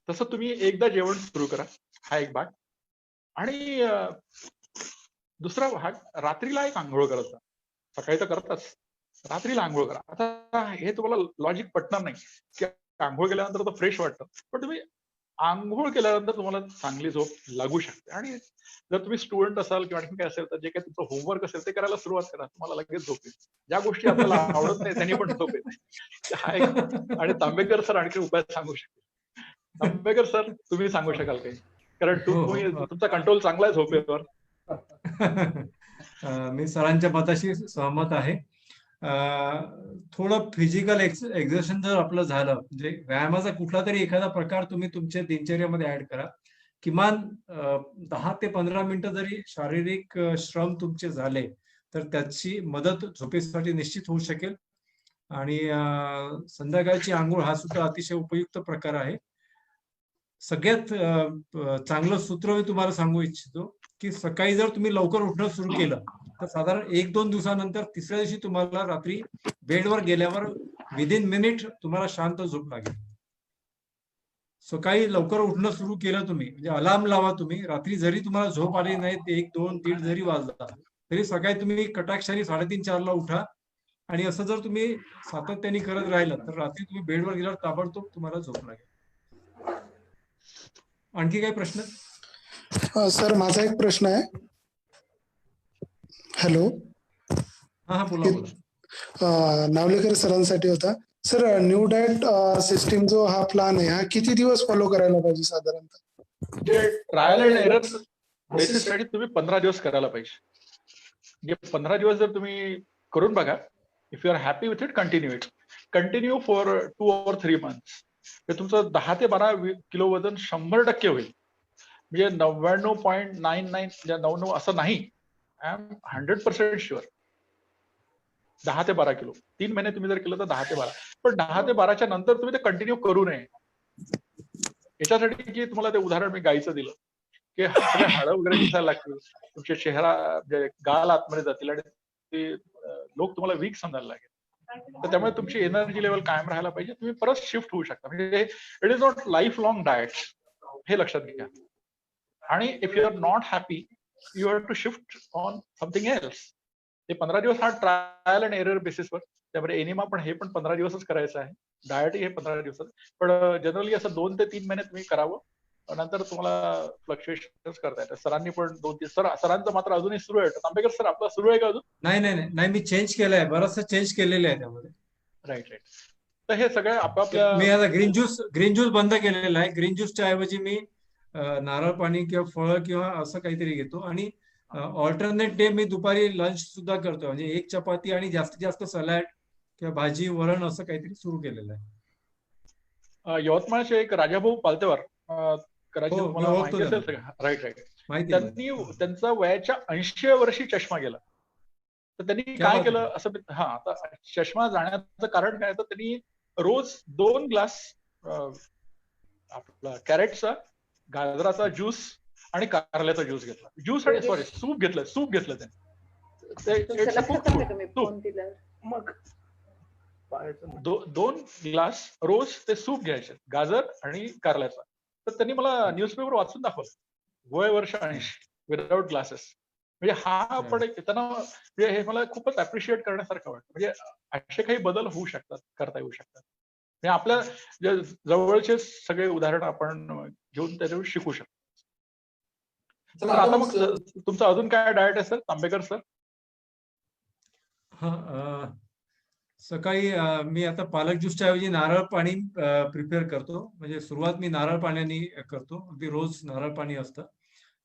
तसं तुम्ही एकदा जेवण सुरू करा. हा एक भाग. आणि दुसरा भाग, रात्रीला एक आंघोळ करत जा. सकाळी तर करताच, रात्रीला आंघोळ करा. आता हे तुम्हाला लॉजिक पटणार नाही की आंघोळ केल्यानंतर तर फ्रेश वाटतं, पण तुम्ही आंघोळ केल्यानंतर तुम्हाला चांगली झोप लागू शकते. आणि जर तुम्ही स्टुडंट असाल किंवा आणखी काय असेल तर जे काही तुमचं होमवर्क असेल ते करायला सुरुवात करा. तुम्हाला लगेच झोप येईल. ज्या गोष्टी आपल्याला आवडत नाही त्यांनी पण झोप येते. आणि तांबेकर सर आणखी उपाय सांगू शकतील. तांबेकर सर, तुम्ही सांगू शकाल काही? कारण तुमचा कंट्रोल चांगला आहे झोपेवर. मी सरांच्या मताशी सहमत आहे. थोडं फिजिकल एक्झर्शन जर आपलं झालं, म्हणजे व्यायामाचा कुठला तरी एखादा प्रकार तुम्ही तुमच्या दिनचर्यामध्ये ऍड करा. किमान 10 ते 15 मिनिटं जरी शारीरिक श्रम तुमचे झाले तर त्याची मदत झोपेसाठी निश्चित होऊ शकेल. आणि संध्याकाळची आंघोळ हा सुद्धा अतिशय उपयुक्त प्रकार आहे. सगळ्यात चांगलं सूत्र मी तुम्हाला सांगू इच्छितो की सकाळी जर तुम्ही लवकर उठणं सुरू केलं तर साधारण 1-2 दिवसानंतर तिसऱ्या दिवशी तुम्हाला रात्री बेडवर गेल्यावर विदिन मिनिट तुम्हाला शांत झोप लागेल. सकाळी लवकर उठणं सुरू केलं तुम्ही, म्हणजे अलार्म लावा तुम्ही. रात्री जरी तुम्हाला झोप आली नाही, 1, 2, 1:30 जरी वाजला तरी सकाळी तुम्ही कटाक्षाने 3:30-4 ला उठा. आणि असं जर तुम्ही सातत्याने करत राहिलं तर रात्री तुम्ही बेडवर गेल्यावर ताबडतोब तुम्हाला झोप लागेल. आणखी काही प्रश्न? सर, माझा एक प्रश्न आहे. हॅलो. हा, बोला. नावलेकर सरांसाठी होता. सर, न्यू डाएट सिस्टीम जो हा प्लान आहे, हा किती दिवस फॉलो करायला पाहिजे साधारणतः? ट्रायल अँड एरर बेसिससाठी तुम्ही 15 दिवस करायला पाहिजे. म्हणजे 15 दिवस जर तुम्ही करून बघा, if you are happy with it, continue for 2 or 3 months. ते तुमचं 10 ते 12 किलो वजन 100% होईल. म्हणजे 99.99 असं नाही, आय एम 100% शुअर. 10 ते 12 किलो 3 महिने तुम्ही जर केलं तर 10 ते 12. पण 10 ते 12च्या नंतर तुम्ही ते कंटिन्यू करू नये. याच्यासाठी की तुम्हाला ते उदाहरण मी गायीचं दिलं की सगळे हाडं वगैरे दिसायला लागतील, तुमचे चेहरा गाल आतमध्ये जातील आणि ते लोक तुम्हाला वीक समजायला लागेल. तर त्यामुळे तुमची एनर्जी लेवल कायम राहायला पाहिजे. तुम्ही परत शिफ्ट होऊ शकता. म्हणजे it is not life long diet, हे लक्षात घ्या. आणि if you are not happy you have to shift on something else. ते 15 दिवस हा ट्रायल अँड एरर बेसिसवर, त्यामुळे एनिमा पण हे पण 15 दिवसच करायचं आहे, डाएटही हे 15 दिवसात. पण जनरली असं 2 ते 3 महिने तुम्ही करावं, नंतर तुम्हाला फ्लक्च्युएशन करता येतं. सरांनी पण 2-3 सरांचं मात्र अजूनही सुरू आहे. तांबेकर सर आपलं सुरू आहे का अजून? नाही, मी चेंज केलंय, बरंचसं चेंज केलेलं आहे त्यामध्ये. राईट. तर हे सगळं आपापल्या मी आता ग्रीन ज्यूस बंद केलेला आहे. ग्रीन ज्यूसच्या ऐवजी मी नारळ पाणी किंवा फळं किंवा असं काहीतरी घेतो. आणि ऑल्टरनेट डे मी दुपारी लंच सुद्धा करतो. म्हणजे एक चपाती आणि जास्तीत जास्त सलाड किंवा भाजी वरण असं काहीतरी सुरू केलेलं आहे. यवतमाळचे एक राजाभाऊ पालतेवार, कदाचित हो, मी तुम्हाला ओळखतो माहिती त्यांना. असेल. राईट. माहिती आहे. त्यांनी त्यांचा वयाच्या 80व्या वर्षी चष्मा गेला. तर त्यांनी क्या काय बात केलं आहे. असं, आता चष्मा जाण्याचं कारण काय, तर त्यांनी रोज 2 ग्लास आपला कॅरेटचा, गाजराचा ज्यूस आणि कारल्याचा ज्यूस घेतला. ज्यूस आणि सूप घेतलं त्यांनी. तुमच्या लक्षात आलं का मी फोन दिल्यावर? मग 2 ग्लास रोज ते सूप घ्यायचे, गाजर आणि कारल्याचा. तर त्यांनी मला न्यूजपेपर वाचून दाखवलं, वय वर्ष 80, विदाउट ग्लासेस. म्हणजे हा पण एक त्यांना, म्हणजे हे मला खूपच अप्रिशिएट करण्यासारखं वाटतं. म्हणजे असे काही बदल होऊ शकतात, करता येऊ शकतात. म्हणजे आपल्या जवळचे सगळे उदाहरण आपण घेऊन त्याच्यावर शिकू शकतो. तर आता मग तुमचं अजून काय डाएट आहे सर, तांबेकर सर? सकाळी मी आता पालक ज्यूसच्या ऐवजी नारळ पाणी प्रिपेअर करतो. म्हणजे सुरुवात मी नारळ पाण्याने करतो. अगदी रोज नारळ पाणी असतं.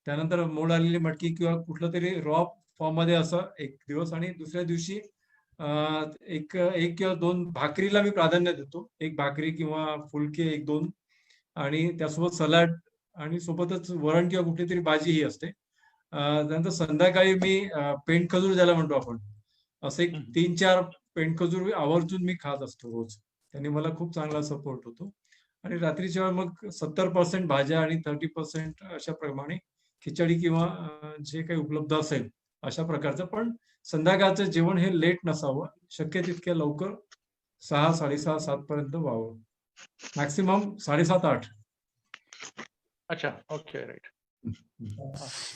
त्यानंतर मोड आलेली मटकी किंवा कुठलं तरी रॉ फॉर्म मध्ये असं एक दिवस, आणि दुसऱ्या दिवशी एक किंवा 2 भाकरीला मी प्राधान्य देतो. एक भाकरी किंवा फुलके 1-2, आणि त्यासोबत सलाड, आणि सोबतच वरण किंवा कुठली तरी भाजी ही असते. त्यानंतर संध्याकाळी मी पेंट खजूर ज्याला म्हणतो आपण, असे 3-4 पेंट खजूर आवर्जून मी खात असतो रोज. त्याने मला खूप चांगला सपोर्ट होतो. आणि रात्रीच्या वेळी मग 70% भाज्या आणि 30% अशा प्रमाणे खिचडी किंवा जे काही उपलब्ध असेल अशा प्रकारचं. पण संध्याकाळचं जेवण हे लेट नसावं, शक्य तितक्या लवकर 6, 6:30, 7 पर्यंत व्हावं. मॅक्सिमम 7:30-8. अच्छा, ओके, राईट.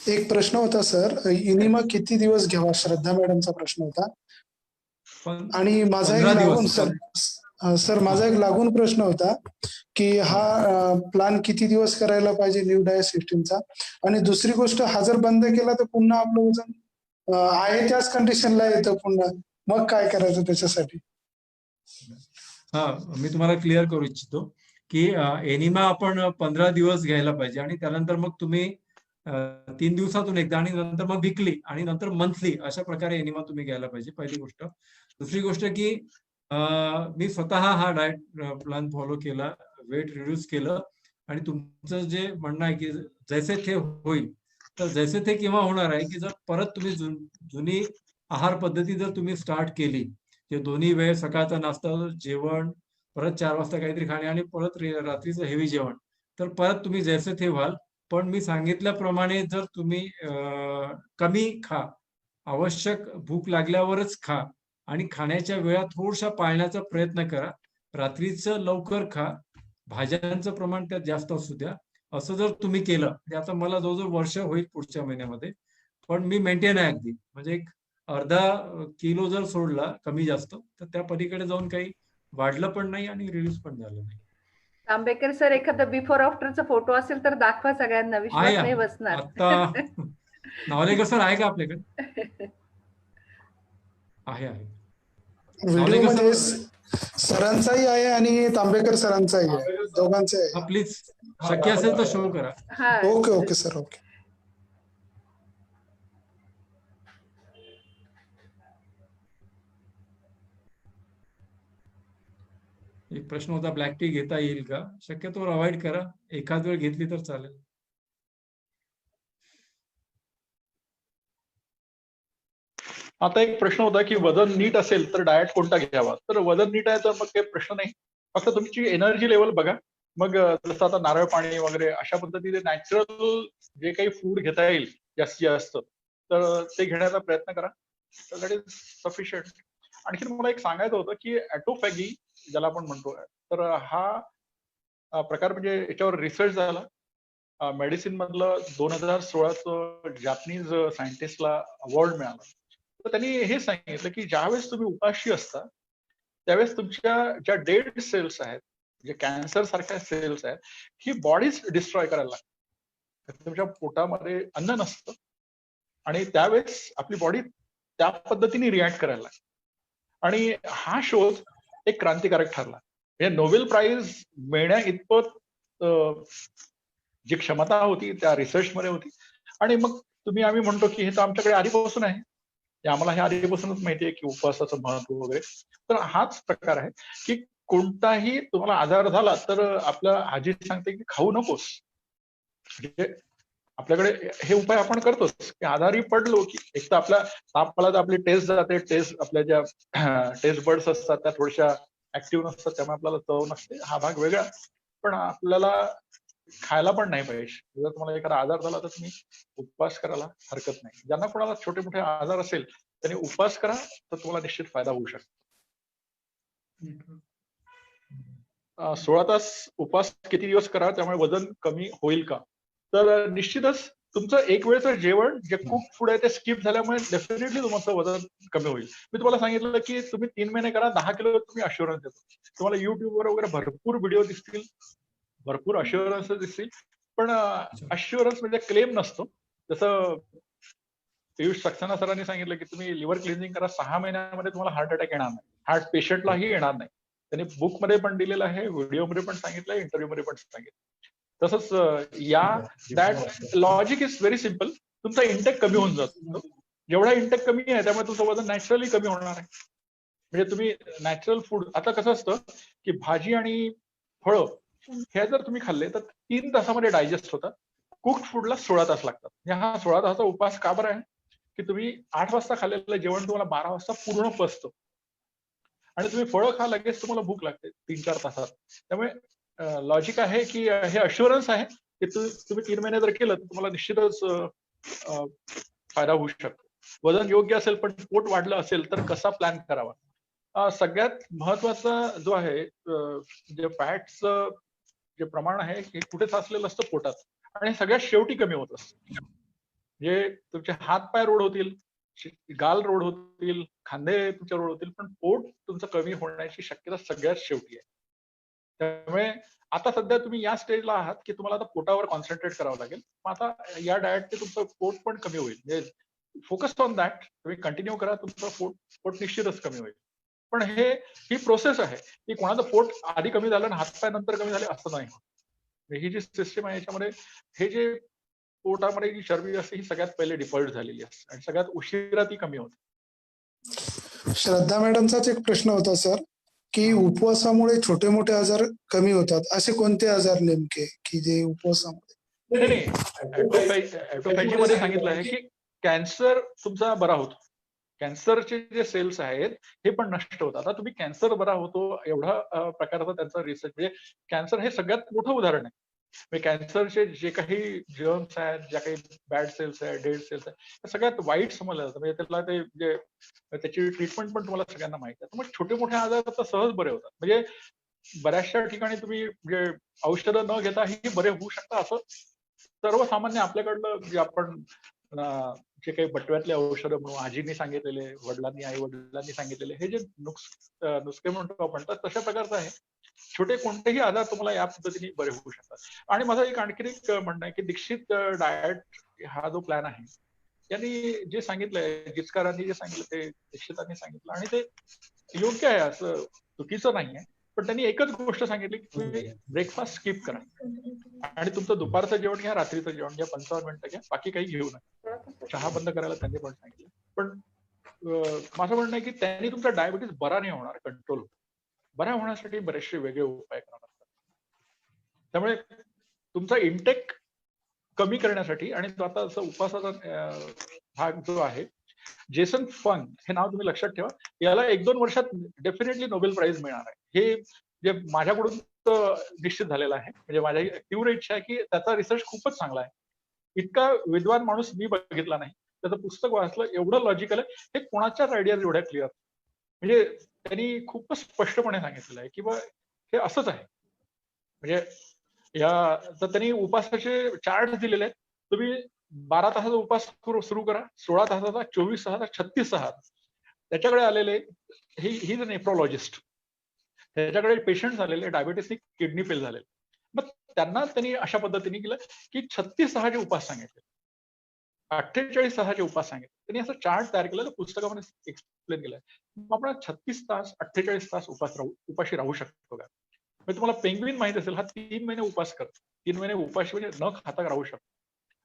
एक प्रश्न होता सर, इनिमा किती दिवस घ्यावा, श्रद्धा मॅडमचा प्रश्न होता. आणि माझा एक 15 लागून दिवस. सर माझा एक लागून प्रश्न होता की हा प्लॅन किती दिवस करायला पाहिजे न्यू डाएट सिस्टीमचा. आणि दुसरी गोष्ट, हा जर बंद केला तर पुन्हा आपलं वजन आहे त्याच कंडिशनला येतं पुन्हा, मग काय करायचं त्याच्यासाठी? मी तुम्हाला क्लिअर करू इच्छितो की एनिमा आपण 15 दिवस घ्यायला पाहिजे, आणि त्यानंतर मग तुम्ही 3 दिवसातून एकदा, आणि नंतर मग वीकली, आणि नंतर मंथली, अशा प्रकारे एनिमा तुम्ही घ्यायला पाहिजे, पहिली गोष्ट. दुसरी गोष्ट की मी स्वतः हा डाएट प्लॅन फॉलो केला, वेट रिड्यूस केलं. आणि तुमचं जे म्हणणं आहे की जैसे थे होईल, तर जैसे थे केव्हा होणार आहे की जर परत तुम्ही जुनी आहार पद्धती जर तुम्ही स्टार्ट केली, जे दोन्ही वेळ सकाळचा नाश्ता, जेवण, परत 4 वाजता काहीतरी खाणे, आणि परत रात्रीचं हेवी जेवण, तर परत तुम्ही जैसे थे व्हाल. पण मी सांगितल्याप्रमाणे जर तुम्ही कमी खा, आवश्यक भूक लागल्यावरच खा, आणि खाण्याच्या वेळा थोड्याशा पाळण्याचा प्रयत्न करा. रात्रीचं लवकर खा, भाज्यांचं प्रमाण त्यात जास्त असू द्या. असं जर तुम्ही केलं, म्हणजे आता मला जवळजवळ वर्ष होईल पुढच्या महिन्यामध्ये, पण मी मेंटेन आहे अगदी. म्हणजे एक अर्धा किलो जर सोडला कमी जास्त, तर त्या पलीकडे जाऊन काही वाढलं पण नाही आणि रिड्यूस पण झालं नाही. तांबेकर सर, एखादा बिफोर आफ्टरचा फोटो असेल तर दाखवा, सगळ्यांना विश्वास नाही बसणार. आता नावलेकर सर आहे का आपल्याकडे? आहे. व्हिडिओमध्ये सरांचाही आहे आणि तांबेकर सरांचाही आहे, दोघांचे आहे. प्लीज शक्य असेल तर शो करा. Okay sir, okay. एक प्रश्न होता, ब्लॅक टी घेता येईल का? शक्यतो अवॉइड करा, एखाद वेळ घेतली तर चालेल. आता एक प्रश्न होता की वजन नीट असेल तर डाएट कोणता घ्यावा. तर वजन नीट आहे तर मग काही प्रश्न नाही, फक्त तुमची एनर्जी लेवल बघा. मग जसं आता नारळ पाणी वगैरे अशा पद्धतीने नॅचरल जे काही फूड घेता येईल जास्तीत जास्त, तर ते घेण्याचा प्रयत्न करा. That is sufficient. आणखी मला एक सांगायचं होतं की ॲटोफॅगी ज्याला आपण म्हणतो, तर हा प्रकार म्हणजे याच्यावर रिसर्च झाला. मेडिसिन मधलं 2016चं जॅपनीज सायंटिस्टला अवॉर्ड मिळाला. तर त्यांनी हे सांगितलं की ज्यावेळेस तुम्ही उपाशी असता त्यावेळेस तुमच्या ज्या डेड सेल्स आहेत, जे कॅन्सर सारख्या सेल्स आहेत, ही बॉडीज डिस्ट्रॉय करायला लागते. तुमच्या पोटामध्ये अन्न नसतं आणि त्यावेळेस आपली बॉडी त्या पद्धतीने रिॲक्ट करायला लागते. आणि हा शोध एक क्रांतिकारक ठरला. म्हणजे नोबेल प्राइज मिळण्या इतपत जी क्षमता होती त्या रिसर्चमध्ये होती. आणि मग आम्ही म्हणतो की हे तर आमच्याकडे आधीपासून आहे, आम्हाला हे आधीपासूनच माहिती आहे की उपवासाचं महत्व वगैरे. तर हाच प्रकार आहे की कोणताही तुम्हाला आजार झाला तर आपल्या आजी सांगते की खाऊ नकोस. म्हणजे आपल्याकडे हे उपाय आपण करतोच की आजारी पडलो की एक तर आपल्या तापाला तर आपली टेस्ट जाते, टेस्ट आपल्या ज्या टेस्ट बर्ड्स असतात त्या थोड्याशा ऍक्टिव्ह नसतात, त्यामुळे आपल्याला चव नसते, हा भाग वेगळा. पण आपल्याला खायला पण नाही पाहिजे. जर तुम्हाला एखादा आजार झाला तर तुम्ही उपवास करायला हरकत नाही. ज्यांना कोणाला छोटे मोठे आजार असेल त्यांनी उपवास करा, तर तुम्हाला निश्चित फायदा होऊ शकतो. 16 तास उपवास किती दिवस करा त्यामुळे वजन कमी होईल का? तर निश्चितच तुमचं एक वेळचं जेवण जे कुक फूड आहे ते स्किप झाल्यामुळे डेफिनेटली तुमचं वजन कमी होईल. मी तुम्हाला सांगितलं की तुम्ही 3 महिने करा, 10 किलो तुम्ही अश्युरन्स देतो. तुम्हाला युट्यूबवर वगैरे भरपूर व्हिडिओ दिसतील, भरपूर अश्युरन्स दिसतील, पण अश्युरन्स म्हणजे क्लेम नसतो. जसं पियुष सक्सेना सरांनी सांगितलं की तुम्ही लिव्हर क्लिन्झिंग करा, 6 महिन्यामध्ये तुम्हाला हार्ट अटॅक येणार नाही, हार्ट पेशंटलाही येणार नाही. त्यांनी बुकमध्ये पण दिलेलं आहे, व्हिडिओमध्ये पण सांगितलंय, इंटरव्ह्यूमध्ये पण सांगितलं. तसंच that logic is very simple. तुमचा इंटेक कमी होऊन जातो. जेवढा इंटेक कमी आहे त्यामुळे तुमचं वजन नॅचरली कमी होणार आहे. म्हणजे तुम्ही नॅचरल फूड, आता कसं असतं की भाजी आणि फळं हे जर तुम्ही खाल्ले तर 3 तासामध्ये डायजेस्ट होतात. कुक्ड फूडला 16 तास लागतात. हा 16 तासाचा उपवास का बरं आहे की तुम्ही 8 वाजता खाल्लेलं जेवण तुम्हाला 12 वाजता पूर्ण पचतं आणि तुम्ही फळं खा, लगेच तुम्हाला भूक लागते 3-4 तासात. त्यामुळे लॉजिक आहे की हे अश्युरन्स आहे की तुम्ही 3 महिने जर केलं तर तुम्हाला निश्चितच फायदा होऊ शकतो. वजन योग्य असेल पण पोट वाढलं असेल तर कसा प्लॅन करावा? सगळ्यात महत्वाचा जो आहे जे फॅटचं जे प्रमाण आहे हे कुठे साचलेलं असतं? पोटात. आणि सगळ्यात शेवटी कमी होत असतं. म्हणजे तुमचे हात पाय रोड होतील, गाल रोड होतील, खांदे तुमच्या रोड होतील, पण पोट तुमचं कमी होण्याची शक्यता सगळ्यात शेवटी आहे. त्यामुळे आता सध्या तुम्ही या स्टेजला आहात की तुम्हाला आता पोटावर कॉन्सन्ट्रेट करावं लागेल. मग आता या डाएटने तुमचं पोट पण कमी होईल. म्हणजे फोकस ऑन दॅट, तुम्ही कंटिन्यू करा, तुमचं पोट निश्चितच कमी होईल. पण ही प्रोसेस आहे की कोणाचं पोट आधी कमी झालं आणि हातपाय नंतर कमी झाले असं नाही. ही जी सिस्टम आहे याच्यामध्ये हे जे पोटामध्ये जी चरबी असते ही सगळ्यात पहिले डिपॉझिट झालेली असते आणि सगळ्यात उशिरा ती कमी होते. श्रद्धा मॅडमचाच एक प्रश्न होता सर, की उपवासामुळे छोटे मोठे आजार कमी होतात, असे कोणते आजार नेमके की जे उपवासामुळे? नाही, ॲटोफॅजी मध्ये सांगितलं आहे की कॅन्सर तुमचा बरा होतो. कॅन्सरचे जे सेल्स आहेत हे पण नष्ट होतात. आता तुम्ही कॅन्सर बरा होतो एवढा प्रकारचा त्यांचा रिसर्च, म्हणजे कॅन्सर हे सगळ्यात मोठं उदाहरण आहे. कॅन्सरचे जे काही जर्म्स आहेत, ज्या काही बॅड सेल्स आहेत, डेड सेल्स आहेत, सगळ्यात वाईट समजलं जातं. म्हणजे त्याला ते म्हणजे त्याची ट्रीटमेंट पण तुम्हाला सगळ्यांना माहिती आहे. मग छोटे मोठे आजार आता सहज बरे होतात. म्हणजे बऱ्याचशा ठिकाणी तुम्ही म्हणजे औषधं न घेताही बरे होऊ शकता. असं सर्वसामान्य आपल्याकडलं जे आपण जे काही बटव्यातले औषधं म्हणून आजींनी सांगितलेले, वडिलांनी, आई वडिलांनी सांगितलेले हे जे नुसके म्हणतो आपण, तर तशा प्रकारचं आहे. छोटे कोणतेही आजार तुम्हाला या पद्धतीने बरे होऊ शकतात. आणि माझं एक आणखी एक म्हणणं आहे की दीक्षित डाएट हा जो प्लॅन आहे त्यांनी जे सांगितलंय, जिचकारांनी जे सांगितलं ते दीक्षितांनी सांगितलं आणि ते योग्य आहे, असं चुकीचं नाहीये. पण त्यांनी एकच गोष्ट सांगितली की तुम्ही ब्रेकफास्ट स्किप करा आणि तुमचं दुपारचं जेवण घ्या, रात्रीचं जेवण घ्या, 55 मिनिटं घ्या, बाकी काही घेऊ नका. चहा बंद करायला त्यांनी पण सांगितलं. पण माझं म्हणणं आहे की त्यांनी तुमचा डायबिटीस बरा नाही होणार, कंट्रोल बरा होण्यासाठी बरेचसे वेगळे उपाय करावे लागतात. त्यामुळे तुमचा इंटेक कमी करण्यासाठी आणि तो आता असं उपवासाचा भाग जो आहे, जेसन फंग हे नाव तुम्ही लक्षात ठेवा. याला 1-2 वर्षात डेफिनेटली नोबेल प्राइज मिळणार आहे. हे जे माझ्याकडून निश्चित झालेला आहे. म्हणजे माझी तीव्र इच्छा आहे की त्याचा रिसर्च खूपच चांगला आहे. इतका विद्वान माणूस मी बघितला नाही. त्याचं पुस्तक वाचलं, एवढं लॉजिकल आहे, हे कोणाच्याच आयडियाज एवढ्या क्लिअर. म्हणजे त्यांनी खूपच स्पष्टपणे सांगितलेलं आहे की बा हे असंच आहे. म्हणजे तर त्यांनी उपासाचे चार्ट दिलेले आहेत. तुम्ही 12 तासाचा उपास सुरू करा, 16 तासाचा, 24 तासाचा, 36 तास. त्याच्याकडे आलेले ही इज अ नेफ्रोलॉजिस्ट. त्याच्याकडे पेशंट आलेले डायबिटीसनी किडनी फेल झालेले. मग त्यांना त्यांनी अशा पद्धतीने केलं की 36 तासाचे उपास सांगितले, 48 तासाचे उपास सांगितले. त्यांनी असं चार्ट तयार केलं, पुस्तकामध्ये एक्सप्लेन केलं. मग आपण 36 तास 48 तास उपाशी राहू शकतो का? म्हणजे तुम्हाला पेंग्विन माहित असेल, हा 3 महिने उपास करतो. 3 महिने उपाशी म्हणजे न खाता राहू शकतो.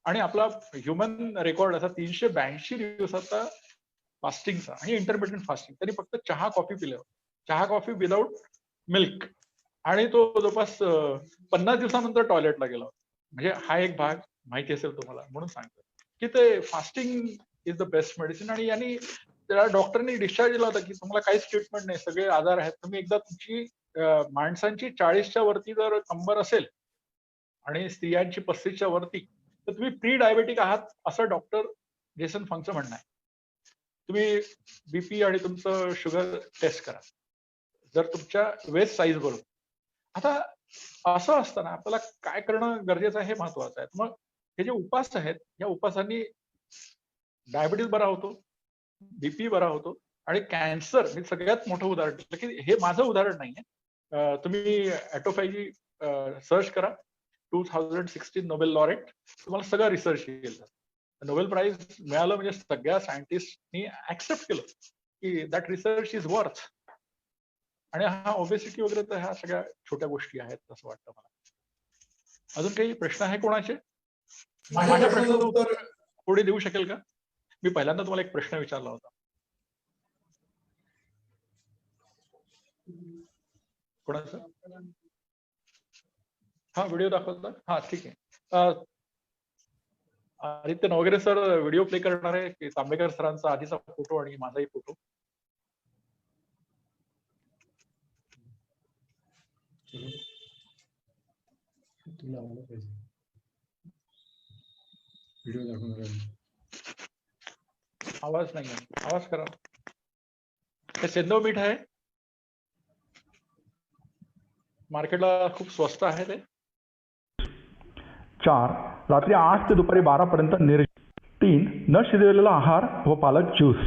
आणि आपला ह्युमन रेकॉर्ड असा 382 दिवसाचा फास्टिंगचा आणि इंटरमिडियंट फास्टिंग. त्यांनी फक्त चहा कॉफी पिल्यावर, चहा कॉफी विदाऊट मिल्क, आणि तो जवळपास 50 दिवसानंतर टॉयलेटला गेला होता. म्हणजे हा एक भाग माहिती असेल तुम्हाला, म्हणून सांगतो की ते fasting is the best medicine. आणि यांनी त्याला डॉक्टरनी डिस्चार्ज दिला होता की तुम्हाला काहीच ट्रीटमेंट नाही, सगळे आजार आहेत, तुम्ही एकदा तुमची माणसांची 40च्या वरती जर कंबर असेल आणि स्त्रियांची 35च्या वरती, तर तुम्ही प्री डायबेटिक आहात, असं डॉक्टर जेसन फंगचं म्हणणं आहे. तुम्ही बीपी आणि तुमचं शुगर टेस्ट करा जर तुमच्या वेस्ट साईज बरोबर. आता असं असताना आपल्याला काय करणं गरजेचं आहे हे महत्वाचं आहे. मग हे जे उपास आहेत, या उपासांनी डायबिटीस बरा होतो, बीपी बरा होतो, आणि कॅन्सर हे सगळ्यात मोठं उदाहरण दिलं की हे माझं उदाहरण नाहीये. तुम्ही ॲटोफॅजी सर्च करा, 2016 नोबेल लॉरेट, तुम्हाला सगळं रिसर्च येईल. नोबेल प्राइज मिळालं म्हणजे सगळ्या सायंटिस्टनी ऍक्सेप्ट केलं की दॅट रिसर्च इज वर्थ. आणि हा ओबेसिटी वगैरे तर ह्या सगळ्या छोट्या गोष्टी आहेत असं वाटतं मला. अजून काही प्रश्न आहे कोणाचे? माझ्या प्रश्नाचं उत्तर कोणी देऊ शकेल का? मी पहिल्यांदा तुम्हाला एक प्रश्न विचारला होता. कोणाचा? हा व्हिडिओ दाखवता? हा ठीक आहे. आदित्य नवगरे सर व्हिडिओ प्ले करणार आहे की तांबेकर सरांचा आधीचा फोटो आणि माझाही फोटो. आवाज नाही आहे, आवाज करा. हे सेंधव मीठ आहे, मार्केटला खूप स्वस्त आहे ते. 4. रात्री 8 ते दुपारी 12 पर्यंत निर्जल. 3. न शिजवलेला आहार व पालक ज्यूस.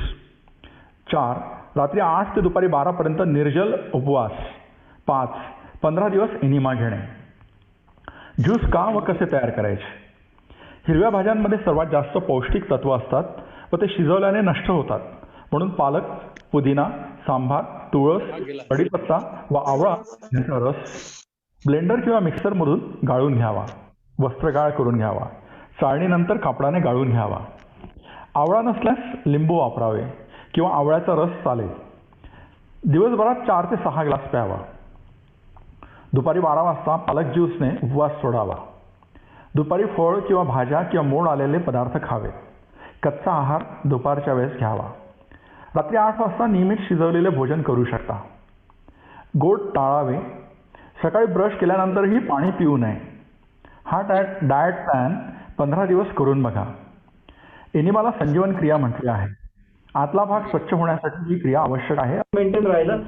4. रात्री 8 ते दुपारी 12 पर्यंत निर्जल उपवास. 5. 15 दिवस एनिमा घेणे. ज्यूस का व कसे तयार करायचे? हिरव्या भाज्यांमध्ये सर्वात जास्त पौष्टिक तत्व असतात व ते शिजवल्याने नष्ट होतात. म्हणून पालक, पुदिना, सांबार, तुळस, कढीपत्ता व आवळा यांचा रस ब्लेंडर किंवा मिक्सरमधून गाळून घ्यावा. वस्त्रगाळ करून घ्यावा. चाळणीनंतर कापडाने गाळून घ्यावा. आवळा नसल्यास लिंबू वापरावे किंवा आवळ्याचा रस चालेल. दिवसभरात 4 ते 6 ग्लास प्यावा. दुपारी 12 वाजता पालक ज्यूसने उपवास सोडावा. दुपारी फळ किंवा भाज्या किंवा मोड आलेले पदार्थ खावेत. कच्चा आहार दुपारच्या वेळेस घ्यावा. रात्री 8 वाजता नियमित शिजवलेले भोजन करू शकता. गोड टाळावे. सकाळी ब्रश केल्यानंतरही पाणी पिऊ नये. हा डाएट प्लॅन 15 दिवस करून बघा. एनिमाला संजीवन क्रिया म्हटले आहे. आतला भाग स्वच्छ होण्यासाठी ही क्रिया आवश्यक आहे. मेंटेन राहिलं.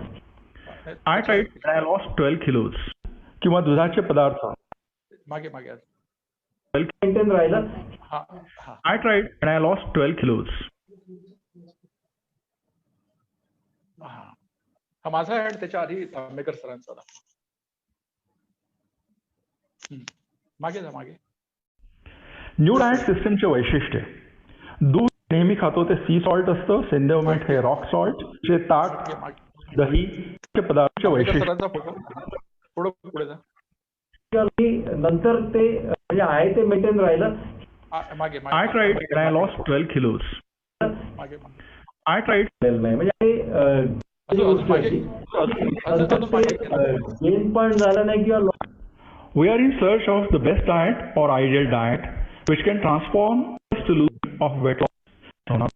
I tried I lost 12 kilos. किंवा दुधाचे पदार्थ मागे मागे मेंटेन राहिलं. I tried and I lost 12 kilos. हा माझा आहे आणि त्याच्या आधी तांबेकर सरांचा. मागे जा मागे. न्यू डाएट सिस्टमचे वैशिष्ट्य. दूध नेहमी खातो ते सी सॉल्ट असतं. सेंधव मीठ हे रॉक सॉल्ट. जे ताक, दही पदार्थाचे वैशिष्ट्य. थोडं पुढे जा. नंतर ते म्हणजे आहे ते मेंटेन राहिलं. मागे I tried and I lost 12 kilos. मागे आय ट्राईड म्हणजे गेन पण झालं नाही किंवा. We are in search of the best diet or ideal diet which can transform us to lose of weight loss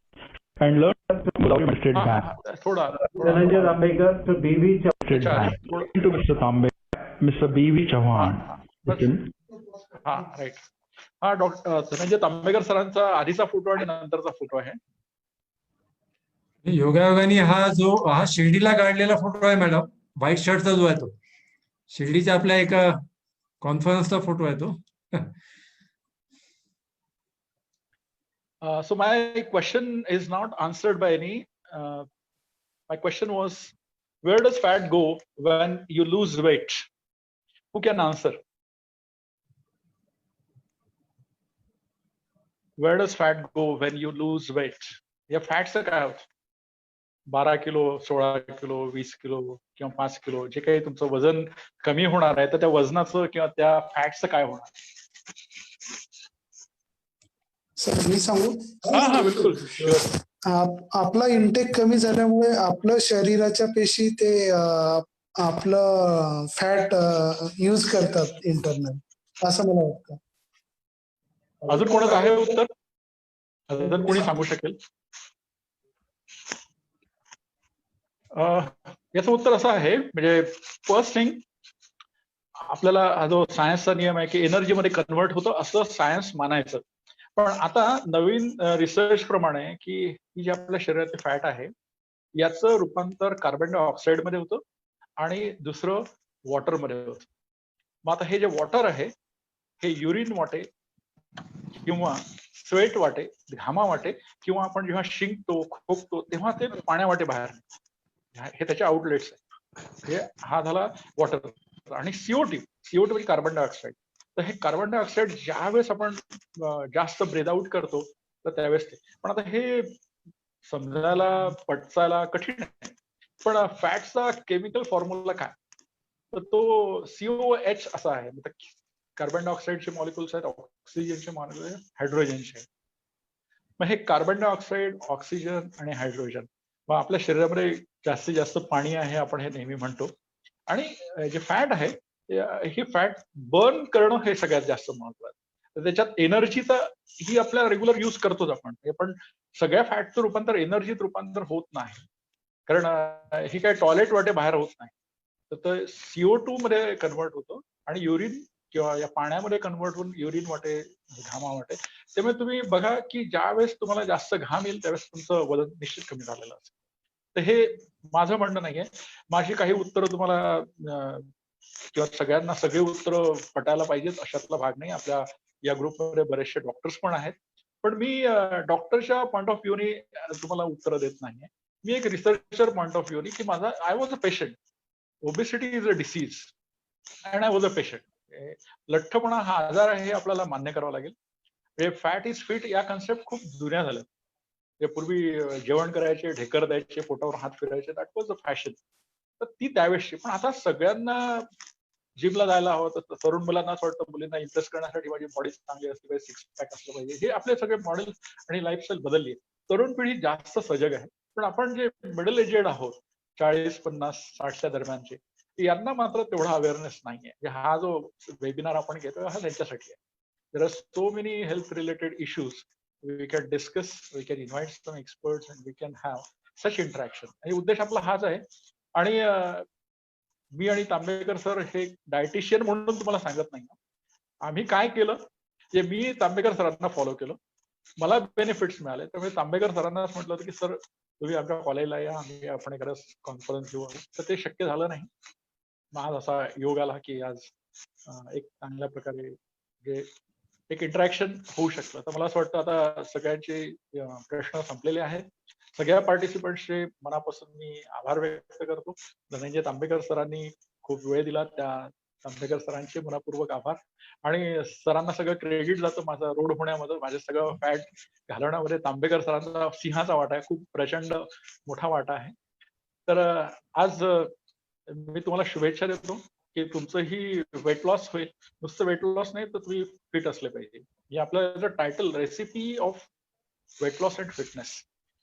and learn without Mr. Dan. थोडा Dhananjay Tambekar to BB to Mr. Tambe. Mr. B.V. Chauhan. Nitin. हा right. हा doctor Dhananjay Tambekar सरांचा आधीचा photo आणि नंतरचा photo आहे. योगायोगाने हा शिर्डीला काढलेला फोटो आहे मॅडम. व्हाईट शर्टचा जो आहे तो शिर्डीच्या आपल्या एका कॉन्फरन्सचा फोटो आहे तो. So my question is not answered by any. My question was, where does fat go when you lose weight? Who can answer? Where does fat go when you lose weight? या फॅटचं काय होतं? 12 kilo, 16 kilo, 20 kilo किंवा 5 kilo जे काही तुमचं वजन कमी होणार आहे, तर त्या वजनाचं किंवा त्या फॅटचं काय होणार? सर मी सांगू? हा बिलकुल. आपला इंटेक कमी झाल्यामुळे आपलं शरीराच्या पेशी ते आपलं फॅट यूज करतात इंटरनल, असं मला वाटतं. अजून कोणाचं आहे उत्तर? अजून कोणी सांगू शकेल? याचं उत्तर असं आहे, म्हणजे फर्स्ट थिंग आपल्याला हा जो सायन्सचा नियम आहे की एनर्जी मध्ये कन्वर्ट होतं असं सायन्स मानायचं. पण आता नवीन रिसर्च प्रमाणे की ही जी आपल्या शरीरातली फॅट आहे याचं रूपांतर कार्बन डायऑक्साईड मध्ये होतं आणि दुसरं वॉटर मध्ये होतं. मग आता हे जे वॉटर आहे हे युरिन वाटे किंवा स्वेट वाटे, घामा वाटे किंवा आपण जेव्हा शिंकतो खोकतो तेव्हा ते पाण्यावाटे बाहेर, हे त्याचे आउटलेट्स आहे. हा झाला वॉटर. आणि CO2 म्हणजे कार्बन डायऑक्साईड. तर हे कार्बन डायऑक्साईड ज्यावेळेस आपण जास्त ब्रेथ आउट करतो तर त्यावेळेस ते, पण आता हे समजायला पचायला कठीण आहे. पण फॅटचा केमिकल फॉर्म्युला काय, तर तो COH असा आहे. कार्बन डायऑक्साईडचे मॉलिक्युल्स आहेत, ऑक्सिजनचे मॉलिक्युल्स आहेत, हायड्रोजनचे आहेत. मग हे कार्बन डायऑक्साईड, ऑक्सिजन आणि हायड्रोजन, मग आपल्या शरीरामध्ये जास्तीत जास्त पाणी आहे आपण हे नेहमी म्हणतो. आणि जे फॅट आहे ही फॅट बर्न करणं हे सगळ्यात जास्त महत्वाचं. तर त्याच्यात एनर्जीचा ही आपल्याला रेग्युलर यूज करतोच आपण, पण सगळ्या फॅटचं रूपांतर एनर्जीत रूपांतर होत नाही, कारण ही काय टॉयलेट वाटे बाहेर होत नाही. तर CO2 मध्ये कन्वर्ट होतं आणि युरिन किंवा या पाण्यामध्ये कन्वर्ट होऊन युरिन वाटे, घामा वाटे. त्यामुळे तुम्ही बघा की ज्या वेळेस तुम्हाला जास्त घाम येईल त्यावेळेस तुमचं वजन निश्चित कमी झालेलं असेल. तर हे माझं म्हणणं नाहीये. माझी काही उत्तरं तुम्हाला किंवा सगळ्यांना सगळे उत्तरं पटायला पाहिजेत अशातला भाग नाही. आपल्या या ग्रुपमध्ये बरेचसे डॉक्टर्स पण आहेत, पण मी डॉक्टरच्या पॉइंट ऑफ व्ह्यूनी तुम्हाला उत्तरं देत नाहीये. मी एक रिसर्चर पॉइंट ऑफ व्ह्यूनी की माझा I was a patient. Obesity is a disease and I was a patient. लठ्ठपणा हा आजार आहे हे आपल्याला मान्य करावं लागेल. फॅट इज फिट या कन्सेप्ट खूप जुन्या झाल्या. ते पूर्वी जेवण करायचे, ढेकर द्यायचे, पोटावर हात फिरायचे, दॅट वॉज अ फॅशन. तर ती त्यावेळेसची. पण आता सगळ्यांना जिमला जायला हवं, तर तरुण मुलांना असं वाटतं मुलींना इम्प्रेस करण्यासाठी माझी बॉडी चांगली असली पाहिजे, सिक्स पॅक असलं पाहिजे. हे आपले सगळे मॉडेल आणि लाईफस्टाईल बदलली. तरुण पिढी जास्त सजग आहे, पण आपण जे मिडल एजेड आहोत 40, 50, 60च्या दरम्यानचे, यांना मात्र तेवढा अवेअरनेस नाहीये. हा जो वेबिनार आपण घेतोय हा त्यांच्यासाठी आहे. There are so many health related issues we can discuss, we can invite some experts and we can have such interaction. आणि उद्देश आपला हाच आहे. आणि मी आणि तांबेकर सर हे डायटिशियन म्हणून तुम्हाला सांगत नाही. आम्ही काय केलं, जे मी तांबेकर सरांना फॉलो केलं, मला बेनिफिट्स मिळाले. त्यामुळे तांबेकर सरांना म्हटलं होतं की सर तुम्ही आमच्या कॉलेजला या, आम्ही आपण एखादा कॉन्फरन्स घेऊ. तर ते शक्य झालं नाही. आज असा योग आला की आज एक चांगल्या प्रकारे जे एक इंटरॅक्शन होऊ शकलं. तर मला असं वाटतं आता सगळ्यांचे प्रश्न संपलेले आहेत. सगळ्या पार्टिसिपंट्सचे मनापासून मी आभार व्यक्त करतो. धनंजय तांबेकर सरांनी खूप वेळ दिला, त्या तांबेकर सरांचे मनपूर्वक आभार. आणि सरांना सगळं क्रेडिट जातं माझं रोड होण्यामध्ये, माझे सगळं फॅट घालवण्यामध्ये तांबेकर सरांचा सिंहाचा वाटा आहे, खूप प्रचंड मोठा वाटा आहे. तर आज मी तुम्हाला शुभेच्छा देतो की तुमचं ही वेट लॉस होईल. नुसतं वेट लॉस नाही तर तुम्ही फिट असले पाहिजे. हे आपलं title, recipe of weight loss and fitness.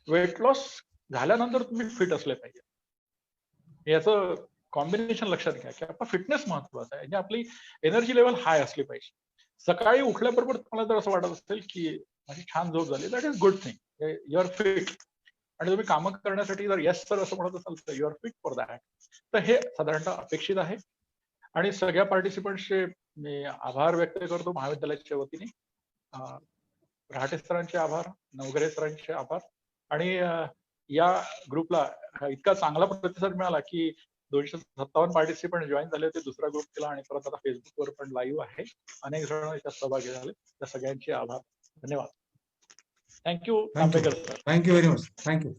Weight loss झाल्यानंतर तुम्ही फिट असले पाहिजे. याचं कॉम्बिनेशन लक्षात घ्या की आपला फिटनेस महत्वाचा आहे. म्हणजे आपली एनर्जी लेवल हाय असली पाहिजे. सकाळी उठल्याबरोबर तुम्हाला जर असं वाटत असेल की माझी छान झोप झाली, that is good thing, you are fit. आणि तुम्ही कामं करण्यासाठी जर येस सर असं म्हणत असाल तर you are fit for that. तर हे साधारणतः अपेक्षित आहे. आणि सगळ्या पार्टिसिपंट्सचे मी आभार व्यक्त करतो महाविद्यालयाच्या वतीने. रहाटे सरांचे आभार, नवघरे सरांचे आभार. आणि या ग्रुपला इतका चांगला प्रतिसाद मिळाला की 257 पार्टिसिपंट जॉईन झाले होते. दुसरा ग्रुप केला आणि परत आता फेसबुकवर पण लाईव्ह आहे. अनेक जण याच्यात सहभागी झाले. त्या सगळ्यांचे आभार. धन्यवाद. Thank you Tambekar sir. Thank you very much. Thank you.